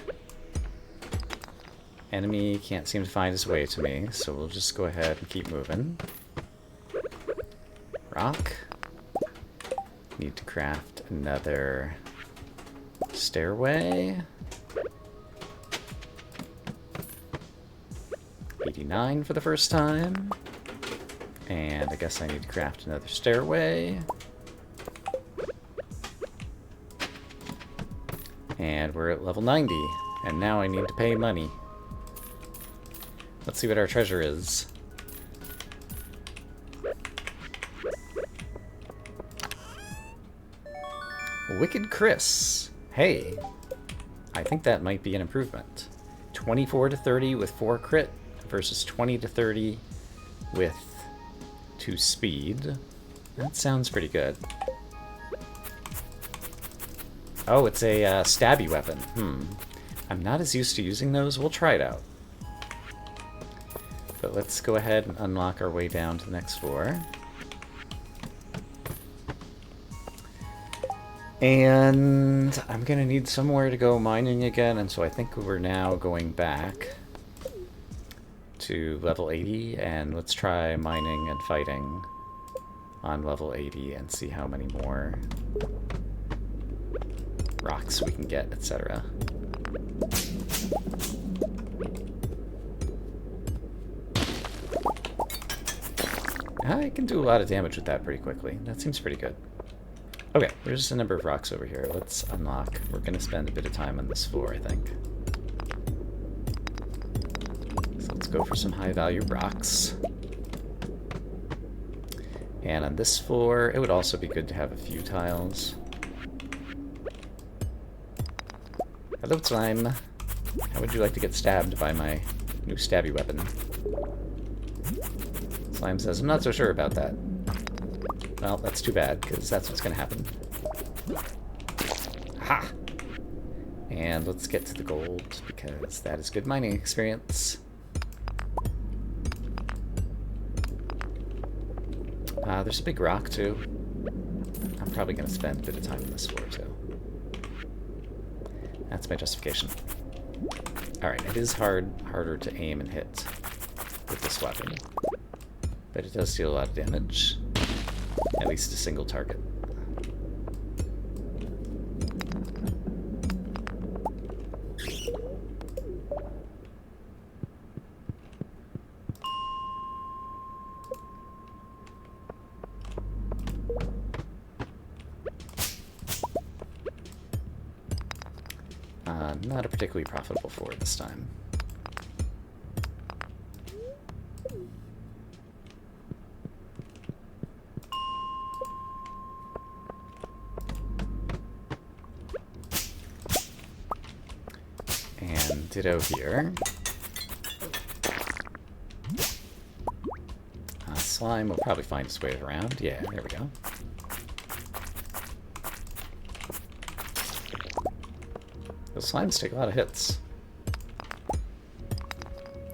Enemy can't seem to find his way to me, so we'll just go ahead and keep moving. Rock. Need to craft another stairway. 89 for the first time. And I guess I need to craft another stairway. And we're at level 90. And now I need to pay money. Let's see what our treasure is. Wicked Chris. Hey, I think that might be an improvement. 24 to 30 with 4 crit versus 20 to 30 with 2 speed. That sounds pretty good. Oh, it's a stabby weapon. I'm not as used to using those. We'll try it out. But let's go ahead and unlock our way down to the next floor. And I'm going to need somewhere to go mining again, and so I think we're now going back to level 80, and let's try mining and fighting on level 80 and see how many more rocks we can get, etc. I can do a lot of damage with that pretty quickly. That seems pretty good. Okay, there's a number of rocks over here. Let's unlock. We're going to spend a bit of time on this floor, I think. So let's go for some high-value rocks. And on this floor, it would also be good to have a few tiles. Hello, slime. How would you like to get stabbed by my new stabby weapon? Slime says, I'm not so sure about that. Well, that's too bad, because that's what's going to happen. Aha! And let's get to the gold, because that is good mining experience. There's a big rock, too. I'm probably going to spend a bit of time on this floor, too. That's my justification. Alright, it is harder to aim and hit with this weapon. But it does deal a lot of damage. At least a single target. Not a particularly profitable floor this time. And ditto here. Slime will probably find its way around. Yeah, there we go. Those slimes take a lot of hits.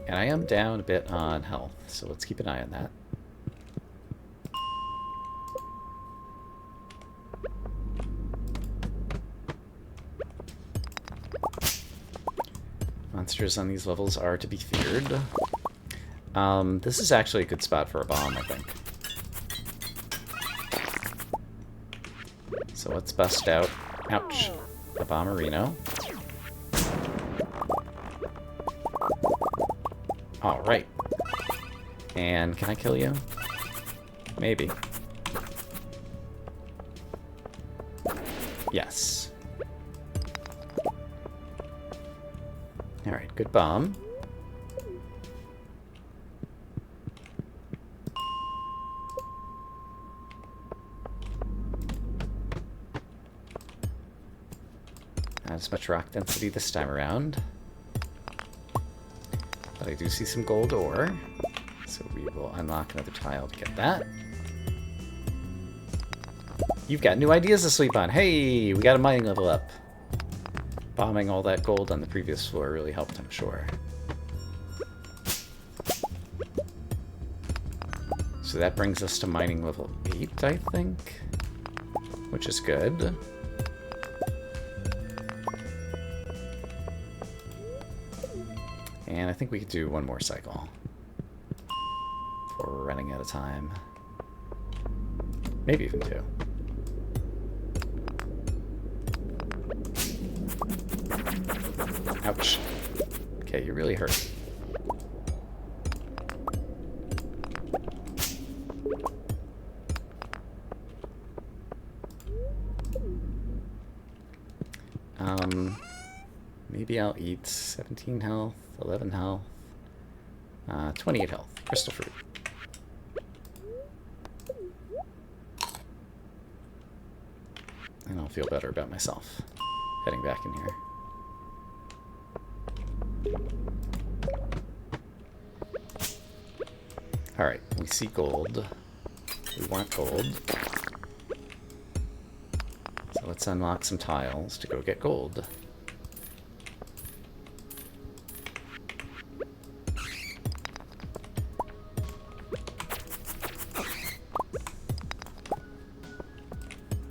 And I am down a bit on health, so let's keep an eye on that. Monsters on these levels are to be feared. This is actually a good spot for a bomb, I think. So let's bust out, ouch, the bomberino. Alright. And can I kill you? Maybe. Yes. Alright, good bomb. Not as much rock density this time around. But I do see some gold ore, so we will unlock another tile to get that. You've got new ideas to sleep on. Hey, we got a mining level up. Bombing all that gold on the previous floor really helped, I'm sure. So that brings us to mining level 8, I think, which is good. And I think we could do one more cycle before we're running out of time. Maybe even 2. Ouch. Okay, you really hurt. Maybe I'll eat 17 health, 11 health, 28 health. Crystal fruit. And I'll feel better about myself heading back in here. Alright, we see gold. We want gold. So let's unlock some tiles to go get gold.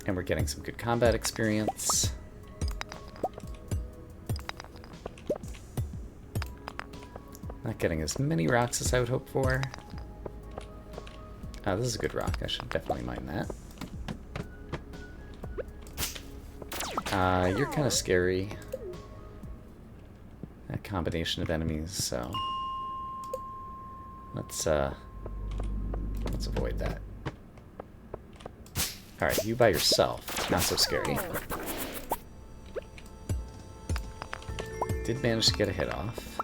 And we're getting some good combat experience. Not getting as many rocks as I would hope for. Oh, this is a good rock. I should definitely mine that. You're kind of scary. That combination of enemies, so let's avoid that. Alright, you by yourself. Not so scary. Did manage to get a hit off.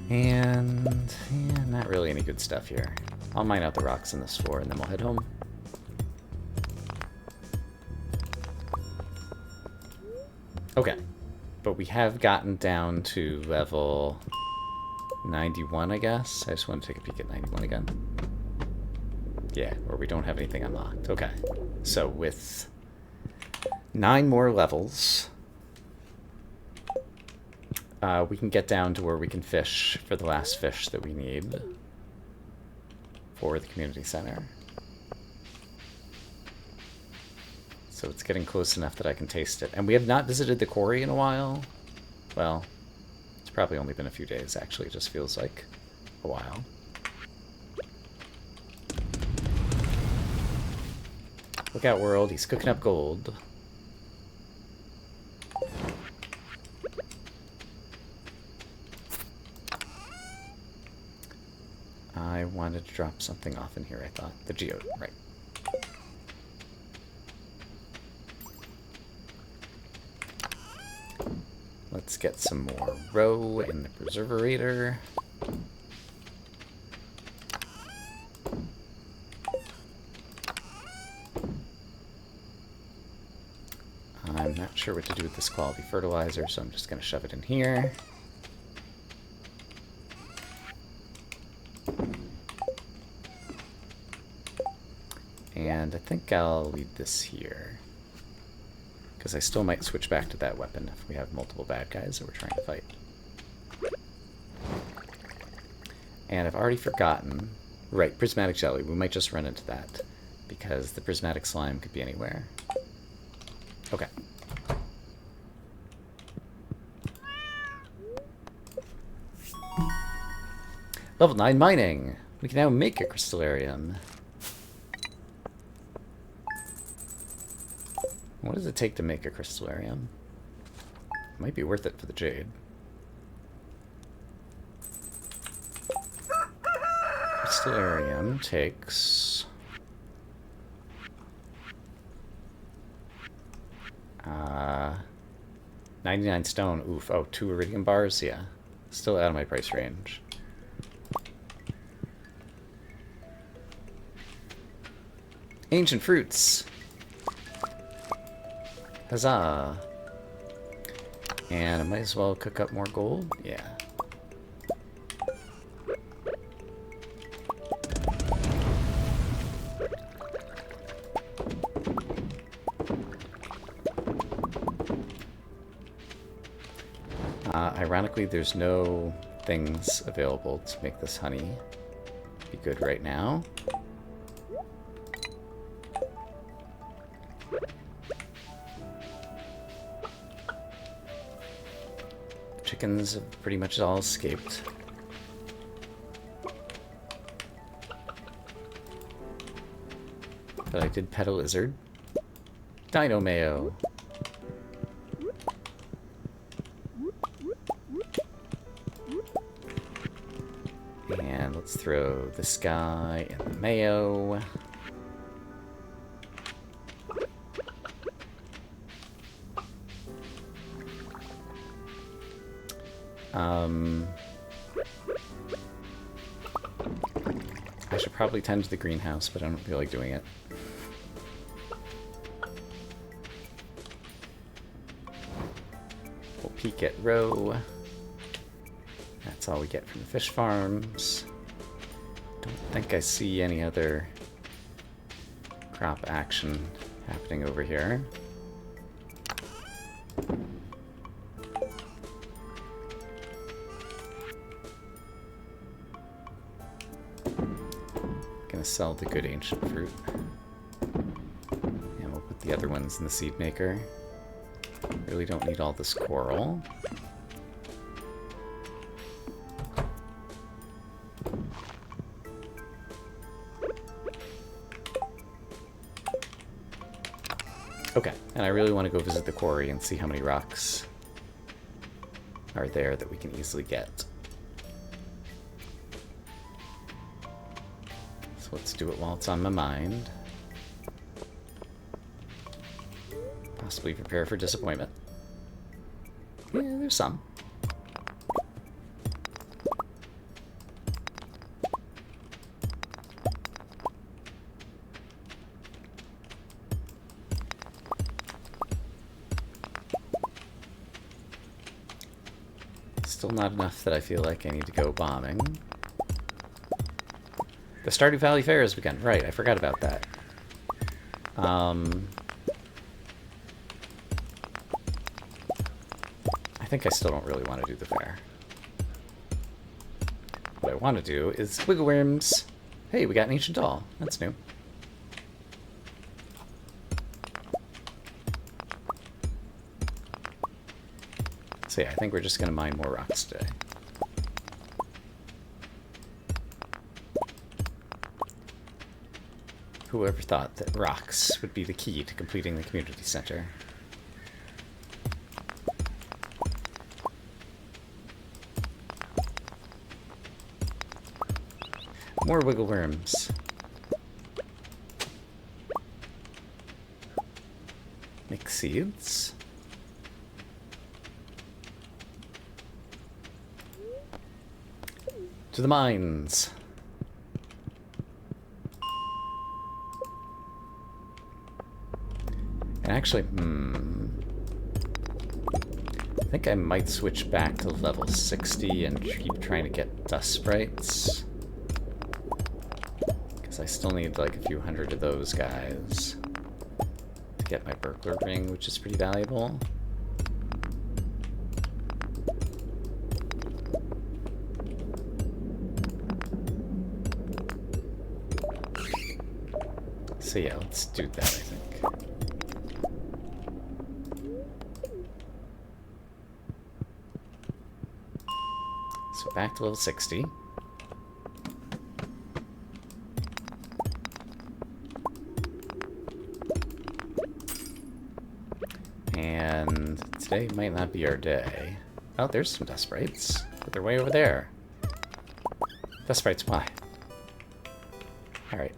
And yeah, not really any good stuff here. I'll mine out the rocks in this floor and then we'll head home. Okay, but we have gotten down to level 91, I guess. I just want to take a peek at 91 again. Yeah, where we don't have anything unlocked. Okay, so with 9 more levels, we can get down to where we can fish for the last fish that we need for the community center. So it's getting close enough that I can taste it. And we have not visited the quarry in a while. Well, it's probably only been a few days, actually. It just feels like a while. Look out, world. He's cooking up gold. I wanted to drop something off in here, I thought. The geode, right. Let's get some more roe in the preserverator. I'm not sure what to do with this quality fertilizer, so I'm just going to shove it in here. And I think I'll leave this here, because I still might switch back to that weapon if we have multiple bad guys that we're trying to fight. And I've already forgotten. Right, prismatic jelly. We might just run into that, because the prismatic slime could be anywhere. Okay. Level 9 mining! We can now make a crystallarium. What does it take to make a crystallarium? Might be worth it for the jade. Crystallarium takes 99 stone. Oof. Oh, 2 iridium bars? Yeah. Still out of my price range. Ancient fruits. Huzzah. And I might as well cook up more gold. Yeah. Ironically, there's no things available to make this honey be good right now. Chickens have pretty much all escaped. But I did pet a lizard. Dino mayo. And let's throw this guy in the mayo. I should probably tend to the greenhouse, but I don't feel like doing it. We'll peek at row. That's all we get from the fish farms. Don't think I see any other crop action happening over here. Gonna sell the good ancient fruit. And we'll put the other ones in the seed maker. Really don't need all this coral. Okay, and I really want to go visit the quarry and see how many rocks are there that we can easily get. So let's do it while it's on my mind. Possibly prepare for disappointment. Yeah, there's some. Still not enough that I feel like I need to go bombing. The Stardew Valley Fair has begun. Right, I forgot about that. I think I still don't really want to do the fair. What I want to do is wiggle worms. Hey, we got an ancient doll. That's new. So yeah, I think we're just going to mine more rocks today. Whoever thought that rocks would be the key to completing the community center? More wiggle worms. Mix seeds. To the mines. And actually, I think I might switch back to level 60 and keep trying to get dust sprites. Because I still need like a few hundred of those guys to get my burglar ring, which is pretty valuable. So yeah, let's do that, I think. So back to level 60. And today might not be our day. Oh, there's some dust sprites, but they're way over there. Dust sprites, why? Alright.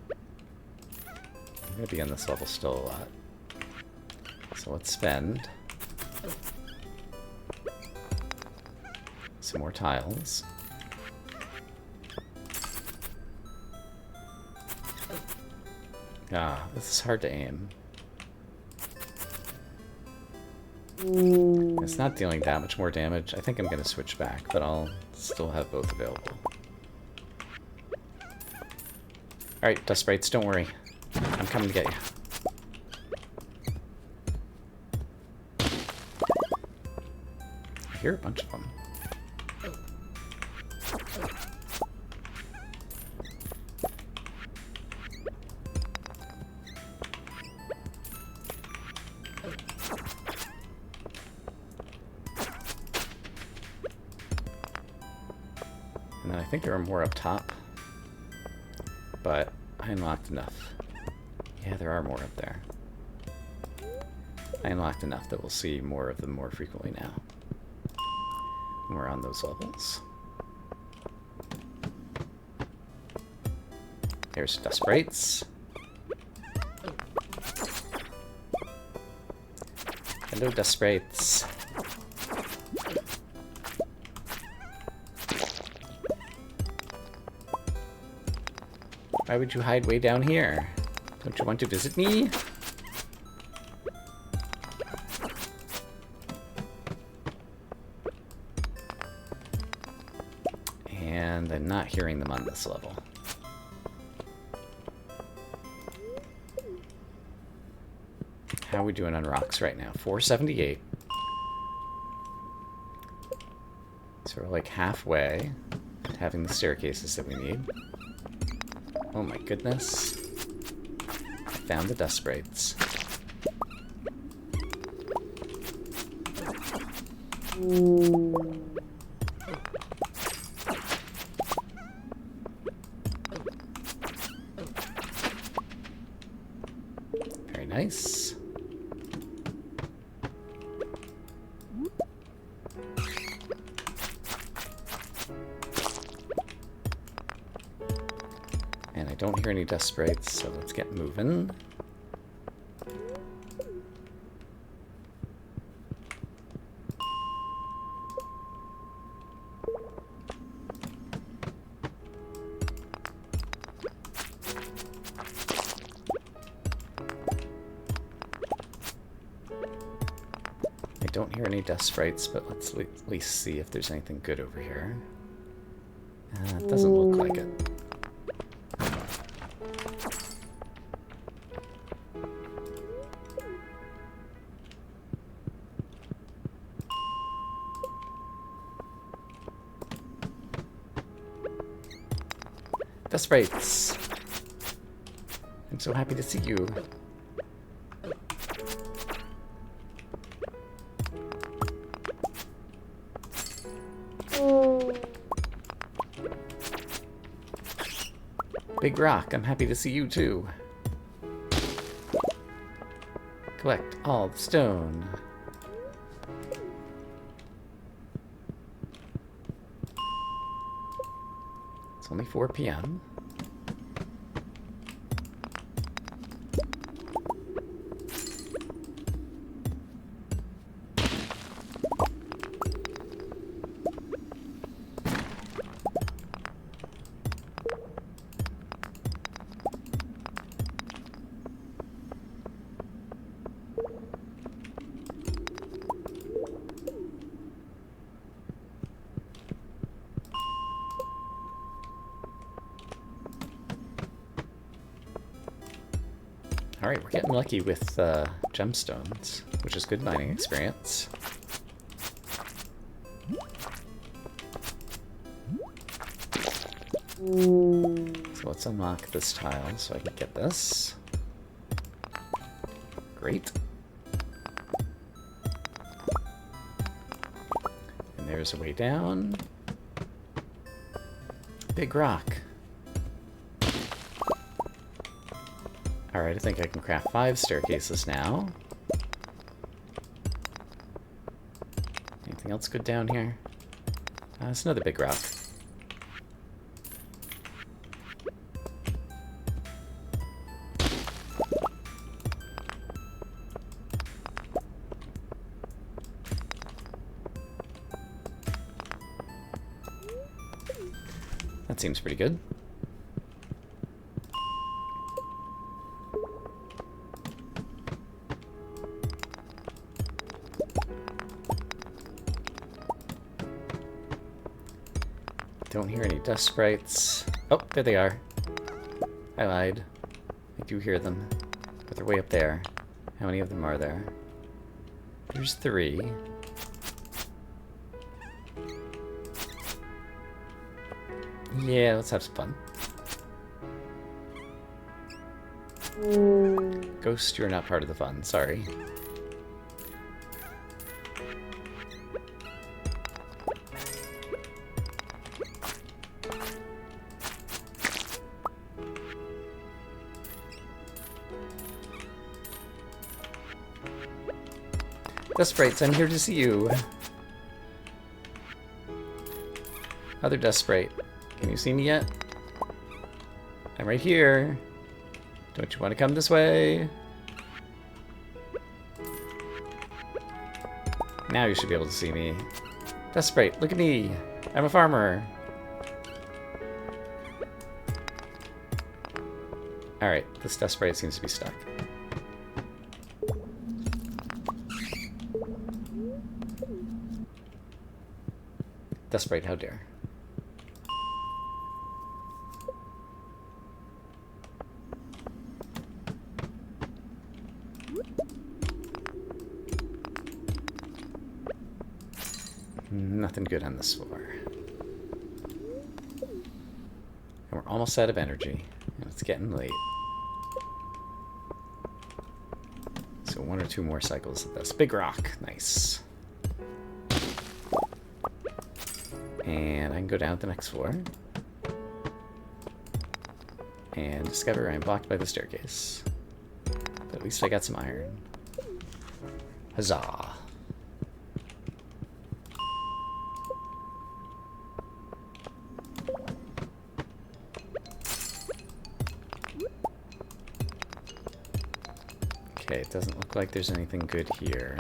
I'm gonna be on this level still a lot. So let's spend some more tiles. Ah, this is hard to aim. It's not dealing that much more damage. I think I'm gonna switch back, but I'll still have both available. Alright, dust sprites, don't worry. I'm coming to get you. I hear a bunch of them. And then I think there are more up top, but I unlocked enough. Yeah, there are more up there. I unlocked enough that we'll see more of them more frequently now. When we're on those levels. Here's dust sprites. Hello, dust sprites. Why would you hide way down here? Don't you want to visit me? And I'm not hearing them on this level. How are we doing on rocks right now? 478. So we're like halfway to having the staircases that we need. Oh my goodness. I found the dust sprites. Very nice. And I don't hear any dust sprites, so let's get moving. I don't hear any dust sprites, but let's at least see if there's anything good over here. It doesn't look like it. Dust sprites! I'm so happy to see you. Big rock, I'm happy to see you too. Collect all the stone. It's only 4 p.m. Alright, we're getting lucky with gemstones, which is good mining experience. So let's unlock this tile so I can get this. Great. And there's a way down. Big rock. Alright, I think I can craft 5 staircases now. Anything else good down here? It's another big rock. That seems pretty good. Don't hear any dust sprites. Oh, there they are. I lied. I do hear them, but they're way up there. How many of them are there? There's 3. Yeah, let's have some fun. Ghost, you're not part of the fun, sorry. Dust sprites, I'm here to see you. Other dust sprite. Can you see me yet? I'm right here. Don't you want to come this way? Now you should be able to see me. Dust sprite, look at me. I'm a farmer. Alright, this dust sprite seems to be stuck. Dust sprite, how dare. Nothing good on this floor. And we're almost out of energy. And it's getting late. So 1 or 2 more cycles of this. Big rock. Nice. And I can go down to the next floor. And discover I'm blocked by the staircase. But at least I got some iron. Huzzah. Okay, it doesn't look like there's anything good here.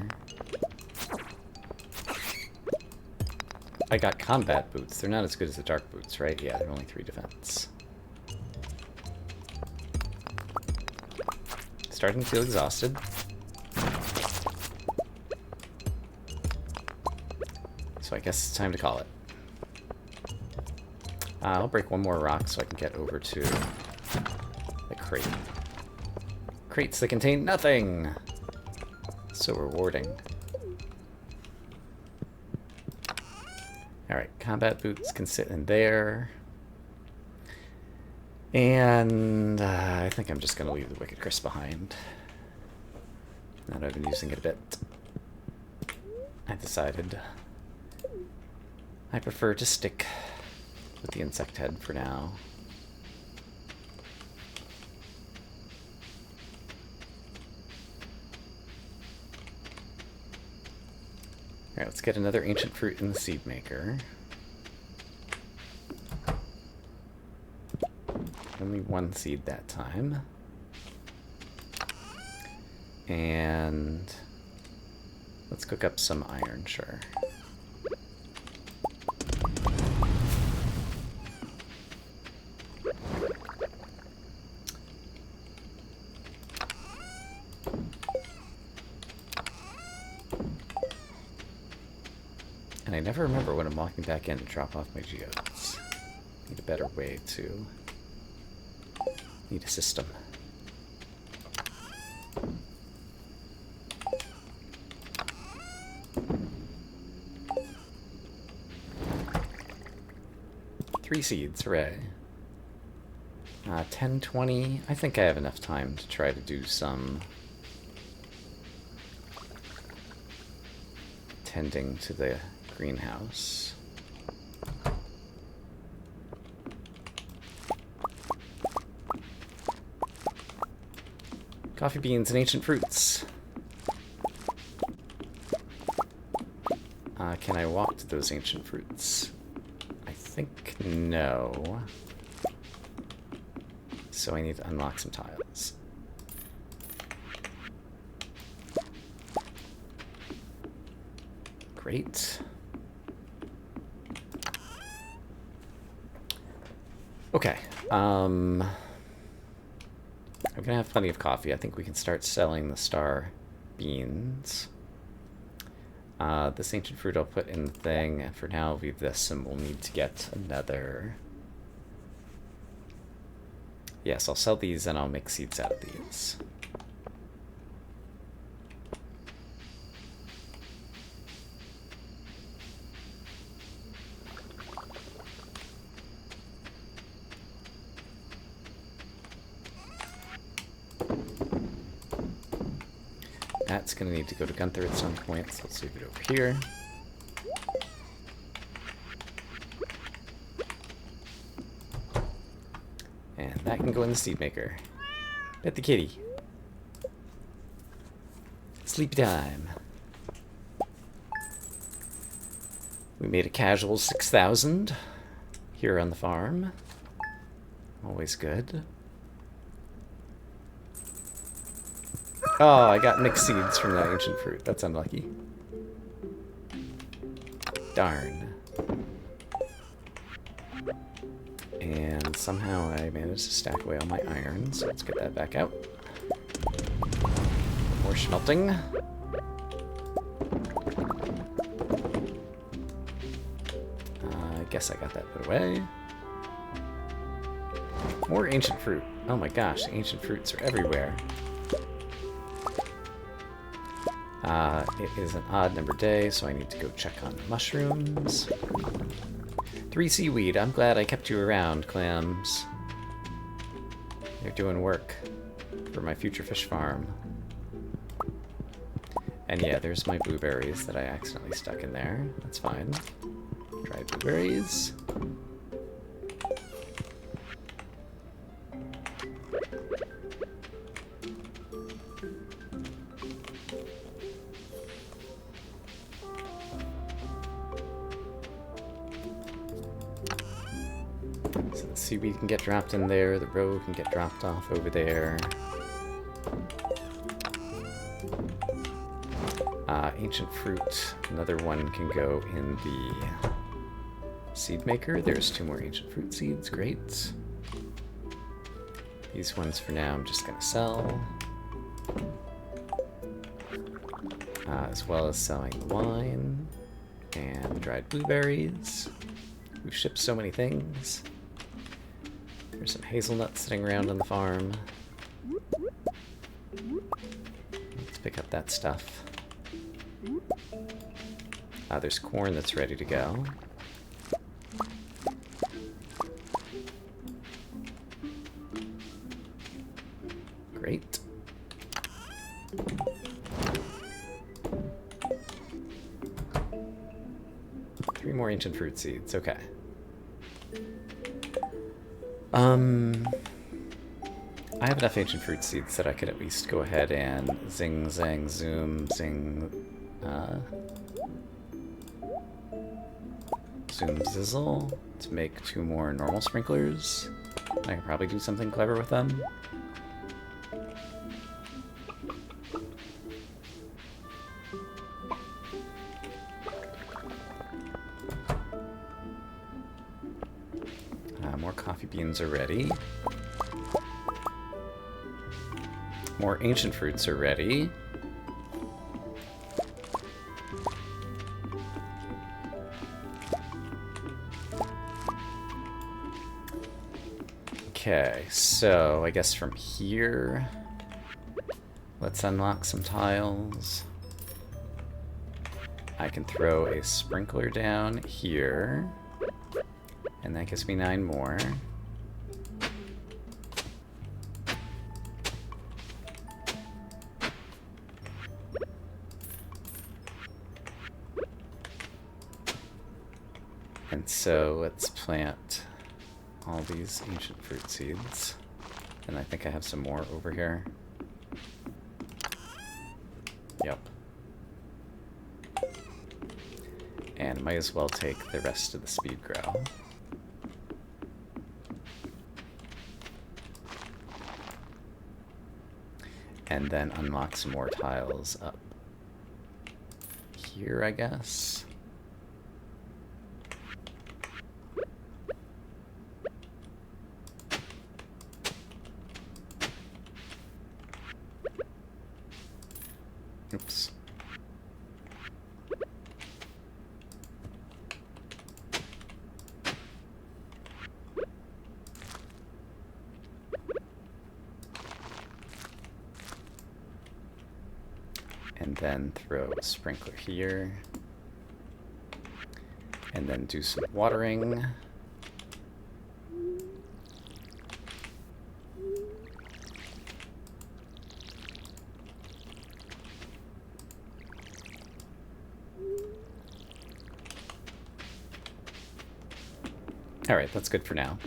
I got combat boots. They're not as good as the dark boots, right? Yeah, they're only 3 defense. Starting to feel exhausted. So I guess it's time to call it. I'll break 1 more rock so I can get over to the crate. Crates that contain nothing! So rewarding. Alright, combat boots can sit in there. And I think I'm just going to leave the Wicked Crisp behind. Now that I've been using it a bit, I decided I prefer to stick with the insect head for now. Alright, let's get another ancient fruit in the seed maker. Only 1 seed that time. And let's cook up some iron, sure. And I never remember when I'm walking back in to drop off my geodes. Need a better way to... Need a system. Three seeds, hooray. 10, 20. I think I have enough time to try to do some tending to the greenhouse. Coffee beans and ancient fruits. Can I walk to those ancient fruits? I think no. So I need to unlock some tiles. Great. Okay. I'm gonna have plenty of coffee. I think we can start selling the star beans. This ancient fruit I'll put in the thing, and for now I'll leave this, and we'll need to get another. Yes, I'll sell these and I'll make seeds out of these. That's going to need to go to Gunther at some point, so let's leave it over here. And that can go in the seed maker. Pet the kitty. Sleep time. We made a casual 6,000 here on the farm. Always good. Oh, I got mixed seeds from that ancient fruit. That's unlucky. Darn. And somehow I managed to stack away all my iron, so let's get that back out. More smelting. I guess I got that put away. More ancient fruit. Oh my gosh, the ancient fruits are everywhere. It is an odd number day, so I need to go check on mushrooms. 3 seaweed. I'm glad I kept you around, clams. You're doing work for my future fish farm. And yeah, there's my blueberries that I accidentally stuck in there. That's fine. Dried blueberries. So the seaweed can get dropped in there, the roe can get dropped off over there. Ancient fruit, another one can go in the seed maker. There's 2 more ancient fruit seeds, great. These ones for now I'm just gonna sell. As well as selling wine and dried blueberries. We've shipped so many things. There's some hazelnuts sitting around on the farm. Let's pick up that stuff. There's corn that's ready to go. Great. Three more ancient fruit seeds, okay. I have enough ancient fruit seeds that I could at least go ahead and zing, zang, zoom, zing, zoom, zizzle to make 2 more normal sprinklers. I could probably do something clever with them. More coffee beans are ready. More ancient fruits are ready. Okay, so I guess from here, let's unlock some tiles. I can throw a sprinkler down here, and that gives me 9 more. And so let's plant all these ancient fruit seeds. And I think I have some more over here. Yep. And might as well take the rest of the speed grow. And then unlock some more tiles up here, I guess. Oops. And then throw a sprinkler here. And then do some watering. Alright, that's good for now.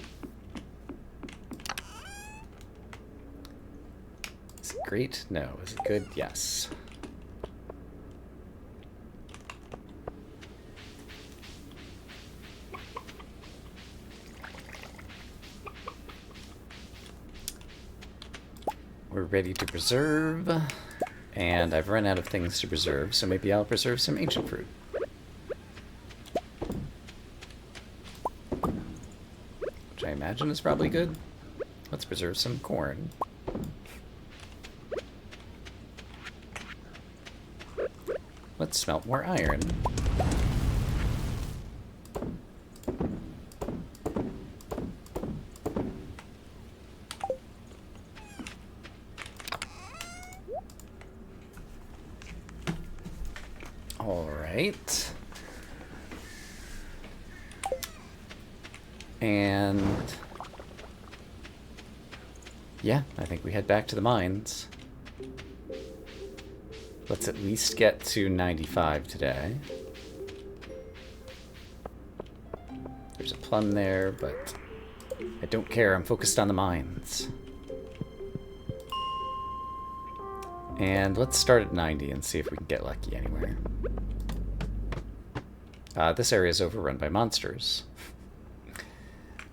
Is it great? No. Is it good? Yes. We're ready to preserve, and I've run out of things to preserve, so maybe I'll preserve some ancient fruit. which I imagine is probably good. Let's preserve some corn. Let's smelt more iron. All right. And yeah, I think we head back to the mines. Let's at least get to 95 today. There's a plum there, but I don't care. I'm focused on the mines. And let's start at 90 and see if we can get lucky anywhere. This area is overrun by monsters.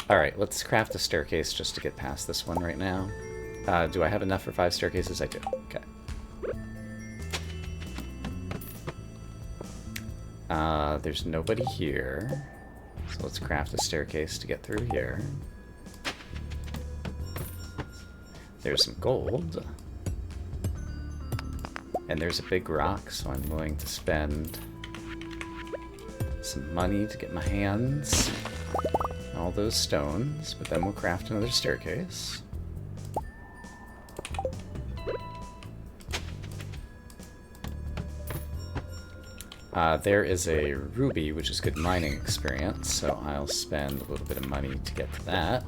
Alright, let's craft a staircase just to get past this one right now. Do I have enough for 5 staircases? I do. Okay. There's nobody here. So let's craft a staircase to get through here. There's some gold. And there's a big rock, so I'm willing to spend some money to get my hands on all those stones, but then we'll craft another staircase. There is a ruby, which is good mining experience, so I'll spend a little bit of money to get to that.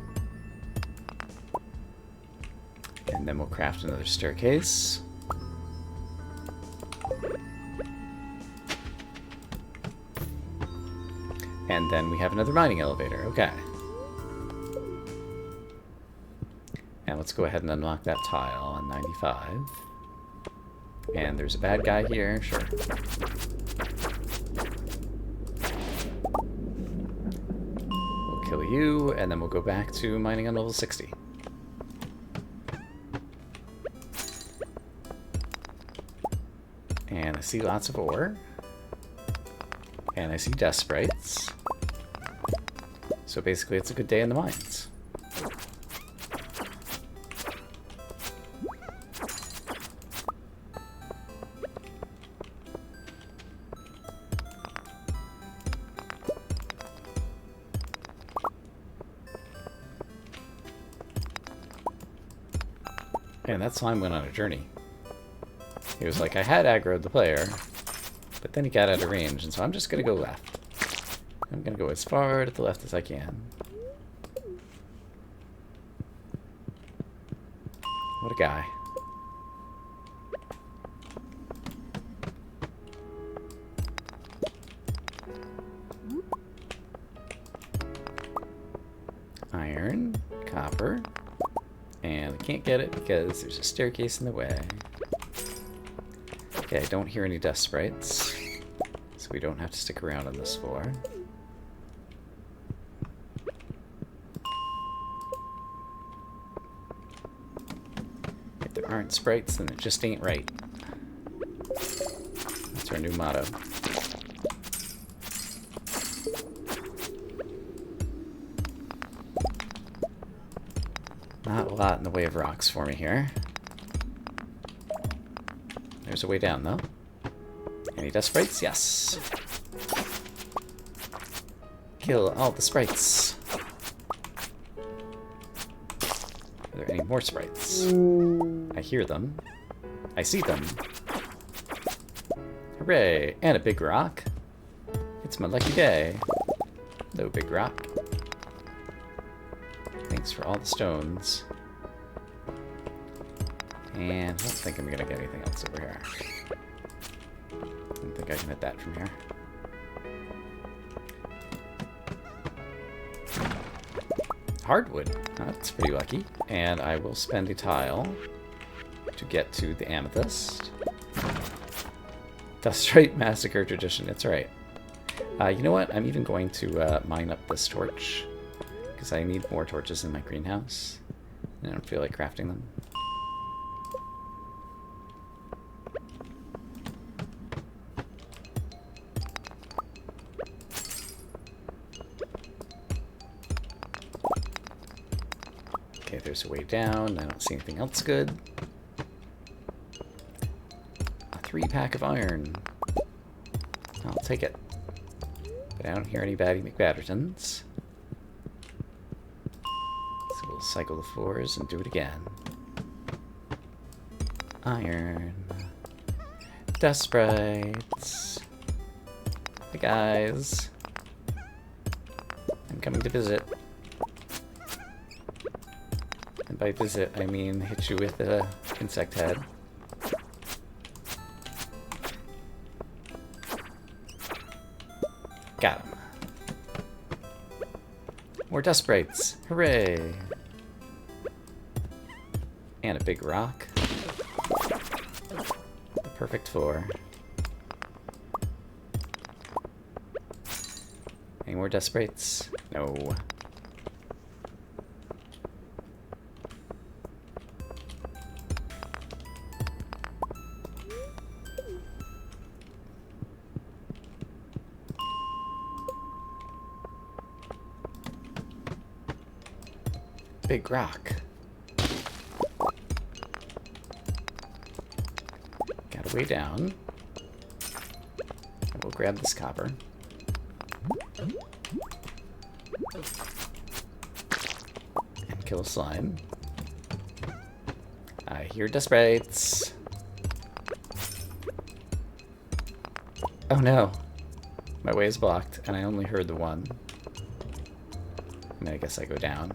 And then we'll craft another staircase. And then we have another mining elevator. Okay. And let's go ahead and unlock that tile on 95. And there's a bad guy here. Sure. We'll kill you, and then we'll go back to mining on level 60. And I see lots of ore. And I see death sprites. So basically it's a good day in the mines. And that slime went on a journey. He was like, I had aggroed the player, but then he got out of range, and so I'm just going to go left. I'm going to go as far to the left as I can. What a guy. Iron, copper, and I can't get it because there's a staircase in the way. Okay, I don't hear any dust sprites, so we don't have to stick around on this floor. If there aren't sprites, then it just ain't right. That's our new motto. Not a lot in the way of rocks for me here. There's a way down, though. Any dust sprites? Yes. Kill all the sprites. Are there any more sprites? I hear them. I see them. Hooray! And a big rock. It's my lucky day. Hello, big rock. Thanks for all the stones. And I don't think I'm gonna get anything else over here. I don't think I can hit that from here. Hardwood. That's pretty lucky. And I will spend a tile to get to the amethyst. Dustrite Massacre Tradition. That's right. You know what? I'm even going to mine up this torch, because I need more torches in my greenhouse. I don't feel like crafting them. there's a way down. I don't see anything else good. A 3-pack of iron. I'll take it. But I don't hear any Batty McBattertons. So we'll cycle the floors and do it again. Iron. Dust sprites. Hey guys. I'm coming to visit. And by visit, I mean hit you with a insect head. Got him. More dust sprites. Hooray! And a big rock. The perfect 4. Any more dust sprites? No. Big rock. Got a way down. We'll grab this copper. And kill a slime. I hear dust sprites. Oh no. My way is blocked, and I only heard the one. And I guess I go down.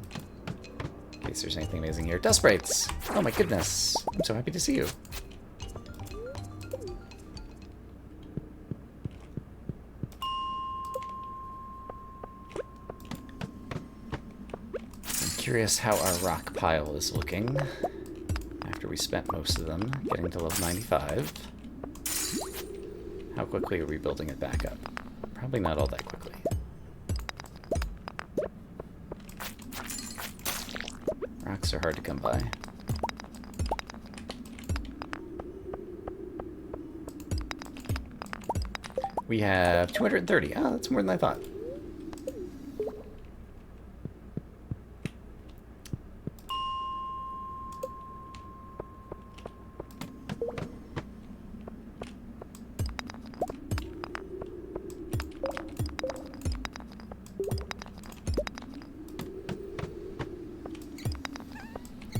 In case there's anything amazing here. Dust sprites! Oh my goodness. I'm so happy to see you. Curious how our rock pile is looking after we spent most of them getting to level 95. How quickly are we building it back up? Probably not all that quickly. Rocks are hard to come by. We have 230. Oh, that's more than I thought.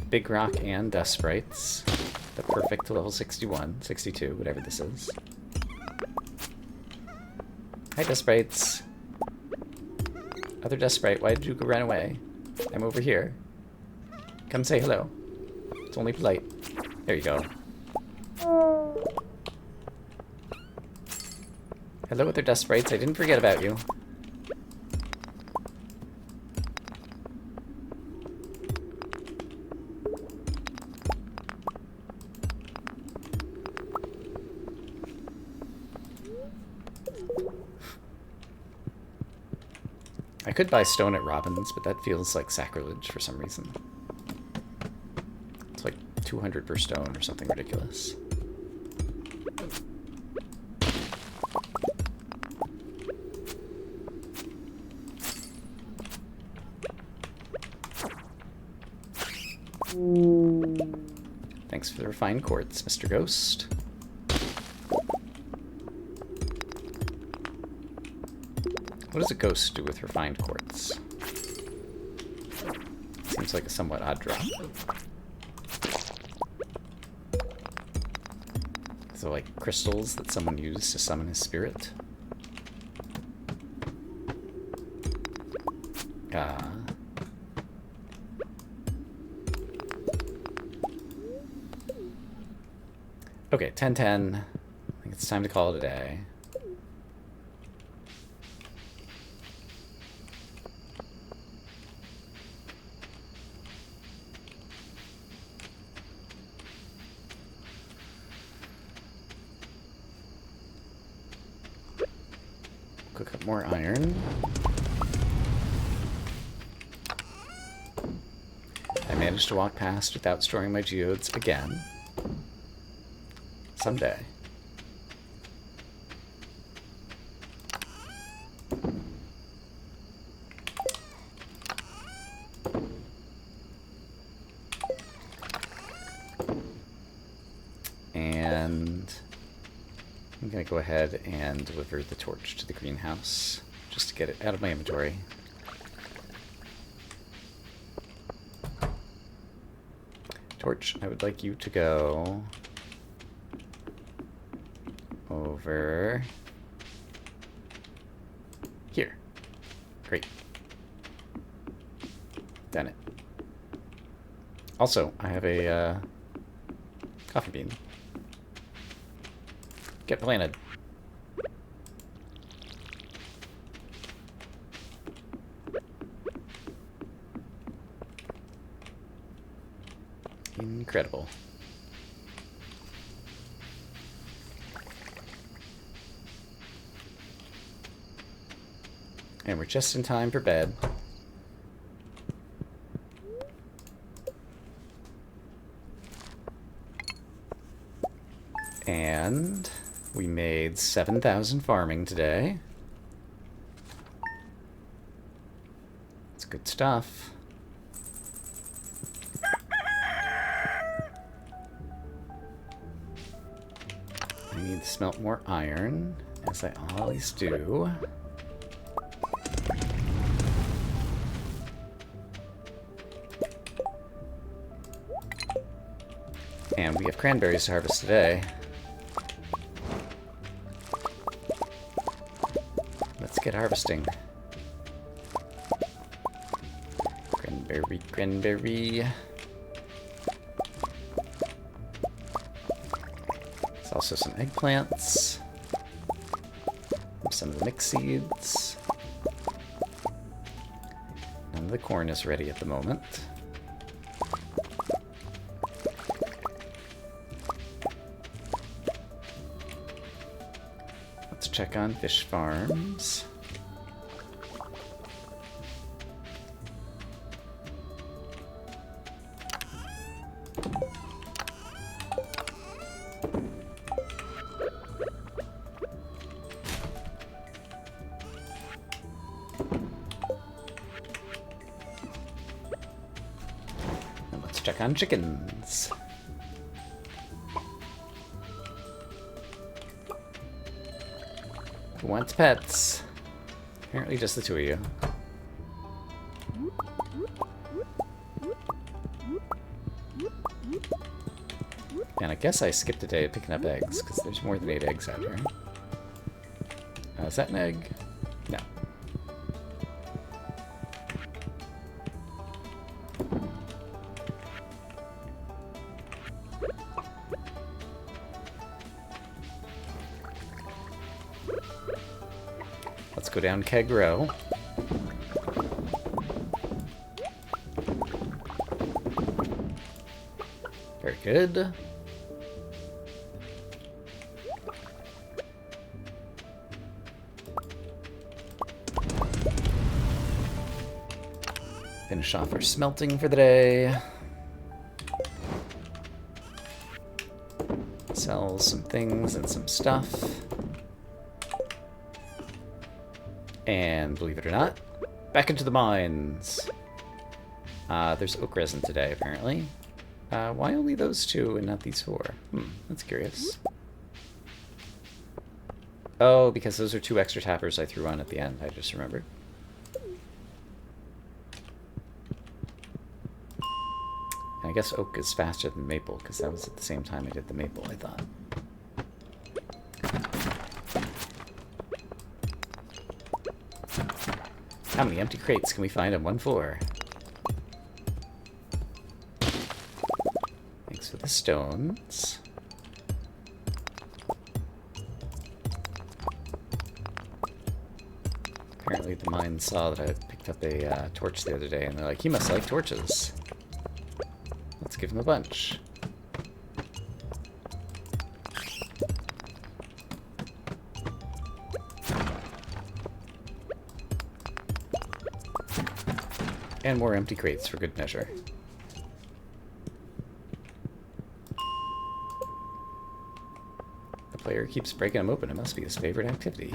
Big rock and dust sprites. The perfect level 61, 62, whatever this is. Hi, dust sprites. Other dust sprite, why did you run away? I'm over here. Come say hello. It's only polite. There you go. Hello, other dust sprites. I didn't forget about you. I could buy stone at Robin's, but that feels like sacrilege for some reason. It's like 200 per stone or something ridiculous. Thanks for the refined quartz, Mr. Ghost. What does a ghost do with refined quartz? Seems like a somewhat odd drop. So like crystals that someone used to summon his spirit? Okay, 10:10. I think it's time to call it a day. Cook up more iron. I managed to walk past without storing my geodes again. Someday. I'm going to go ahead and deliver the torch to the greenhouse, just to get it out of my inventory. Torch, I would like you to go over here. Great. Done it. Also, I have a coffee bean. Get planted. Incredible. And we're just in time for bed. And we made 7,000 farming today. It's good stuff. I need to smelt more iron, as I always do. And we have cranberries to harvest today. Let's get harvesting. Cranberry, cranberry. There's also some eggplants. Some of the mixed seeds. None of the corn is ready at the moment. Let's check on fish farms. And let's check on chickens. Who wants pets? Apparently just the two of you. And I guess I skipped a day of picking up eggs, because there's more than 8 eggs out here. Is that an egg? No. Let's go down Keg Row. Very good. Finish off our smelting for the day. Sell some things and some stuff. And believe it or not, back into the mines. There's oak resin today, apparently. Why only those 2 and not these 4? That's curious. Oh, because those are 2 extra tappers I threw on at the end, I just remembered. And I guess oak is faster than maple, because that was at the same time I did the maple, I thought. How many empty crates can we find on one floor? Thanks for the stones. Apparently the mine saw that I picked up a torch the other day, and they're like, he must like torches. Let's give him a bunch. And more empty crates for good measure. The player keeps breaking them open. It must be his favorite activity.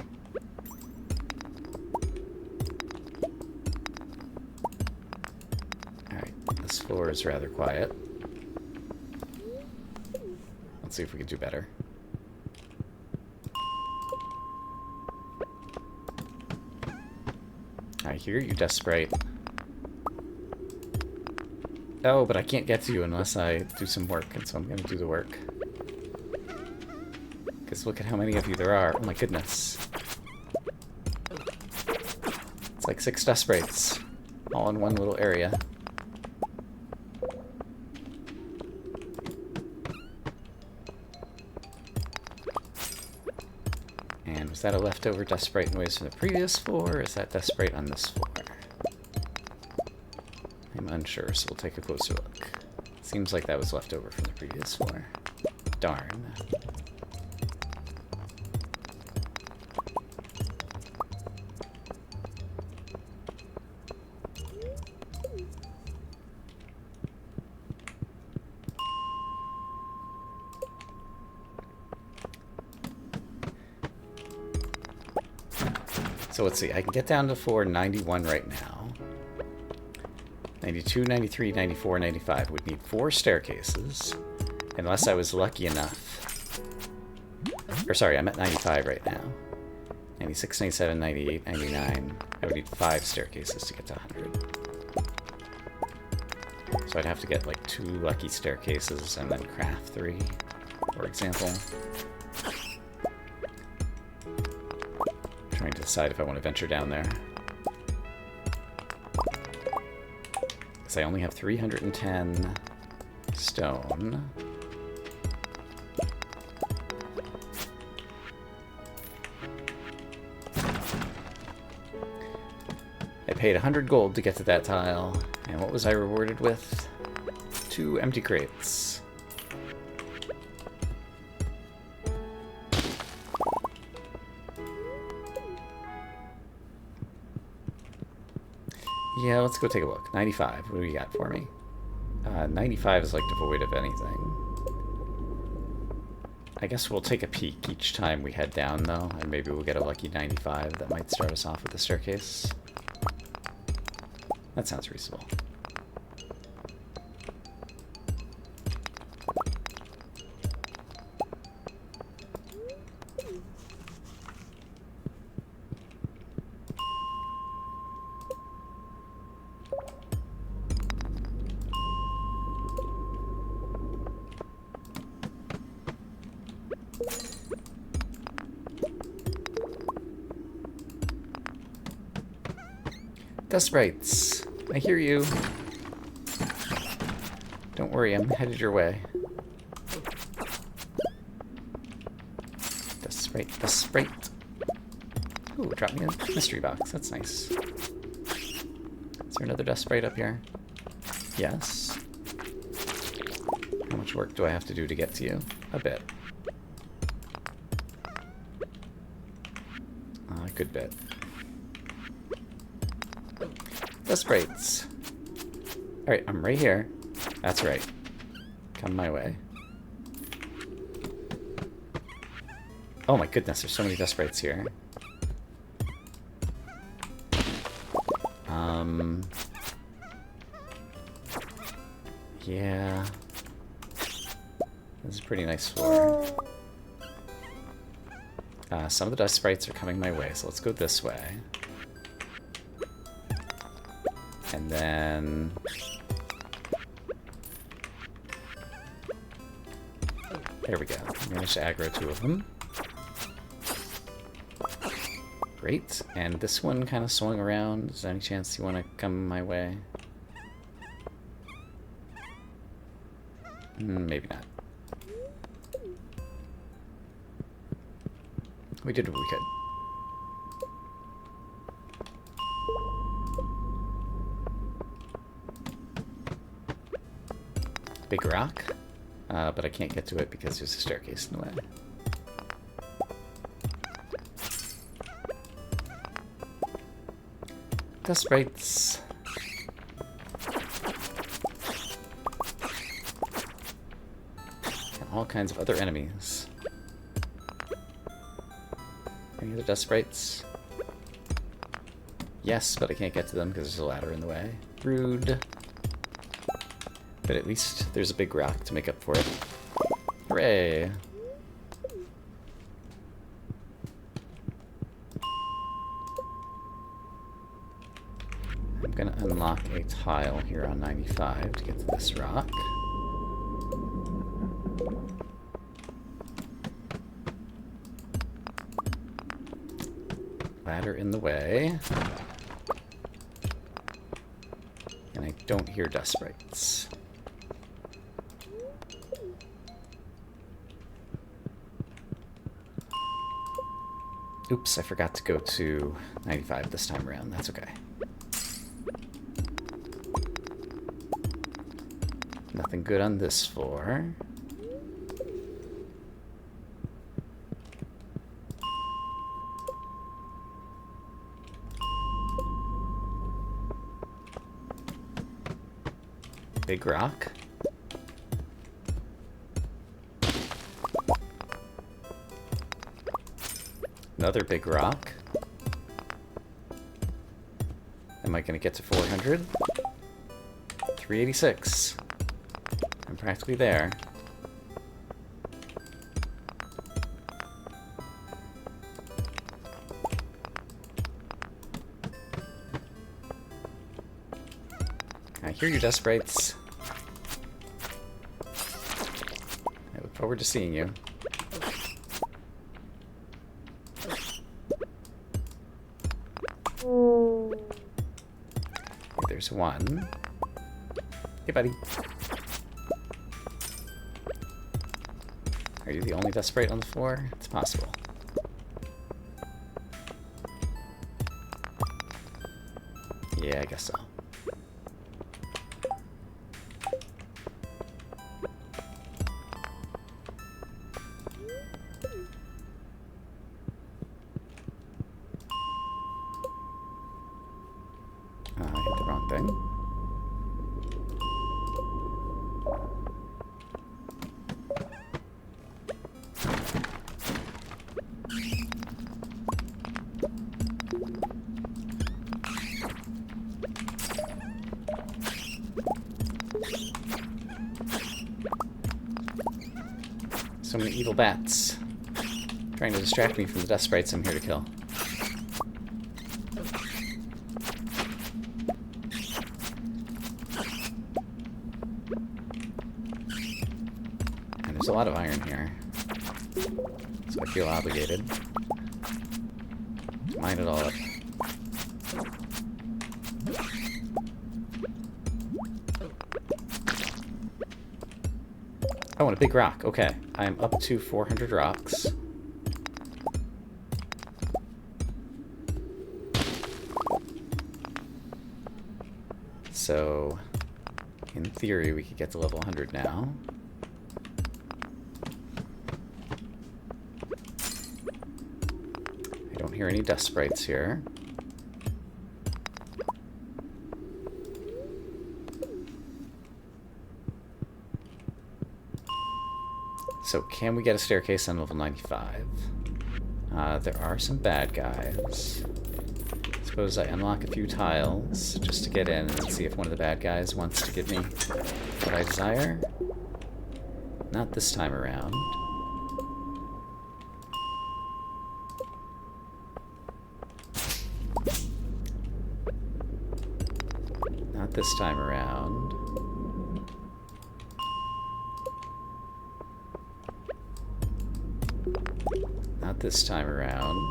Alright, this floor is rather quiet. Let's see if we can do better. I hear you, Death Sprite. Oh, but I can't get to you unless I do some work, and so I'm going to do the work. Because look at how many of you there are. Oh my goodness. It's like 6 Death Sprites, all in one little area. And was that a leftover Death Sprite noise from the previous floor, or is that Death Sprite on this floor? I'm unsure, so we'll take a closer look. Seems like that was left over from the previous floor. Darn. So let's see, I can get down to floor 91 right now. 92, 93, 94, 95 would need 4 staircases, unless I was lucky enough. Or sorry, I'm at 95 right now. 96, 97, 98, 99. I would need 5 staircases to get to 100. So I'd have to get like 2 lucky staircases and then craft 3, for example. Trying to decide if I want to venture down there. Because I only have 310 stone. I paid 100 gold to get to that tile, and what was I rewarded with? 2 empty crates. Yeah, let's go take a look. 95, what do you got for me? 95 is like devoid of anything. I guess we'll take a peek each time we head down, though, and maybe we'll get a lucky 95 that might start us off with a staircase. That sounds reasonable. Death Sprites, I hear you. Don't worry, I'm headed your way. Death Sprite, Death Sprite. Ooh, drop me a mystery box, that's nice. Is there another Death Sprite up here? Yes. How much work do I have to do to get to you? A bit. A good bit. Death Sprites. Alright, I'm right here. That's right. Come my way. Oh my goodness, there's so many Death Sprites here. Yeah. This is a pretty nice floor. Some of the Death Sprites are coming my way, so let's go this way. And then... there we go. I managed to aggro 2 of them. Great. And this one kind of swung around. Is there any chance you want to come my way? Maybe not. We did what we could. Big rock, but I can't get to it because there's a staircase in the way. Death Sprites. And all kinds of other enemies. Any other Death Sprites? Yes, but I can't get to them because there's a ladder in the way. Rude. But at least there's a big rock to make up for it. Hooray! I'm gonna unlock a tile here on 95 to get to this rock. Ladder in the way. And I don't hear dust sprites. Oops, I forgot to go to 95 this time around. That's okay. Nothing good on this floor. Big rock. Another big rock. Am I going to get to 400? 386. I'm practically there. I hear you, dust sprites. I look forward to seeing you. There's one. Hey, buddy. Are you the only dust sprite on the floor? It's possible. Yeah, I guess so. I hit the wrong thing. So many evil bats trying to distract me from the dust sprites I'm here to kill. And there's a lot of iron here, so I feel obligated to mine it all up. I want a big rock. Okay, I'm up to 400 rocks. So, in theory, we could get to level 100 now. I don't hear any dust sprites here. So can we get a staircase on level 95? There are some bad guys. Suppose I unlock a few tiles just to get in and see if one of the bad guys wants to give me what I desire. Not this time around. Not this time around. Not this time around.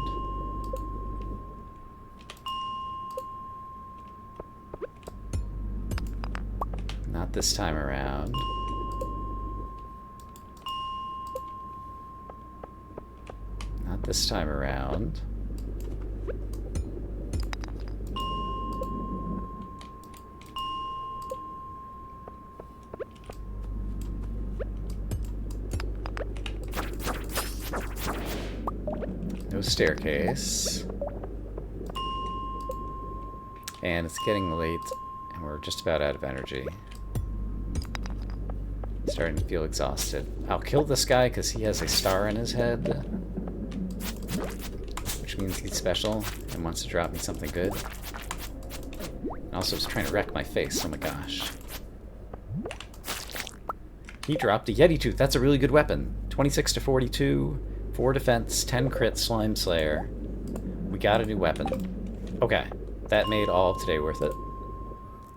Not this time around. Not this time around. No staircase. And it's getting late, and we're just about out of energy. Starting to feel exhausted. I'll kill this guy because he has a star in his head, which means he's special and wants to drop me something good. And also is trying to wreck my face. Oh my gosh. He dropped a Yeti Tooth. That's a really good weapon. 26 to 42, 4 defense, 10 crit, Slime Slayer. We got a new weapon. Okay, that made all of today worth it.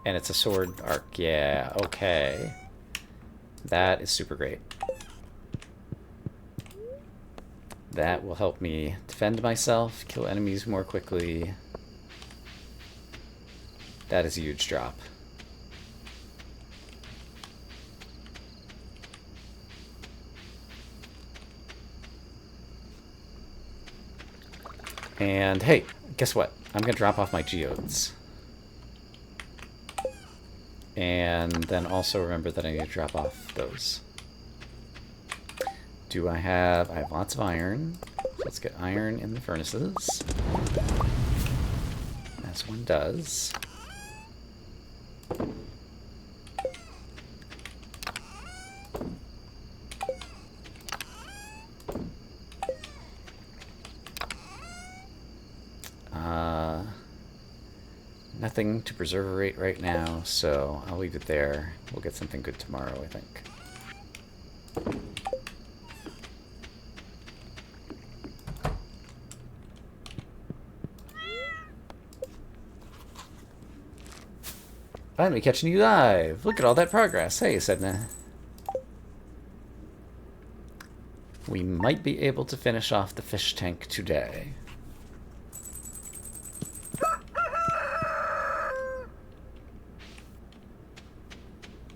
And it's a sword arc. Yeah, okay. That is super great. That will help me defend myself, kill enemies more quickly. That is a huge drop. And hey, guess what? I'm going to drop off my geodes. And then also remember that I need to drop off those. I have lots of iron. So let's get iron in the furnaces. As one does. Nothing to preserve right now, so I'll leave it there. We'll get something good tomorrow, I think. Finally catching you live! Look at all that progress! Hey, Sedna. We might be able to finish off the fish tank today.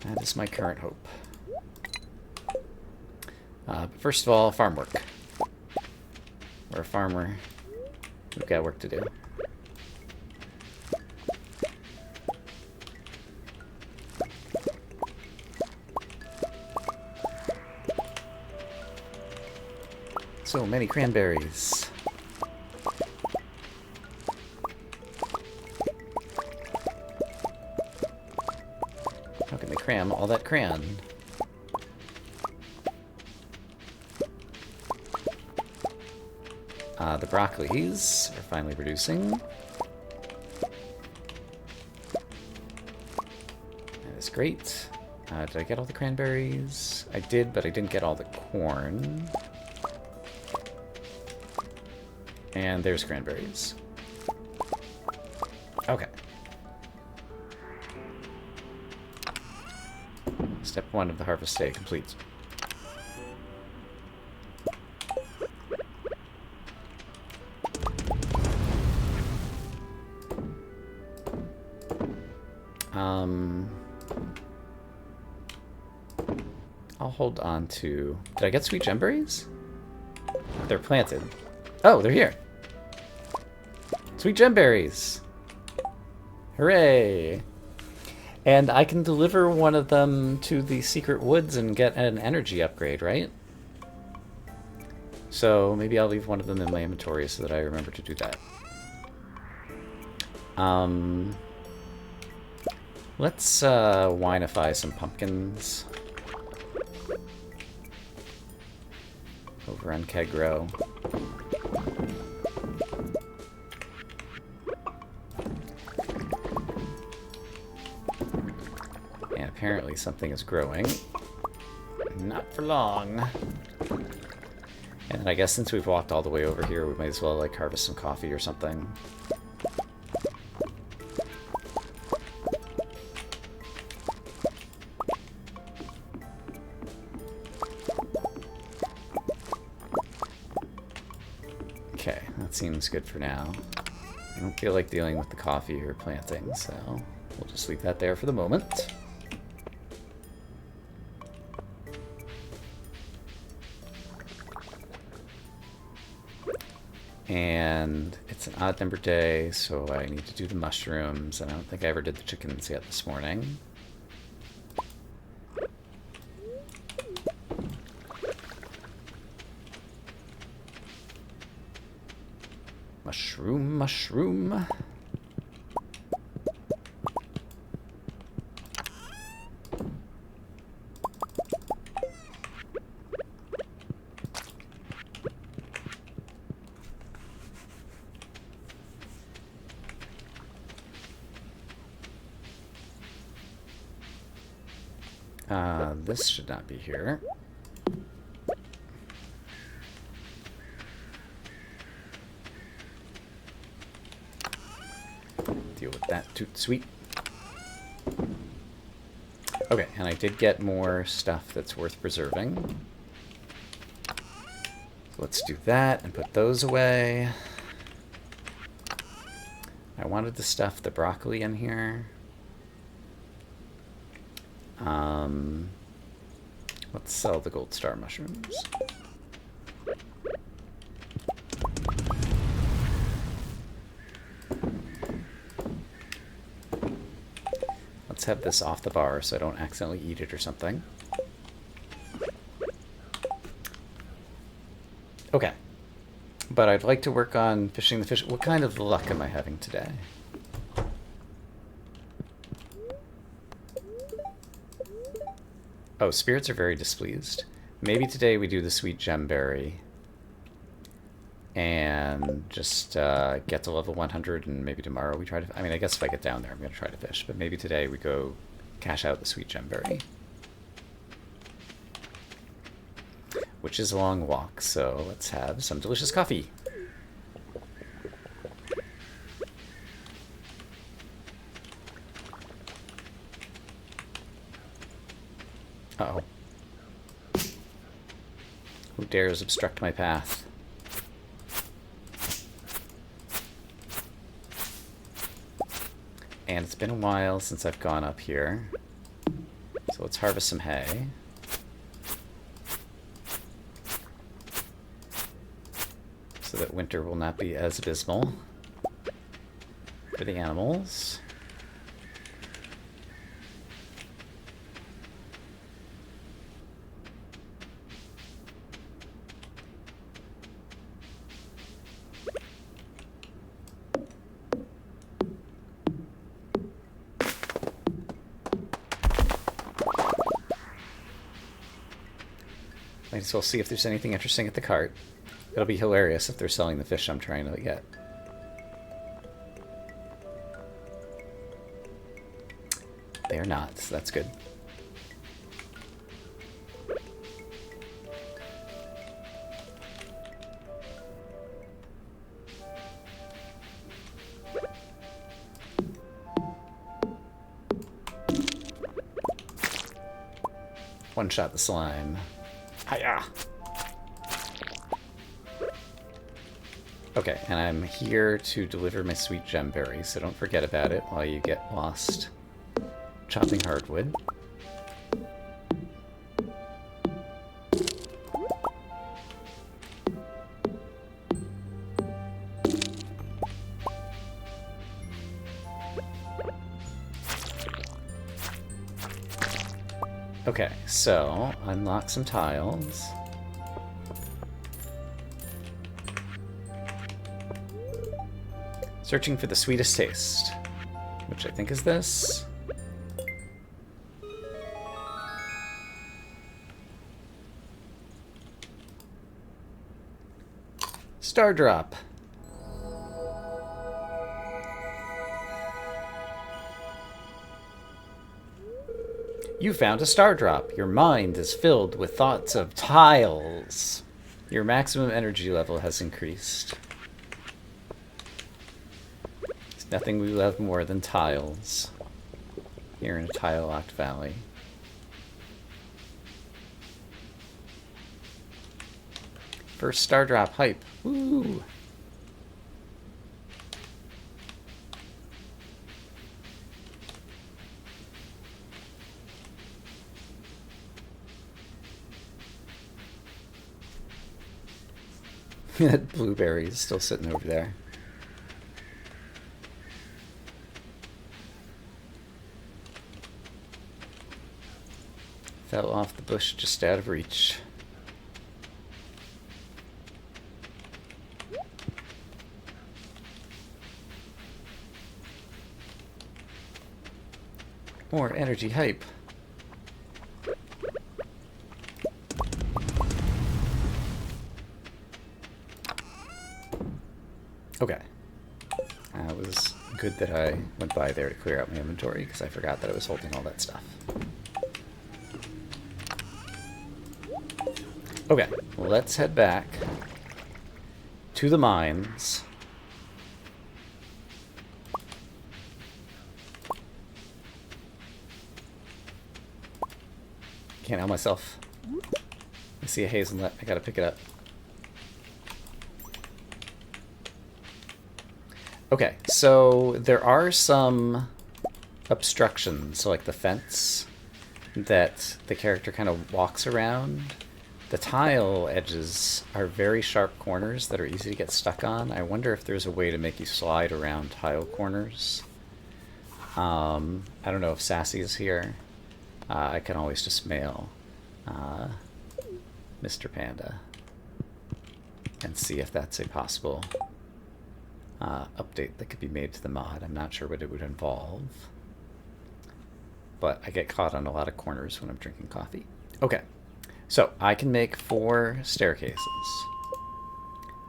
That is my current hope. But first of all, farm work. We're a farmer. We've got work to do. So many cranberries. How can they cram all that cran? The broccolis are finally producing. That is great. Did I get all the cranberries? I did, but I didn't get all the corn. And there's cranberries. Okay. Step 1 of the harvest day complete. I'll hold on to... Did I get sweet gemberries? They're planted. Oh, they're here. Sweet gemberries. Hooray. And I can deliver one of them to the secret woods and get an energy upgrade, right? So maybe I'll leave one of them in my inventory so that I remember to do that. Let's winify some pumpkins over on Kegro. And apparently something is growing. Not for long. And I guess since we've walked all the way over here, we might as well like harvest some coffee or something. Okay, that seems good for now. I don't feel like dealing with the coffee or planting, so we'll just leave that there for the moment. And it's an odd number day, so I need to do the mushrooms, and I don't think I ever did the chickens yet this morning. Mushroom, mushroom. This should not be here. Deal with that toot sweet. Okay, and I did get more stuff that's worth preserving. So let's do that and put those away. I wanted the stuff, the broccoli in here. Let's sell the gold star mushrooms. Let's have this off the bar so I don't accidentally eat it or something. Okay. But I'd like to work on fishing the fish. What kind of luck am I having today? Oh, spirits are very displeased. Maybe today we do the sweet gemberry. And just get to level 100, and maybe tomorrow we try to... I mean, I guess if I get down there, I'm going to try to fish. But maybe today we go cash out the sweet gemberry. Which is a long walk, so let's have some delicious coffee. Uh-oh. Who dares obstruct my path? And it's been a while since I've gone up here. So let's harvest some hay. So that winter will not be as abysmal for the animals. Might as well see if there's anything interesting at the cart. It'll be hilarious if they're selling the fish I'm trying to get. They are not, so that's good. One shot the slime. Hiya! Okay, and I'm here to deliver my sweet gemberry, so don't forget about it while you get lost chopping hardwood. Okay, so unlock some tiles. Searching for the sweetest taste, which I think is this. Star drop. You found a star drop. Your mind is filled with thoughts of tiles. Your maximum energy level has increased. There's nothing we love more than tiles here in a tile-locked valley. First star drop hype. Woo! That blueberry is still sitting over there. Fell off the bush just out of reach. More energy hype. Okay. It was good that I went by there to clear out my inventory because I forgot that I was holding all that stuff. Okay, let's head back to the mines. Can't help myself. I see a hazelnut. I gotta pick it up. Okay, so there are some obstructions, so like the fence that the character kind of walks around. The tile edges are very sharp corners that are easy to get stuck on. I wonder if there's a way to make you slide around tile corners. I don't know if Sassy is here. I can always just mail Mr. Panda and see if that's a possible update that could be made to the mod. I'm not sure what it would involve, but I get caught on a lot of corners when I'm drinking coffee. Okay, so I can make 4 staircases.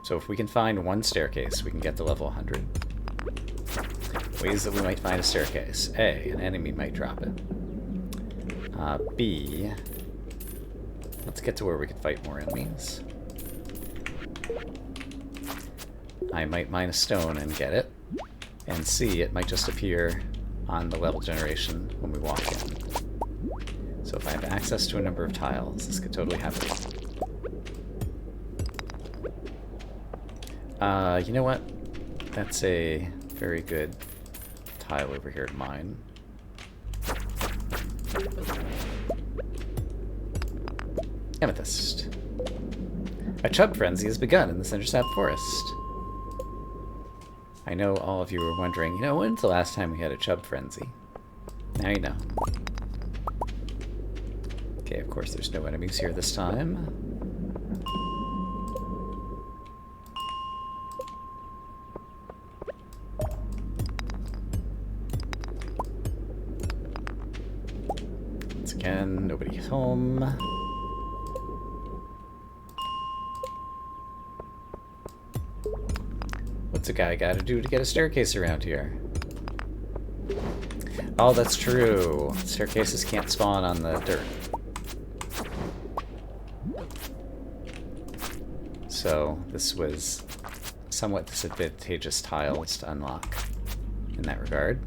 So if we can find 1 staircase, we can get to level 100. Ways that we might find a staircase. A, an enemy might drop it. B, let's get to where we can fight more enemies. I might mine a stone and get it. And C, it might just appear on the level generation when we walk in. So if I have access to a number of tiles, this could totally happen. You know what? That's a very good tile over here to mine. Amethyst. A chub frenzy has begun in the Cindersap Forest. I know all of you were wondering, you know, when's the last time we had a chub frenzy? Now you know. Okay, of course there's no enemies here this time. Once again, nobody's home. What's a guy gotta do to get a staircase around here? Oh, that's true. Staircases can't spawn on the dirt. So this was somewhat disadvantageous tiles to unlock in that regard.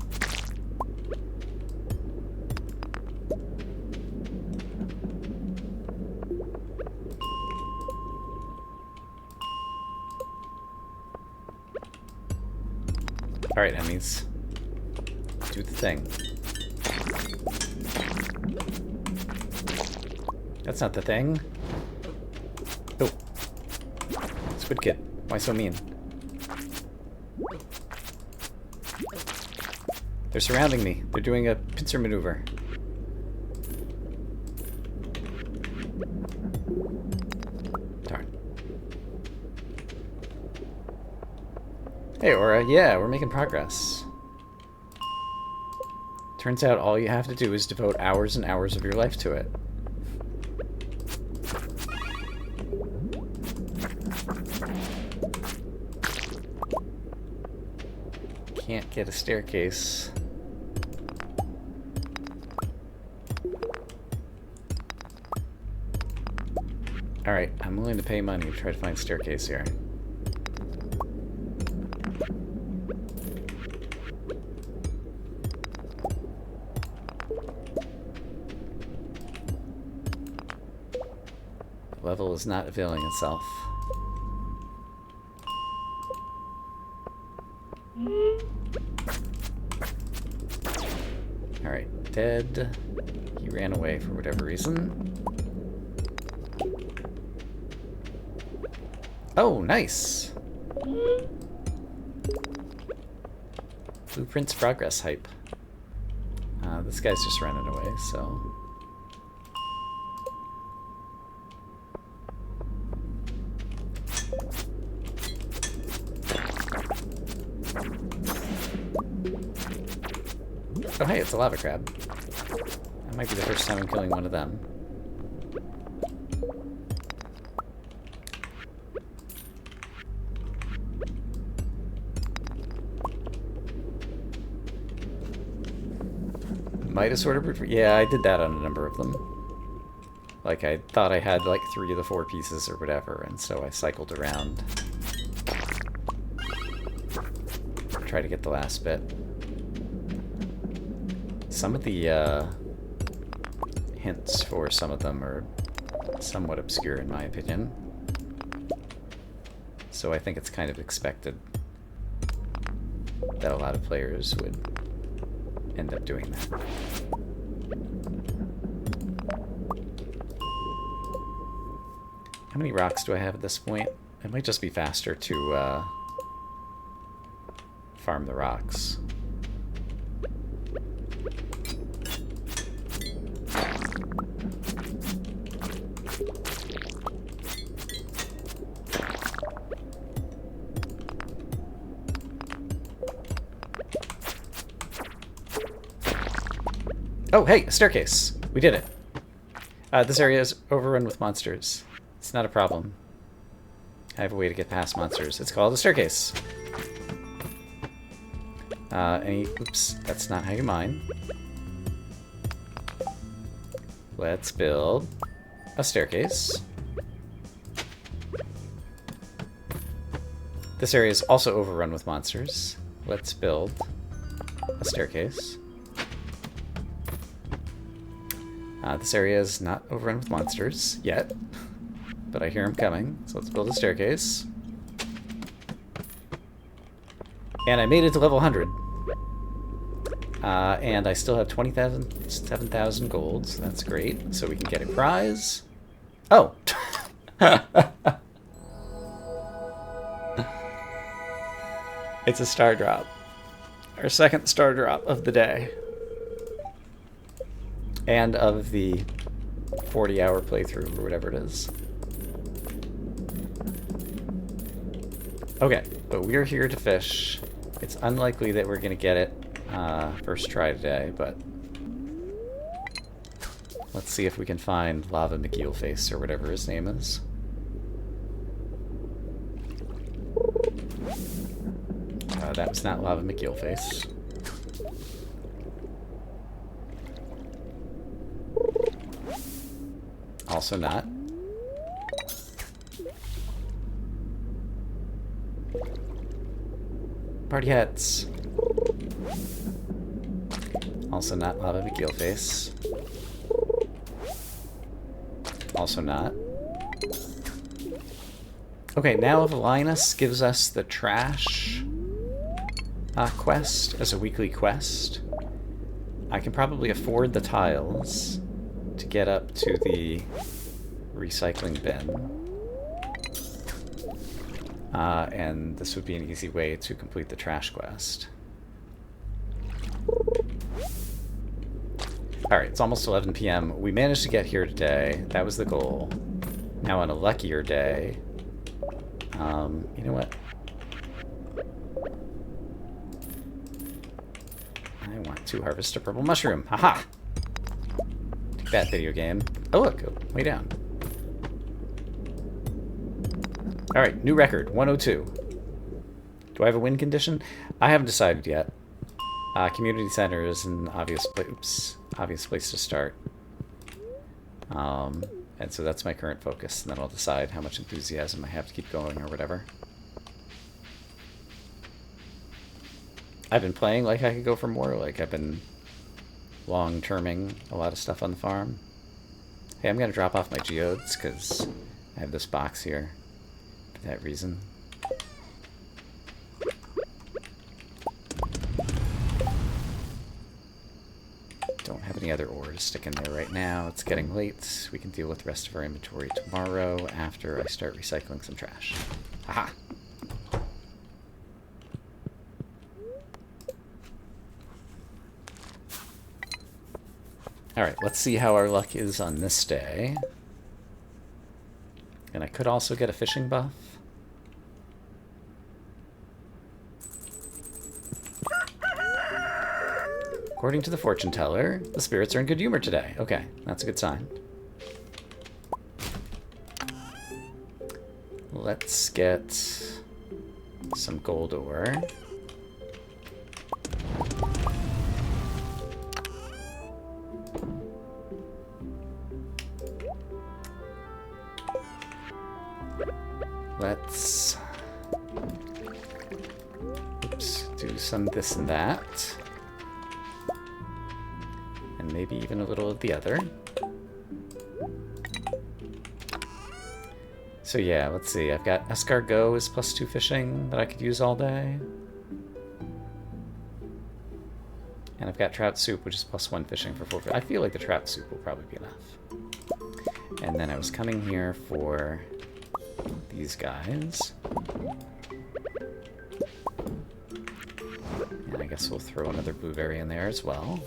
Alright, enemies. Do the thing. That's not the thing. Oh. Squid Kid. Why so mean? They're surrounding me. They're doing a pincer maneuver. Darn. Hey, Aura. Yeah, we're making progress. Turns out all you have to do is devote hours and hours of your life to it. Can't get a staircase. Alright, I'm willing to pay money to try to find a staircase here. The level is not availing itself. Alright, dead. He ran away for whatever reason. Oh, nice! Blueprints progress hype. This guy's just running away, so... Oh hey, it's a lava crab. That might be the first time I'm killing one of them. Midas order? Yeah, I did that on a number of them. Like, I thought I had like 3 of the 4 pieces or whatever, and so I cycled around. Try to get the last bit. Some of the hints for some of them are somewhat obscure in my opinion. So I think it's kind of expected that a lot of players would end up doing that. How many rocks do I have at this point? It might just be faster to farm the rocks. Oh, hey, a staircase. We did it. This area is overrun with monsters. It's not a problem. I have a way to get past monsters. It's called a staircase. Oops, that's not how you mine. Let's build a staircase. This area is also overrun with monsters. Let's build a staircase. This area is not overrun with monsters yet, but I hear them coming, so let's build a staircase. And I made it to level 100. And I still have 7,000 gold, so that's great. So we can get a prize. Oh! It's a star drop. Our second star drop of the day. And of the 40-hour playthrough, or whatever it is. Okay, but we're here to fish. It's unlikely that we're going to get it first try today, but let's see if we can find Lava McGeelface, or whatever his name is. That was not Lava McGeelface. Also not. Party hats. Also not Lava McGeelface. Also not. Okay, now Linus gives us the trash quest as a weekly quest. I can probably afford the tiles to get up to the recycling bin. And this would be an easy way to complete the trash quest. Alright, it's almost 11 p.m. We managed to get here today. That was the goal. Now on a luckier day... you know what? I want to harvest a purple mushroom. Haha! Take that, video game. Oh look, way down. Alright, new record, 102. Do I have a win condition? I haven't decided yet. Community center is an obvious place to start. And so that's my current focus, and then I'll decide how much enthusiasm I have to keep going or whatever. I've been playing like I could go for more, like I've been long-terming a lot of stuff on the farm. Hey, I'm gonna drop off my geodes, because I have this box here for that reason. Don't have any other ore to stick in there right now. It's getting late. We can deal with the rest of our inventory tomorrow after I start recycling some trash. Haha! Alright, let's see how our luck is on this day. And I could also get a fishing buff. According to the fortune teller, the spirits are in good humor today. Okay, that's a good sign. Let's get some gold ore. Let's do some this and that. And maybe even a little of the other. So yeah, let's see. I've got escargot is +2 fishing that I could use all day. And I've got trout soup, which is +1 fishing for 4 fish. I feel like the trout soup will probably be enough. And then I was coming here for these guys. And I guess we'll throw another blueberry in there as well.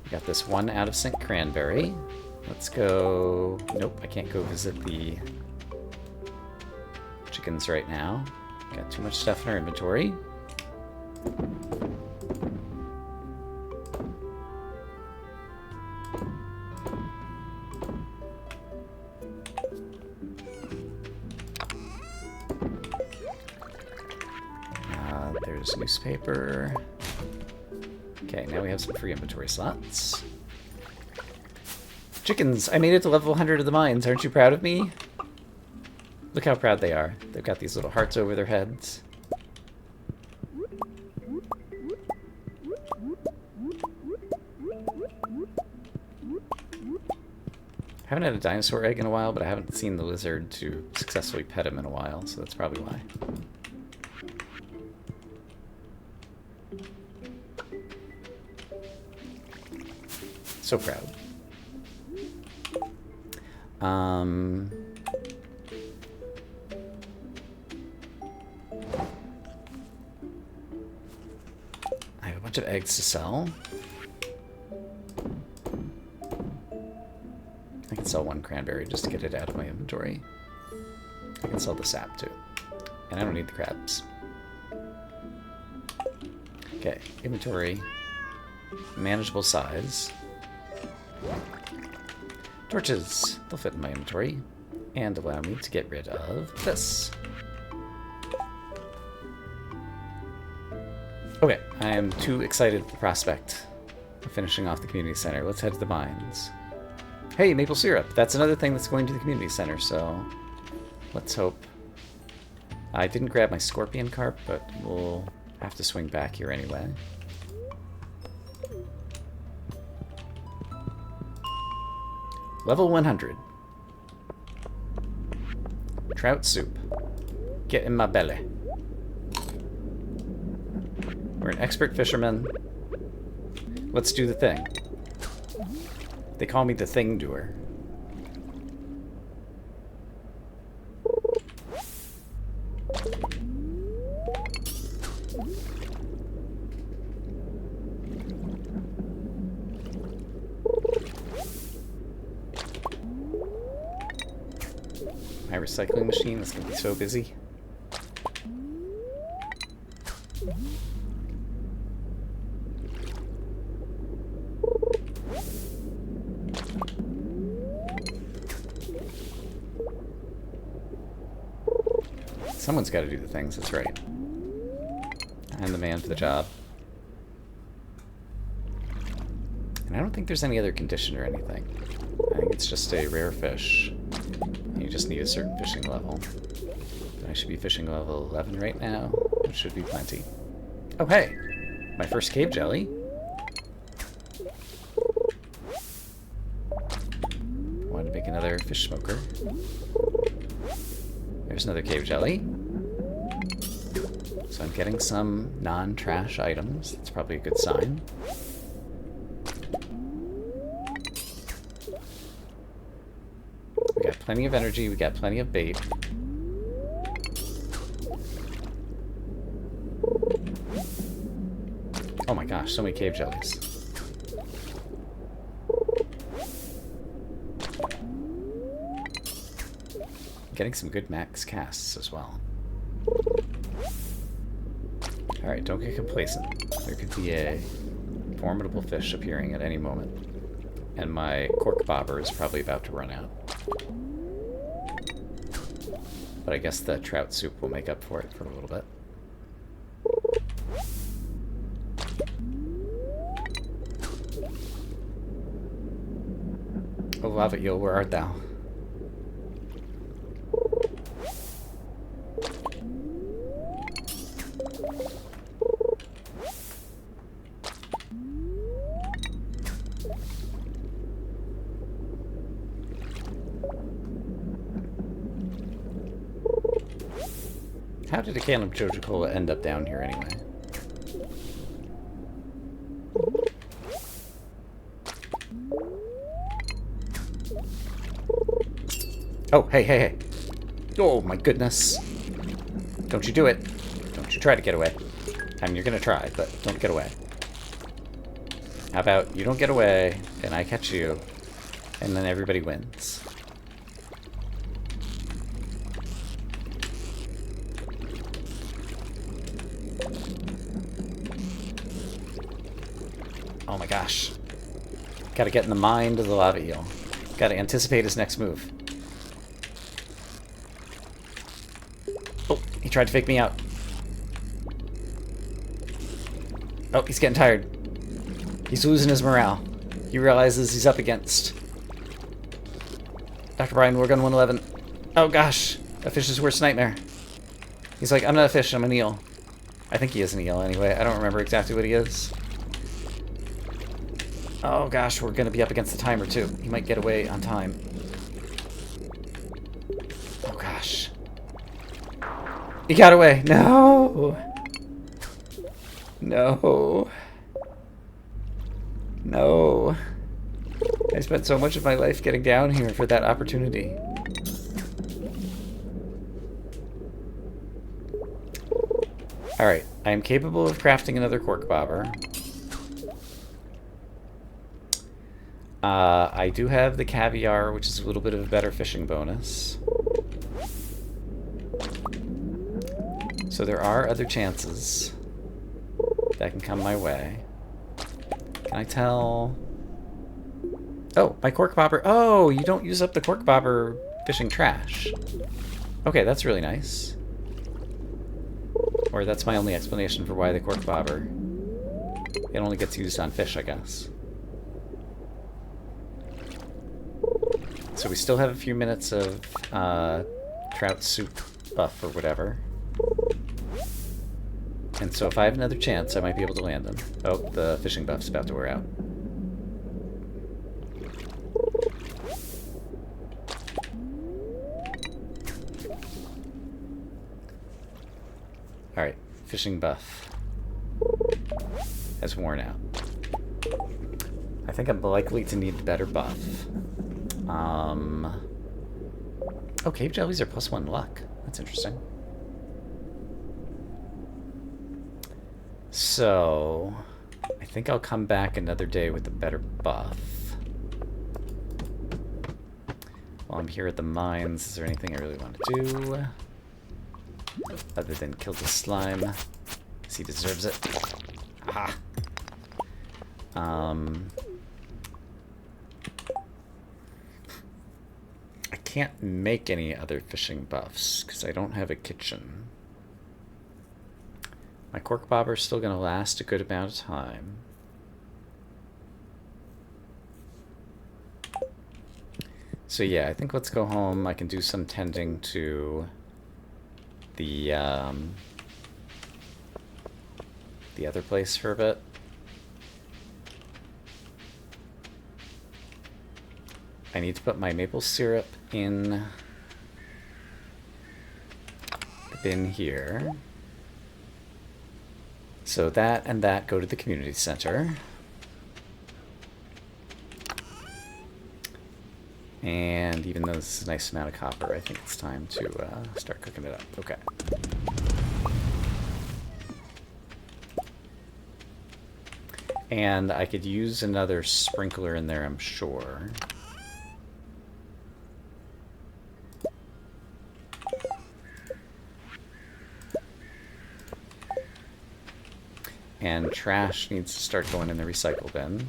We got this one out of sync cranberry. Let's go... Nope, I can't go visit the chickens right now. Got too much stuff in our inventory. There's newspaper. Okay, now we have some free inventory slots. Chickens! I made it to level 100 of the mines. Aren't you proud of me? Look how proud they are. They've got these little hearts over their heads. I haven't had a dinosaur egg in a while, but I haven't seen the lizard to successfully pet him in a while, so that's probably why. So proud. I have a bunch of eggs to sell. I can sell one cranberry just to get it out of my inventory. I can sell the sap too. And I don't need the crabs. Okay, inventory. Manageable size. Torches. They'll fit in my inventory. And allow me to get rid of this. Okay, I am too excited at the prospect of finishing off the community center. Let's head to the mines. Hey, maple syrup. That's another thing that's going to the community center, so let's hope. I didn't grab my scorpion carp, but we'll have to swing back here anyway. Level 100. Trout soup. Get in my belly. We're an expert fisherman. Let's do the thing. They call me the thing doer. My recycling machine is going to be so busy. Someone's got to do the things, that's right. I'm the man for the job. And I don't think there's any other condition or anything. I think it's just a rare fish. You just need a certain fishing level. I should be fishing level 11 right now, which should be plenty. Oh, hey! My first cave jelly. Wanted to make another fish smoker. There's another cave jelly. So I'm getting some non-trash items. That's probably a good sign. We got plenty of energy, we got plenty of bait. Oh my gosh, so many cave jellies. Getting some good max casts as well. Alright, don't get complacent. There could be a formidable fish appearing at any moment. And my cork bobber is probably about to run out. But I guess the trout soup will make up for it for a little bit. Oh, lava eel, where art thou? How did a can of Joja Cola end up down here anyway? Oh, hey, hey, hey. Oh, my goodness. Don't you do it. Don't you try to get away. I mean, you're gonna try, but don't get away. How about you don't get away, and I catch you, and then everybody wins. Oh my gosh. Gotta get in the mind of the lava eel. Gotta anticipate his next move. Oh, he tried to fake me out. Oh, he's getting tired. He's losing his morale. He realizes he's up against Dr. Brian Morgan 111. Oh gosh, a fish's worst nightmare. He's like, I'm not a fish, I'm an eel. I think he is an eel anyway. I don't remember exactly what he is. Oh gosh, we're gonna be up against the timer too. He might get away on time. Oh gosh. He got away. No! No. No. I spent so much of my life getting down here for that opportunity. Alright, I am capable of crafting another cork bobber. I do have the caviar, which is a little bit of a better fishing bonus. So there are other chances that can come my way. Can I tell? Oh, my cork bobber. Oh, you don't use up the cork bobber fishing trash. Okay, that's really nice. Or that's my only explanation for why the cork bobber. It only gets used on fish, I guess. So we still have a few minutes of trout soup buff or whatever. And so if I have another chance, I might be able to land them. Oh, the fishing buff's about to wear out. Alright, fishing buff has worn out. I think I'm likely to need a better buff. Oh, cave jellies are +1 luck. That's interesting. So, I think I'll come back another day with a better buff. While I'm here at the mines, is there anything I really want to do? Other than kill the slime. Because he deserves it. Aha! I can't make any other fishing buffs because I don't have a kitchen. My cork bobber's still going to last a good amount of time. So yeah, I think let's go home. I can do some tending to the other place for a bit. I need to put my maple syrup in the bin here. So that and that go to the community center. And even though this is a nice amount of copper, I think it's time to start cooking it up. Okay. And I could use another sprinkler in there, I'm sure. And trash needs to start going in the recycle bin.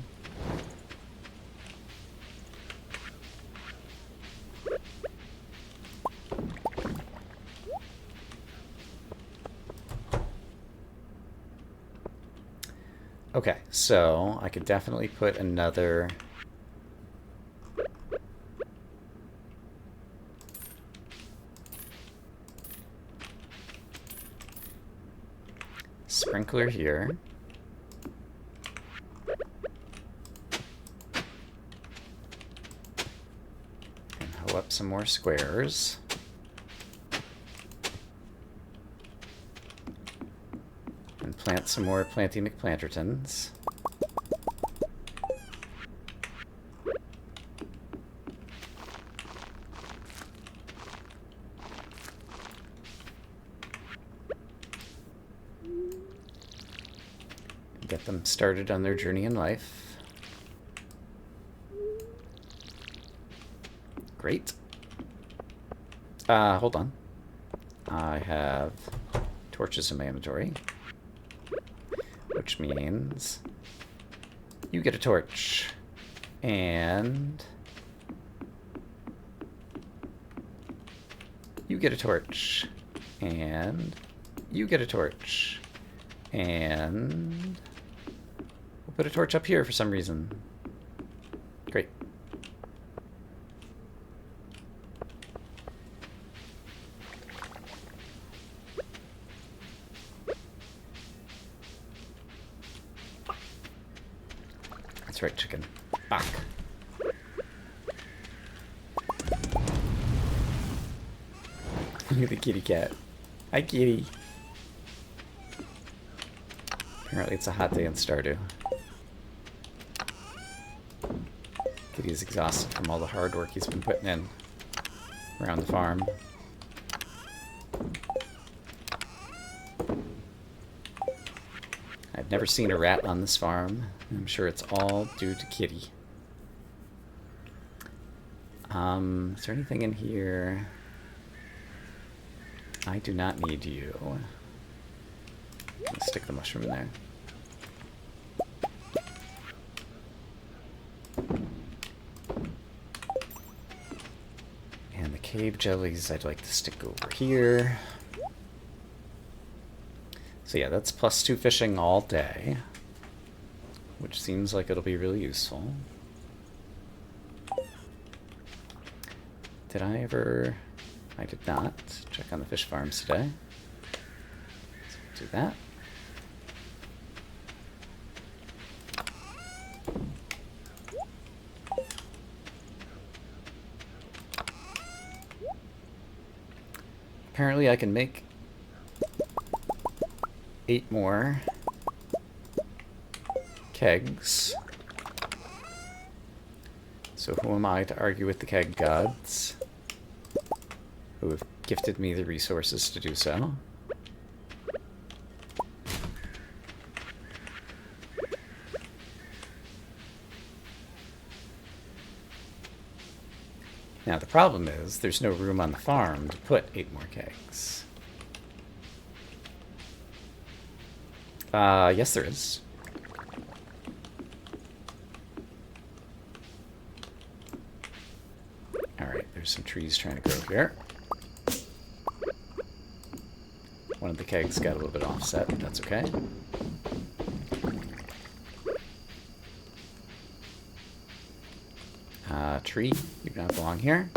Okay, so I could definitely put another sprinkler here. And hoe up some more squares. plant some more Planty McPlantertons. Get them started on their journey in life. Great. Hold on. I have torches in my inventory, which means you get a torch, and you get a torch, and you get a torch, and we'll put a torch up here for some reason. Great. That's right, chicken. Back. Look at the kitty cat. Hi, kitty. Apparently it's a hot day in Stardew. Kitty is exhausted from all the hard work he's been putting in around the farm. I've never seen a rat on this farm. I'm sure it's all due to Kitty. Is there anything in here? I do not need you. Let's stick the mushroom in there. And the cave jellies I'd like to stick over here. So yeah, that's +2 fishing all day, which seems like it'll be really useful. Did I ever... I did not check on the fish farms today. So do that. Apparently I can make 8 more kegs. So who am I to argue with the keg gods, who have gifted me the resources to do so? Now the problem is, there's no room on the farm to put 8 more kegs. Yes there is. Alright, there's some trees trying to grow here. One of the kegs got a little bit offset, but that's okay. Tree, you do not belong here.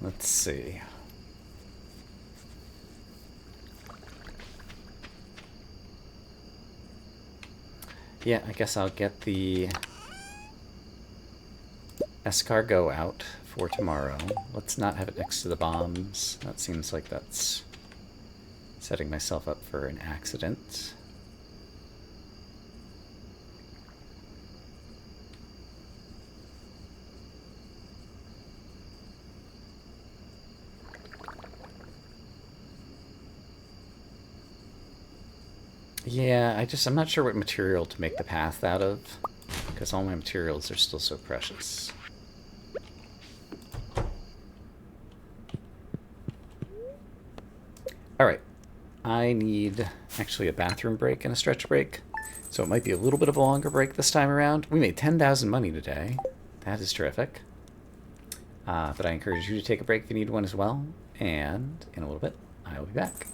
Let's see. Yeah, I guess I'll get the escargot out for tomorrow. Let's not have it next to the bombs. That seems like that's setting myself up for an accident. Yeah, I'm not sure what material to make the path out of, because all my materials are still so precious. Alright, I need actually a bathroom break and a stretch break, so it might be a little bit of a longer break this time around. We made 10,000 money today. That is terrific. But I encourage you to take a break if you need one as well, and in a little bit, I will be back.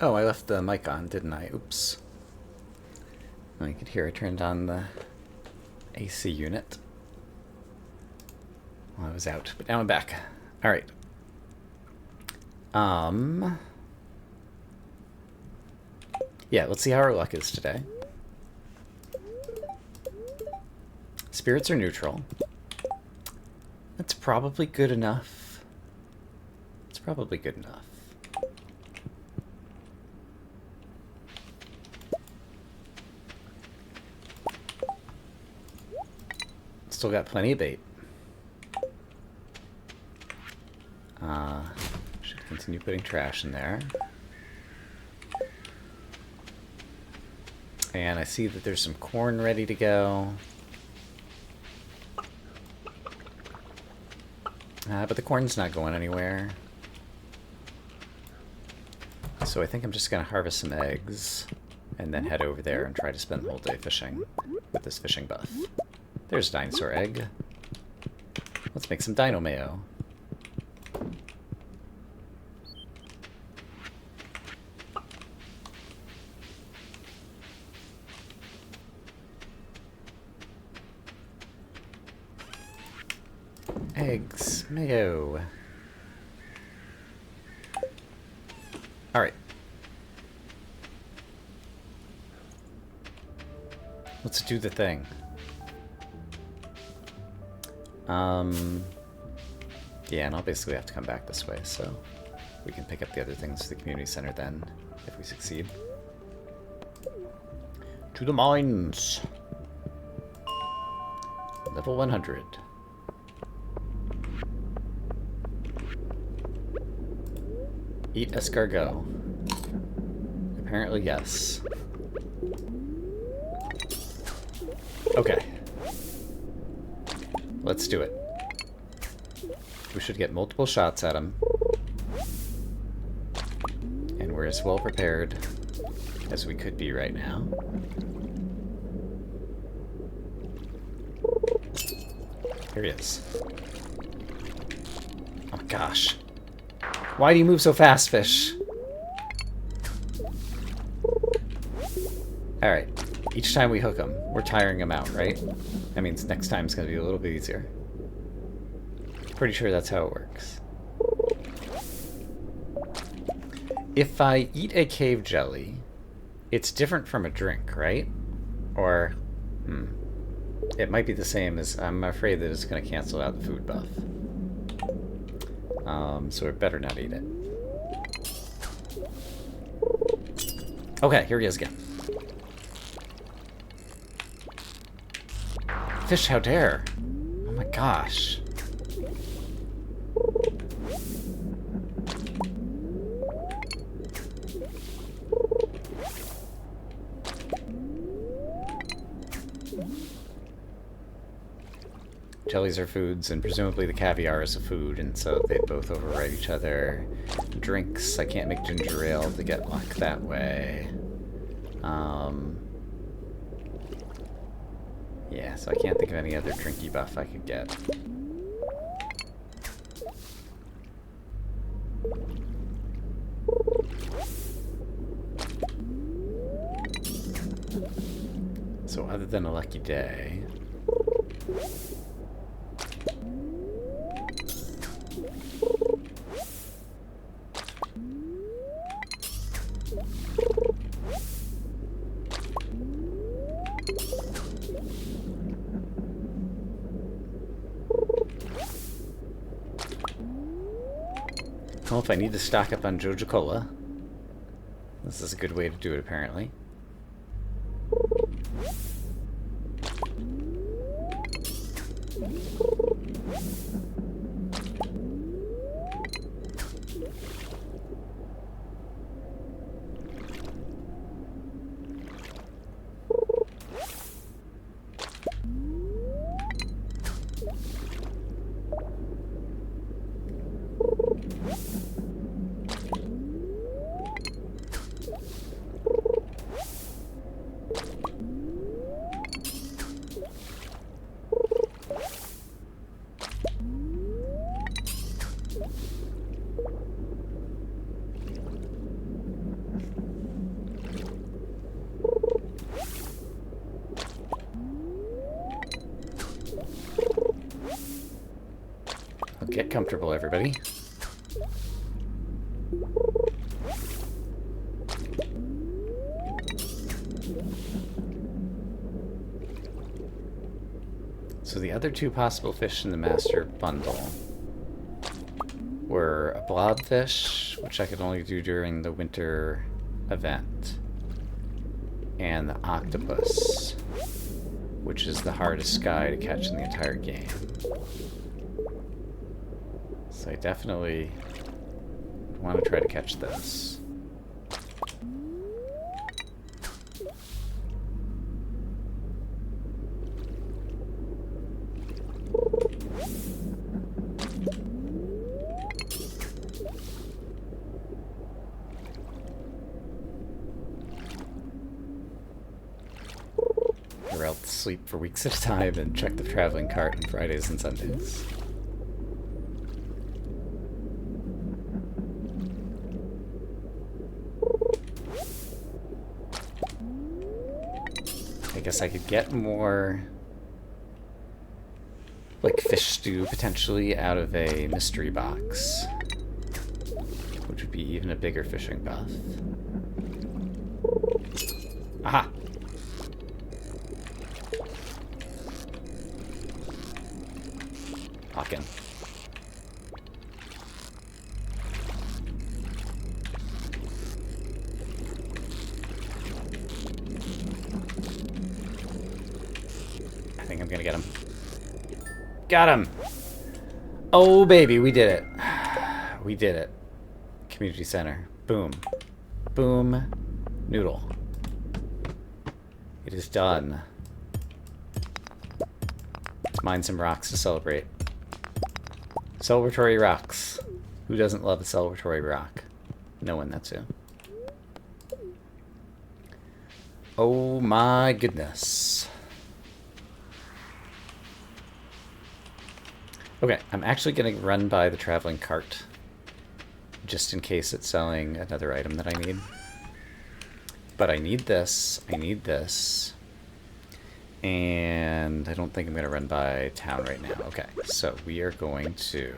Oh, I left the mic on, didn't I? Oops. Oh, you could hear I turned on the AC unit while I was out, but now I'm back. All right. Yeah, let's see how our luck is today. Spirits are neutral. That's probably good enough. It's probably good enough. Still got plenty of bait. Should continue putting trash in there. And I see that there's some corn ready to go. But the corn's not going anywhere. So I think I'm just going to harvest some eggs and then head over there and try to spend the whole day fishing with this fishing buff. There's a dinosaur egg. Let's make some dino mayo. Eggs, mayo. Alright. Let's do the thing. Yeah, and I'll basically have to come back this way, so we can pick up the other things to the community center then, if we succeed. To the mines! Level 100. Eat escargot. Apparently, yes. Okay. Let's do it. We should get multiple shots at him. And we're as well prepared as we could be right now. Here he is. Oh my gosh. Why do you move so fast, fish? Alright. Each time we hook him, we're tiring him out, right? That means next time it's going to be a little bit easier. Pretty sure that's how it works. If I eat a cave jelly, it's different from a drink, right? Or, it might be the same as... I'm afraid that it's going to cancel out the food buff. So we better not eat it. Okay, here he is again. Fish, how dare! Oh my gosh. Jellies are foods, and presumably the caviar is a food, and so they both override each other. Drinks, I can't make ginger ale to get luck that way. Yeah, so I can't think of any other drinky buff I could get. So other than a lucky day... Well, if I need to stock up on Joja Cola, this is a good way to do it, apparently. Get comfortable, everybody. So the other two possible fish in the master bundle were a blobfish, which I could only do during the winter event, and the octopus, which is the hardest guy to catch in the entire game. So I definitely want to try to catch this. Or else sleep for weeks at a time and check the traveling cart on Fridays and Sundays. I guess I could get more, like, fish stew potentially out of a mystery box, which would be even a bigger fishing buff. Aha! Hawkin. I think I'm gonna get him. Got him! Oh, baby, we did it. We did it. Community center. Boom. Boom. Noodle. It is done. Let's mine some rocks to celebrate. Celebratory rocks. Who doesn't love a celebratory rock? No one, that's who. Oh my goodness. Okay, I'm actually going to run by the traveling cart, just in case it's selling another item that I need. But I need this, and I don't think I'm going to run by town right now. Okay, so we are going to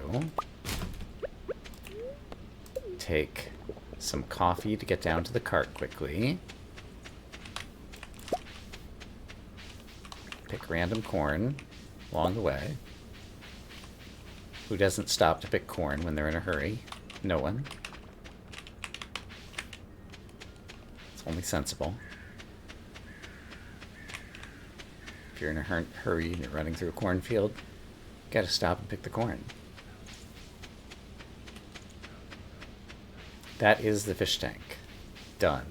take some coffee to get down to the cart quickly. Pick random corn along the way. Who doesn't stop to pick corn when they're in a hurry? No one. It's only sensible. If you're in a hurry and you're running through a cornfield, you gotta stop and pick the corn. That is the fish tank. Done.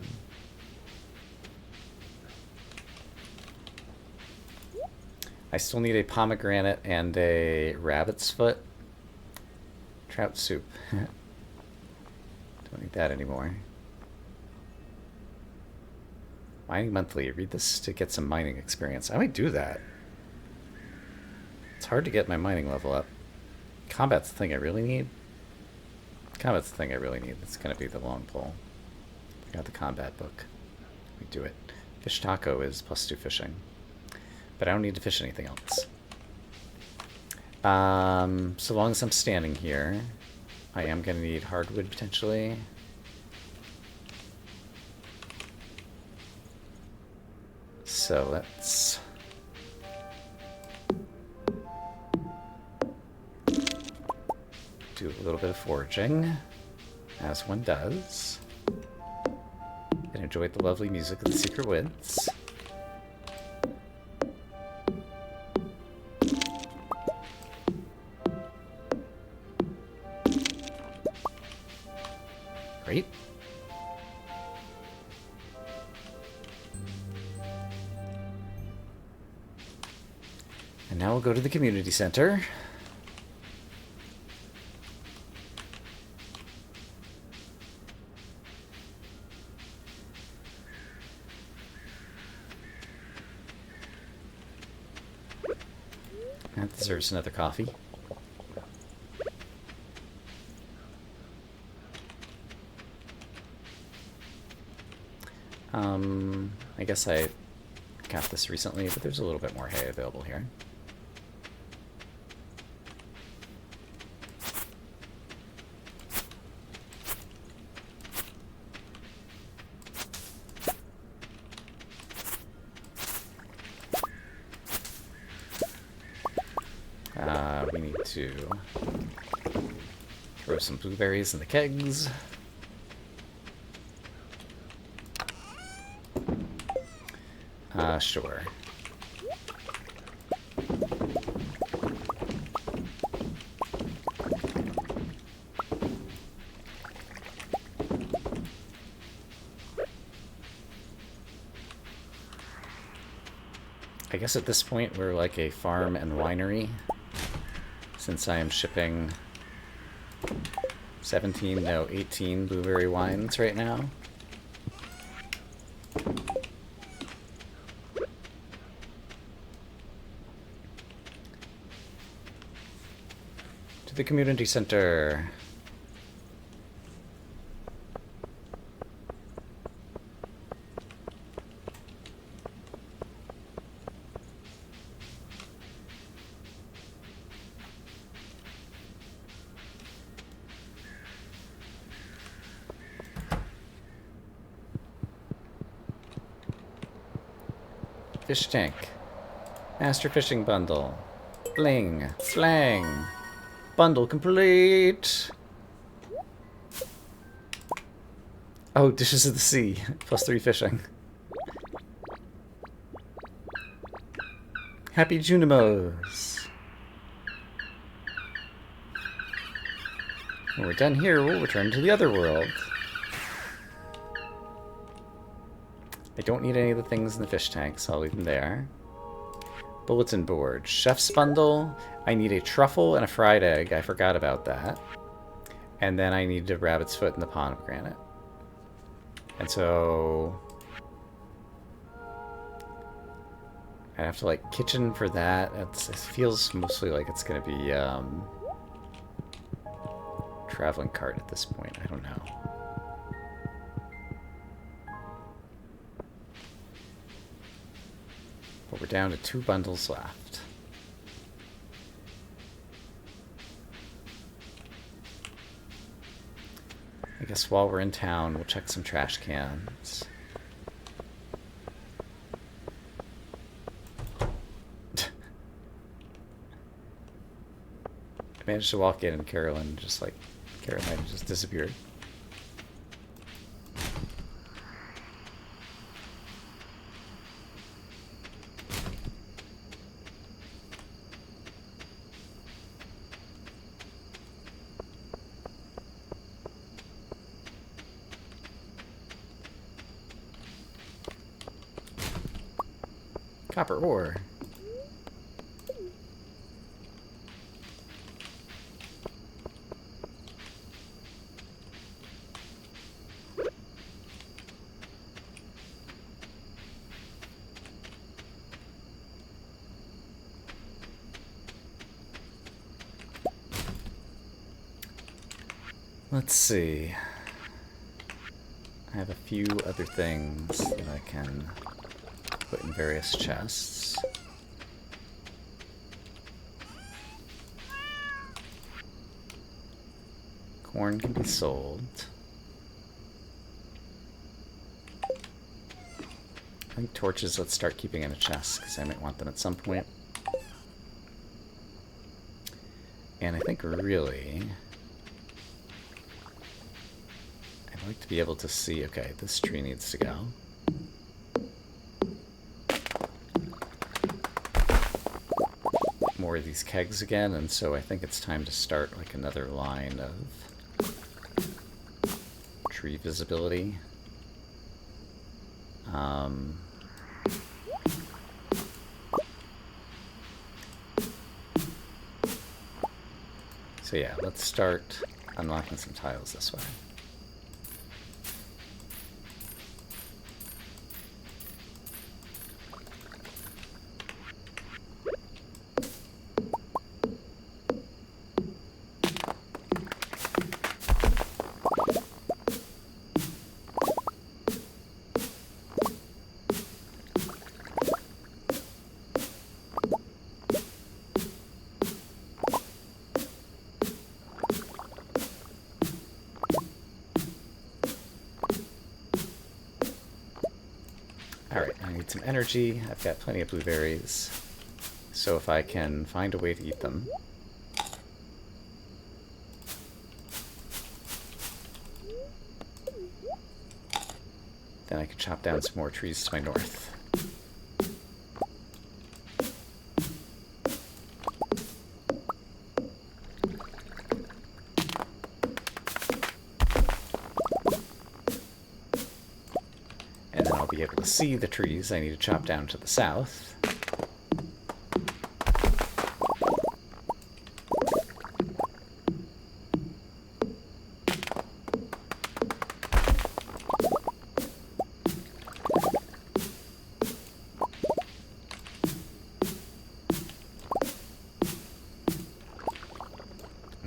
I still need a pomegranate and a rabbit's foot. Trout soup. Don't need that anymore. Mining monthly. Read this to get some mining experience. I might do that. It's hard to get my mining level up. Combat's the thing I really need. Combat's the thing I really need. It's gonna be the long pole. I got the combat book. We do it. Fish taco is +2 fishing. But I don't need to fish anything else. So long as I'm standing here, I am going to need hardwood potentially. So let's do a little bit of foraging, as one does, and enjoy the lovely music of the Secret Woods. Great. And now we'll go to the community center. That deserves another coffee. I guess I got this recently, but there's a little bit more hay available here. We need to throw some blueberries in the kegs. Sure. I guess at this point we're like a farm and winery, since I am shipping 17, no, 18 blueberry wines right now. To the community center. Fish tank. Master fishing bundle. Bling. Flang. Bundle complete. Oh, dishes of the sea. +3 fishing. Happy Junimos. When we're done here, we'll return to the other world. I don't need any of the things in the fish tank, so I'll leave them there. Bulletin board. Chef's bundle. I need a truffle and a fried egg. I forgot about that. And then I need a rabbit's foot and the pomegranate. And so I have to, like, kitchen for that. It feels mostly like it's going to be traveling cart at this point. I don't know. But we're down to 2 bundles left. I guess while we're in town, we'll check some trash cans. I managed to walk in and Caroline just disappeared. Copper ore. Let's see. I have a few other things that I can put in various chests. Corn can be sold. I think torches, let's start keeping in a chest, because I might want them at some point. And I think really, I'd like to be able to see, okay, this tree needs to go. More of these kegs again, and so I think it's time to start like another line of tree visibility. So yeah, let's start unlocking some tiles this way. Alright, I need some energy. I've got plenty of blueberries. So if I can find a way to eat them... then I can chop down some more trees to my north. And then I'll be able to see the trees I need to chop down to the south.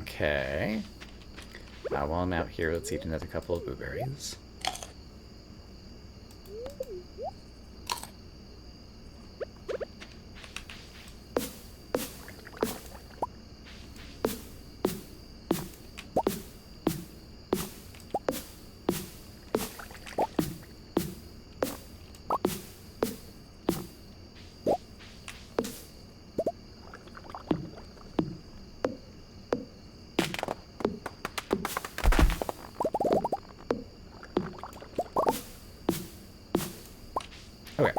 Okay. While I'm out here, let's eat another couple of blueberries. Okay.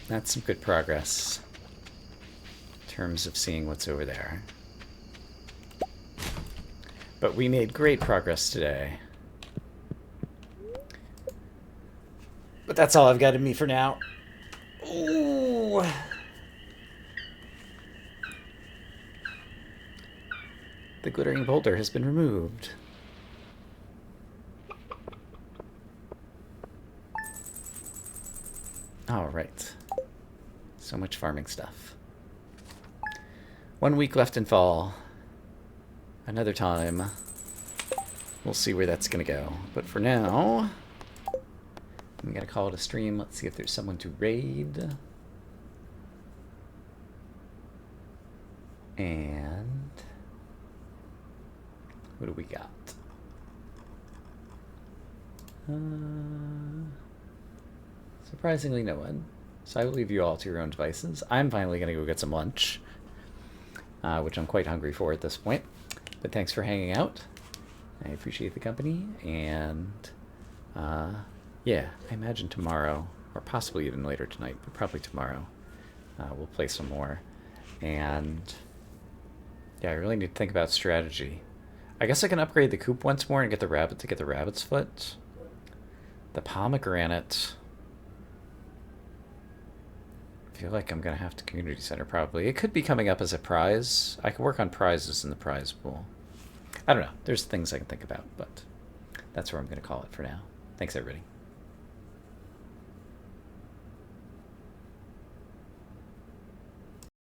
That's some good progress in terms of seeing what's over there. But we made great progress today. But that's all I've got in me for now. Ooh. The glittering boulder has been removed. All right. So much farming stuff. 1 week left in fall. Another time. We'll see where that's going to go. But for now, I'm going to call it a stream. Let's see if there's someone to raid. And what do we got? Surprisingly, no one. So I will leave you all to your own devices. I'm finally going to go get some lunch, which I'm quite hungry for at this point. But thanks for hanging out. I appreciate the company. And yeah, I imagine tomorrow, or possibly even later tonight, but probably tomorrow, we'll play some more. And yeah, I really need to think about strategy. I guess I can upgrade the coop once more and get the rabbit to get the rabbit's foot. The pomegranate... I feel like I'm going to have to community center probably. It could be coming up as a prize. I can work on prizes in the prize pool. I don't know. There's things I can think about, but that's where I'm going to call it for now. Thanks, everybody.